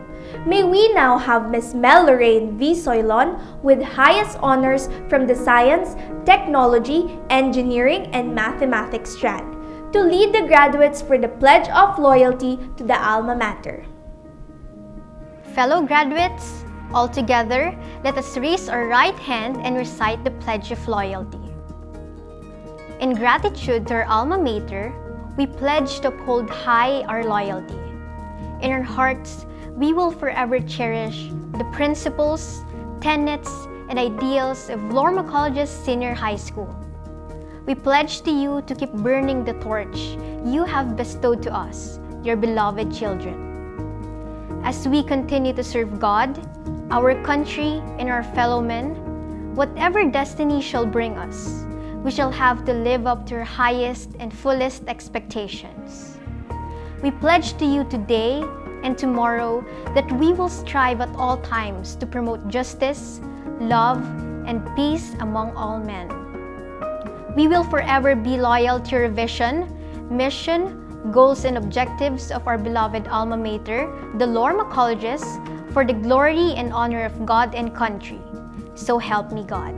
May we now have Ms. Mel Lorraine V. Soilon with highest honors from the Science, Technology, Engineering, and Mathematics strand to lead the graduates for the Pledge of Loyalty to the Alma Mater. Fellow graduates, all together, let us raise our right hand and recite the Pledge of Loyalty. In gratitude to our alma mater, we pledge to uphold high our loyalty. In our hearts, we will forever cherish the principles, tenets, and ideals of LORMA Colleges Senior High School. We pledge to you to keep burning the torch you have bestowed to us, your beloved children. As we continue to serve God, our country, and our fellow men, whatever destiny shall bring us, we shall have to live up to our highest and fullest expectations. We pledge to you today and tomorrow that we will strive at all times to promote justice, love, and peace among all men. We will forever be loyal to your vision, mission, goals, and objectives of our beloved alma mater, the LORMA Colleges, for the glory and honor of God and country. So help me God.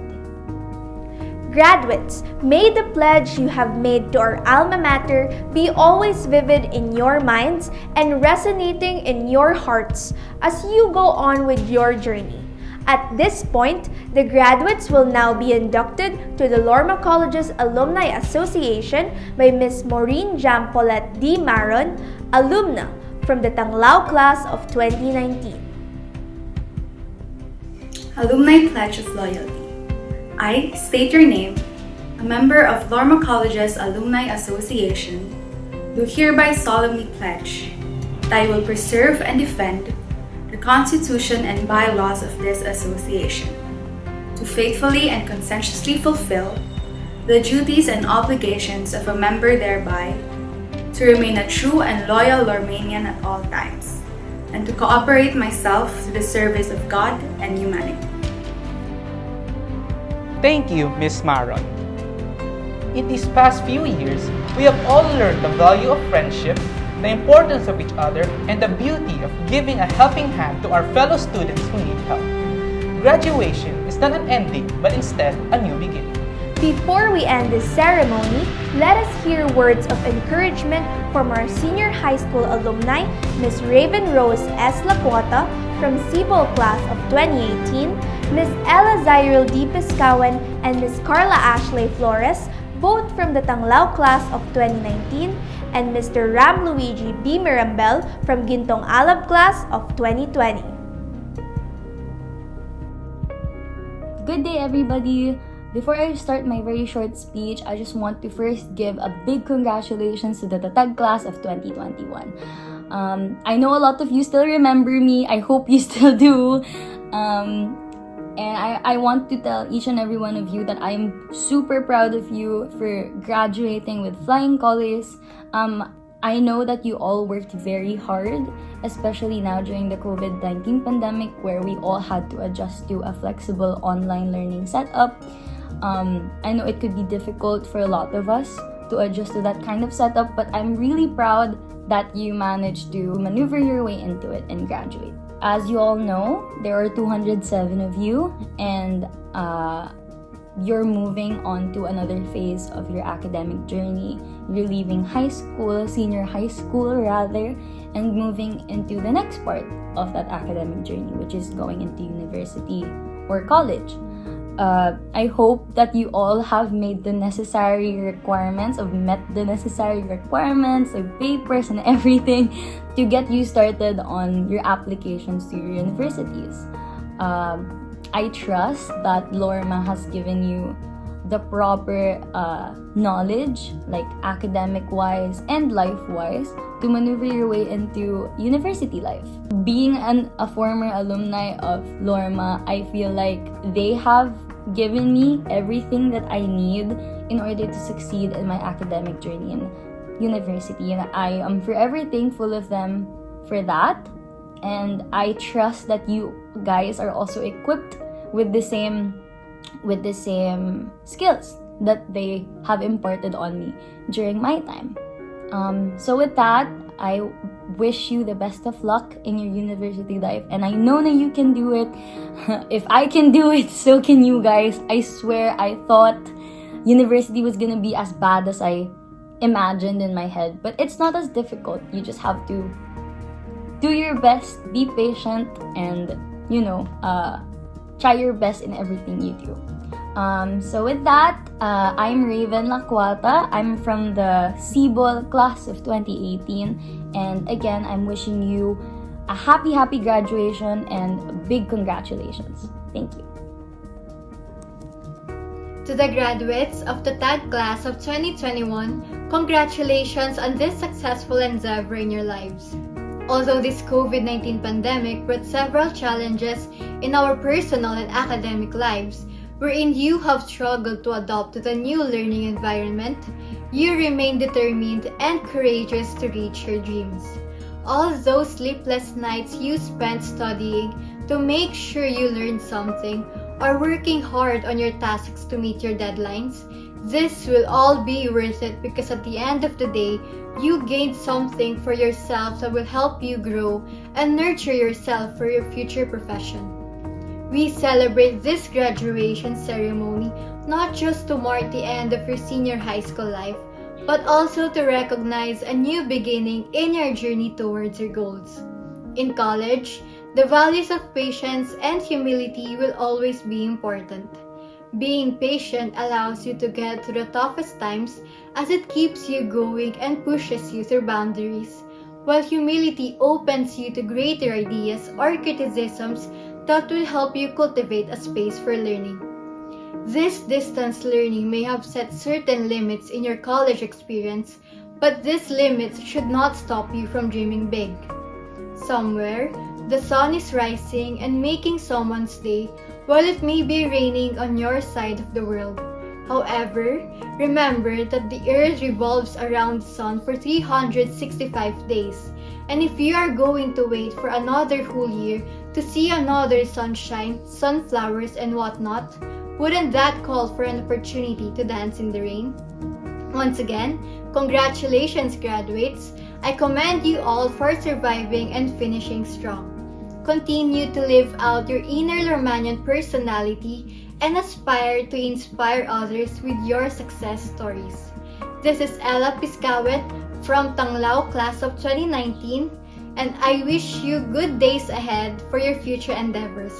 Graduates, may the pledge you have made to our alma mater be always vivid in your minds and resonating in your hearts as you go on with your journey. At this point, the graduates will now be inducted to the LORMA Colleges Alumni Association by Ms. Maureen Jampolet D. Maron, alumna from the Tanglao class of 2019. Alumni Pledge of Loyalty. I state your name, a member of LORMA Colleges Alumni Association, do hereby solemnly pledge that I will preserve and defend the Constitution and bylaws of this association, to faithfully and conscientiously fulfill the duties and obligations of a member thereby, to remain a true and loyal Lormanian at all times, and to cooperate myself to the service of God and humanity. Thank you, Ms. Maron. In these past few years, we have all learned the value of friendship, the importance of each other, and the beauty of giving a helping hand to our fellow students who need help. Graduation is not an ending, but instead a new beginning. Before we end this ceremony, let us hear words of encouragement from our senior high school alumni, Ms. Raven Rose S. Lacuota from CBOL class of 2018, Ms. Ella Zyril D. Piscawan, and Ms. Carla Ashley Flores, both from the Tanglao class of 2019, and Mr. Ram Luigi B. Mirambel from Gintong Alab class of 2020. Good day, everybody! Before I start my very short speech, I just want to first give a big congratulations to the Tatag class of 2021. I know a lot of you still remember me. I hope you still do. And I want to tell each and every one of you that I am super proud of you for graduating with flying colors. I know that you all worked very hard, especially now during the COVID-19 pandemic where we all had to adjust to a flexible online learning setup. I know it could be difficult for a lot of us to adjust to that kind of setup, but I'm really proud that you managed to maneuver your way into it and graduate. As you all know, there are 207 of you, and you're moving on to another phase of your academic journey. You're leaving high school, senior high school rather, and moving into the next part of that academic journey, which is going into university or college. I hope that you all have made the necessary requirements, met the necessary requirements of papers and everything to get you started on your applications to your universities. I trust that LORMA has given you the proper knowledge, like academic-wise and life-wise, to maneuver your way into university life. Being a former alumni of LORMA, I feel like they have given me everything that I need in order to succeed in my academic journey in university, and I am forever thankful of them for that. and I trust that you guys are also equipped with the same skills that they have imparted on me during my time. So with that, I wish you the best of luck in your university life, and I know that you can do it. If I can do it, so can you guys. I swear, I thought university was gonna be as bad as I imagined in my head, but it's not as difficult. You just have to do your best, be patient, and try your best in everything you do. So with that, I'm Raven Lacuata. I'm from the CBOL class of 2018, and again, I'm wishing you a happy graduation and big congratulations. Thank you. To the graduates of the TAG class of 2021, congratulations on this successful endeavor in your lives. Although this COVID-19 pandemic brought several challenges in our personal and academic lives, wherein you have struggled to adapt to the new learning environment, you remain determined and courageous to reach your dreams. All those sleepless nights you spent studying to make sure you learned something, or working hard on your tasks to meet your deadlines, this will all be worth it, because at the end of the day, you gained something for yourself that will help you grow and nurture yourself for your future profession. We celebrate this graduation ceremony not just to mark the end of your senior high school life, but also to recognize a new beginning in your journey towards your goals. In college, the values of patience and humility will always be important. Being patient allows you to get through the toughest times, as it keeps you going and pushes you through boundaries, while humility opens you to greater ideas or criticisms that will help you cultivate a space for learning. This distance learning may have set certain limits in your college experience, but these limits should not stop you from dreaming big. Somewhere, the sun is rising and making someone's day, while it may be raining on your side of the world. However, remember that the earth revolves around the sun for 365 days, and if you are going to wait for another whole year to see another sunshine, sunflowers, and whatnot, wouldn't that call for an opportunity to dance in the rain? Once again, congratulations, graduates. I commend you all for surviving and finishing strong. Continue to live out your inner Lormanian personality and aspire to inspire others with your success stories. This is Ella Piscawet from Tanglao class of 2019, and I wish you good days ahead for your future endeavors.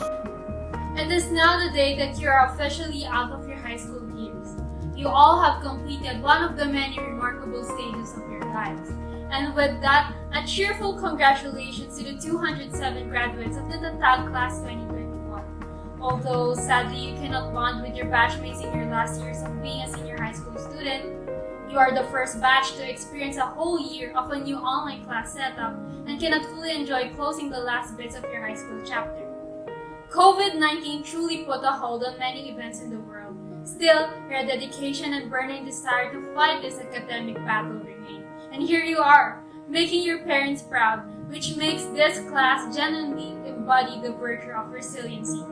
It is now the day that you are officially out of your high school years. You all have completed one of the many remarkable stages of your lives. And with that, a cheerful congratulations to the 207 graduates of the TAG class 2021. Although sadly you cannot bond with your batchmates in your last years of being a senior high school student, you are the first batch to experience a whole year of a new online class setup and cannot fully enjoy closing the last bits of your high school chapter. COVID-19 truly put a hold on many events in the world. Still, your dedication and burning desire to fight this academic battle remain. And here you are, making your parents proud, which makes this class genuinely embody the virtue of resiliency.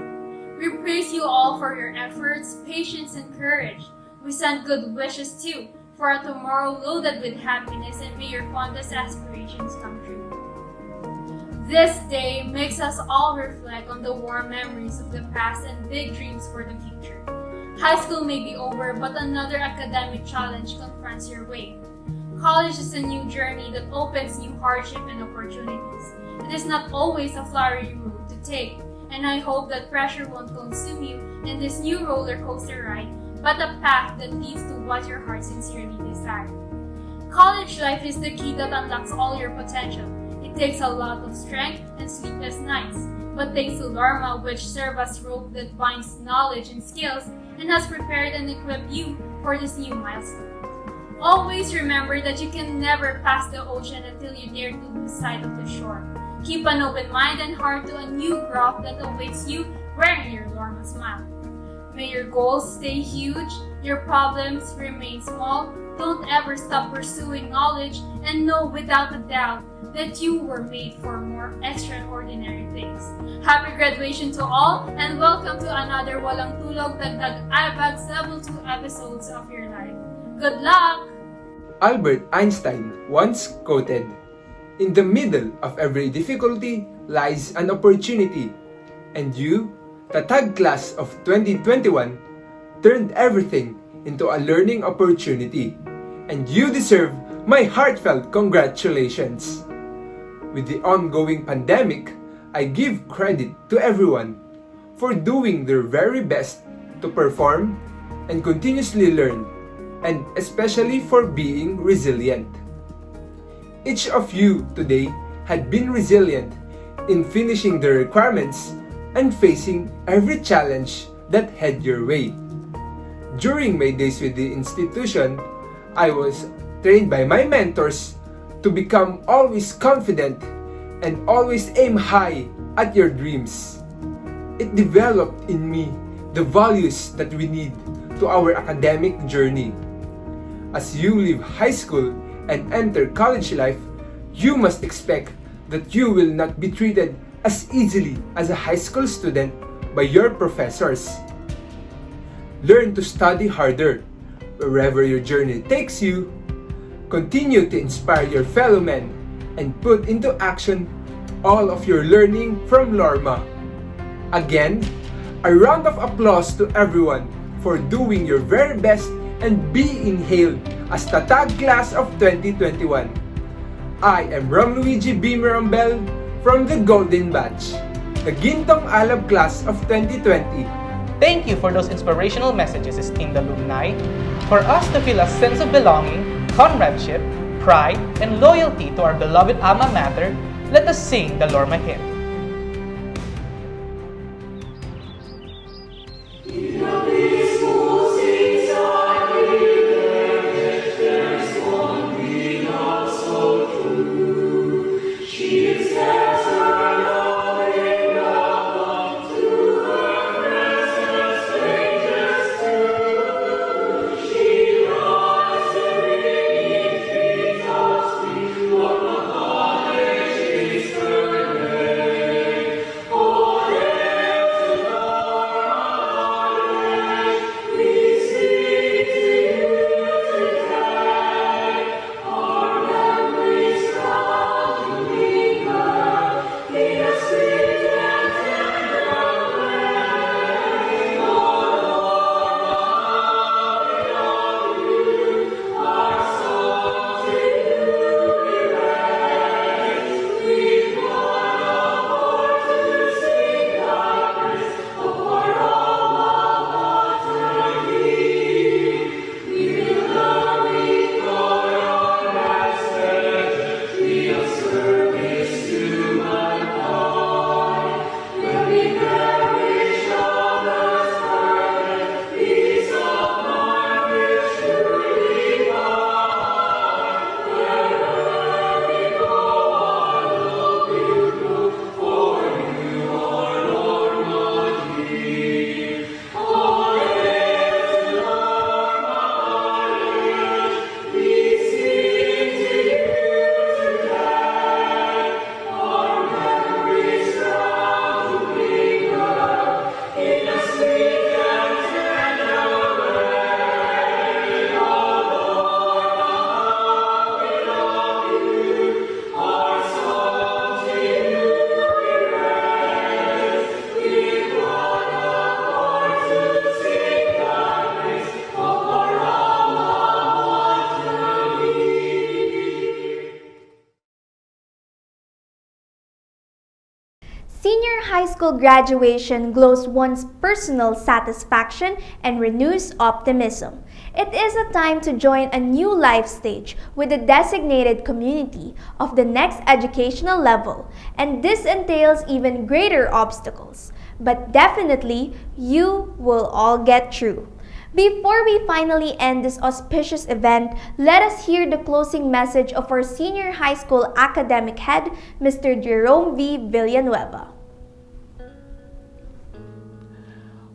We praise you all for your efforts, patience, and courage. We send good wishes too for a tomorrow loaded with happiness, and may your fondest aspirations come true. This day makes us all reflect on the warm memories of the past and big dreams for the future. High school may be over, but another academic challenge confronts your way. College is a new journey that opens new hardship and opportunities. It is not always a flowery road to take, and I hope that pressure won't consume you in this new roller coaster ride, but a path that leads to what your heart sincerely desires. College life is the key that unlocks all your potential. It takes a lot of strength and sleepless nights, but thanks to LORMA, which serve as rope that binds knowledge and skills and has prepared and equipped you for this new milestone. Always remember that you can never pass the ocean until you dare to lose sight of the shore. Keep an open mind and heart to a new growth that awaits you wearing your LORMA smile. May your goals stay huge, your problems remain small, don't ever stop pursuing knowledge and know without a doubt that you were made for more extraordinary things. Happy graduation to all, and welcome to another Walang Tulog Dagdag Abags Level 2 episodes of your life. Good luck! Albert Einstein once quoted, "In the middle of every difficulty lies an opportunity." And you, the Tatag class of 2021, turned everything into a learning opportunity. And you deserve my heartfelt congratulations. With the ongoing pandemic, I give credit to everyone for doing their very best to perform and continuously learn, and especially for being resilient. Each of you today had been resilient in finishing the requirements and facing every challenge that head your way. During my days with the institution, I was trained by my mentors to become always confident and always aim high at your dreams. It developed in me the values that we need to our academic journey. As you leave high school and enter college life, you must expect that you will not be treated as easily as a high school student by your professors. Learn to study harder wherever your journey takes you. Continue to inspire your fellow men and put into action all of your learning from LORMA. Again, a round of applause to everyone for doing your very best and being hailed as Tatag class of 2021. I am Romluigi B. Mirambel from the Golden Batch, the Gintong Alab class of 2020. Thank you for those inspirational messages, esteemed alumni. For us to feel a sense of belonging, comradeship, pride, and loyalty to our beloved alma mater, let us sing the LORMA hymn. Senior high school graduation glows one's personal satisfaction and renews optimism. It is a time to join a new life stage with the designated community of the next educational level, and this entails even greater obstacles. But definitely, you will all get through. Before we finally end this auspicious event, let us hear the closing message of our senior high school academic head, Mr. Jerome V. Villanueva.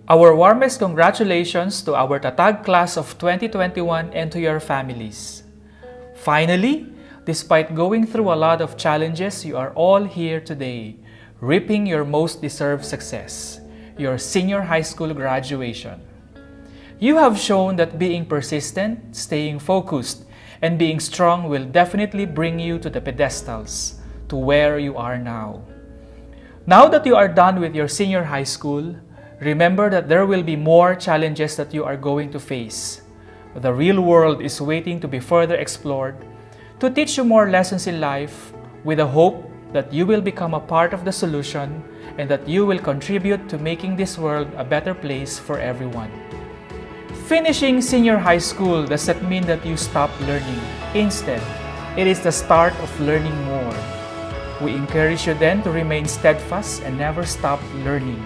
Our warmest congratulations to our Tatag class of 2021 and to your families. Finally, despite going through a lot of challenges, you are all here today, reaping your most deserved success, your senior high school graduation. You have shown that being persistent, staying focused, and being strong will definitely bring you to the pedestals, to where you are now. Now that you are done with your senior high school, remember that there will be more challenges that you are going to face. The real world is waiting to be further explored, to teach you more lessons in life, with the hope that you will become a part of the solution and that you will contribute to making this world a better place for everyone. Finishing senior high school doesn't mean that you stop learning. Instead, it is the start of learning more. We encourage you then to remain steadfast and never stop learning.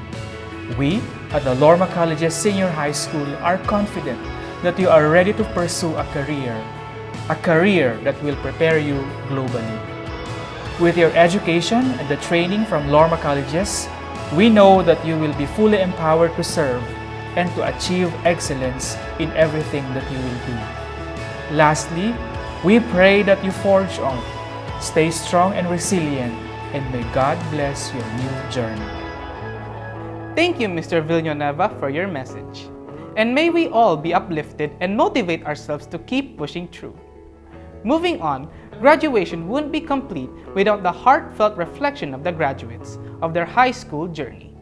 We, at the LORMA Colleges Senior High School, are confident that you are ready to pursue a career that will prepare you globally. With your education and the training from LORMA Colleges, we know that you will be fully empowered to serve and to achieve excellence in everything that you will do. Lastly, we pray that you forge on, stay strong and resilient, and may God bless your new journey. Thank you, Mr. Villanueva, for your message. And may we all be uplifted and motivate ourselves to keep pushing through. Moving on, graduation wouldn't be complete without the heartfelt reflection of the graduates of their high school journey.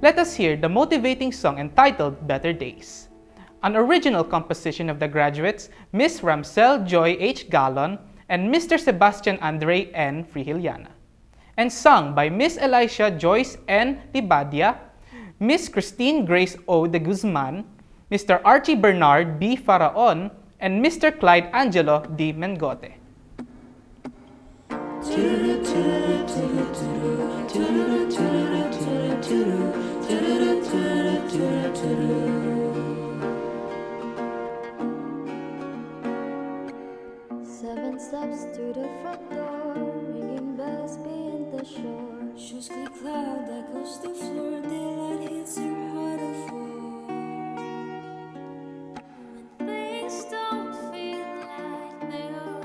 Let us hear the motivating song entitled Better Days, an original composition of the graduates Miss Ramsel Joy H. Gallon and Mr. Sebastian Andre N. Frihiliana, and sung by Miss Elisha Joyce N. Libadia, Miss Christine Grace O. de Guzman, Mr. Archie Bernard B. Faraon, and Mr. Clyde Angelo D. Mengote. Seven steps to the front door, ringing bells beyond the shore. Shoes click loud, echoes the floor, daylight hits your heart of fall. When things don't feel like they are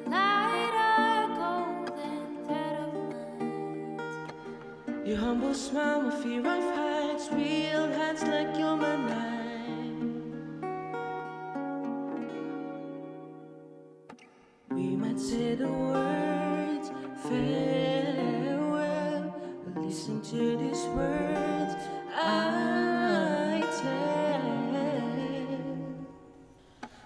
right, you light a golden thread of light. Your humble smile with fear of heights, real hands like human eyes. We might say the words farewell, but listen to these words I tell.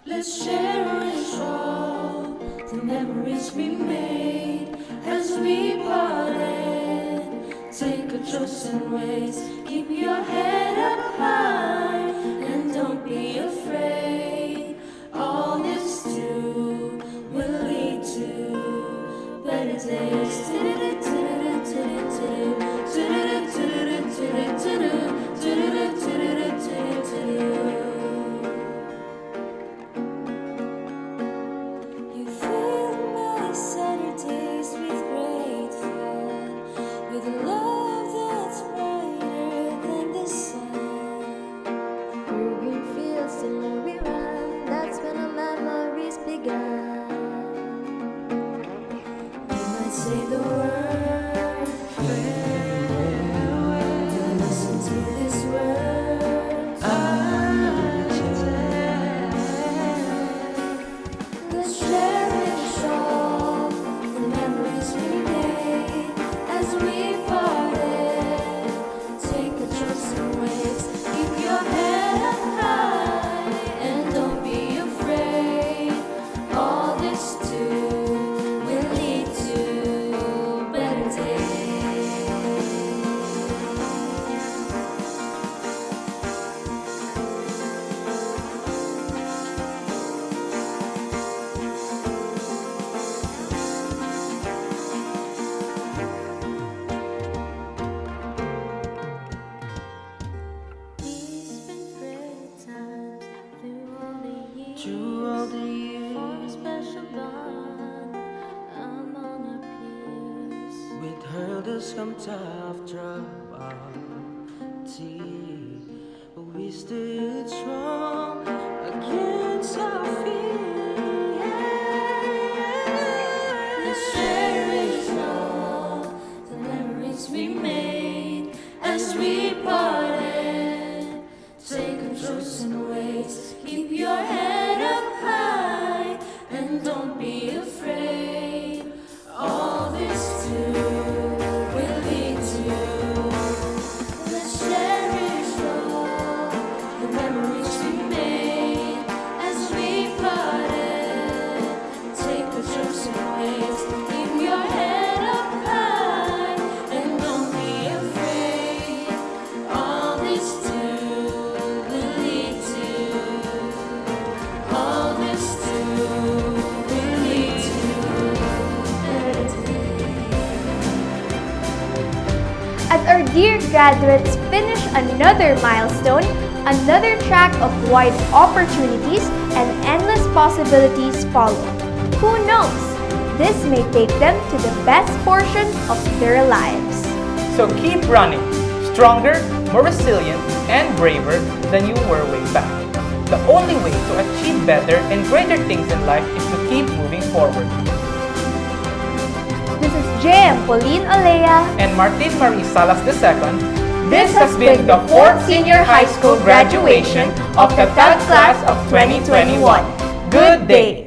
Let's cherish all the memories we made as we parted. Take a chosen ways, keep your head up high, and don't be afraid. All this too will lead to better days. You fill my Saturdays with great fun, with a love that's brighter than the sun. Through green fields till now we run, that's when our memories began. We might say the word farewell, listen to these words I tell. Let's cherish all the memories we made as we parted. Take a chosen ways, keep your head up high, and don't be afraid. All this too will lead to better days. These been great times through all the years. Through all the years, For a special bond among our peers. with hurdles come tough trouble. difficulty, but we stood strong against our fear. Let's cherish all the memories we made as we parted. Take a chosen ways, keep your head up high, and don't be afraid. All this too will lead to. Let's cherish all the memories we made as we parted. Take a chosen ways, keep your head up high, and don't be afraid. All this too will lead to. All this too will lead to better days. As our dear graduates finish another milestone, another track of wide opportunities and endless possibilities follow. Who knows? This may take them to the best portion of their lives. So keep running, stronger, more resilient, and braver than you were way back. The only way to achieve better and greater things in life is to keep moving forward. This is JM Pauline Olea And Martin Marie Salas II, this has been the 4th Senior High School graduation of the 3rd class of 2021. Good day!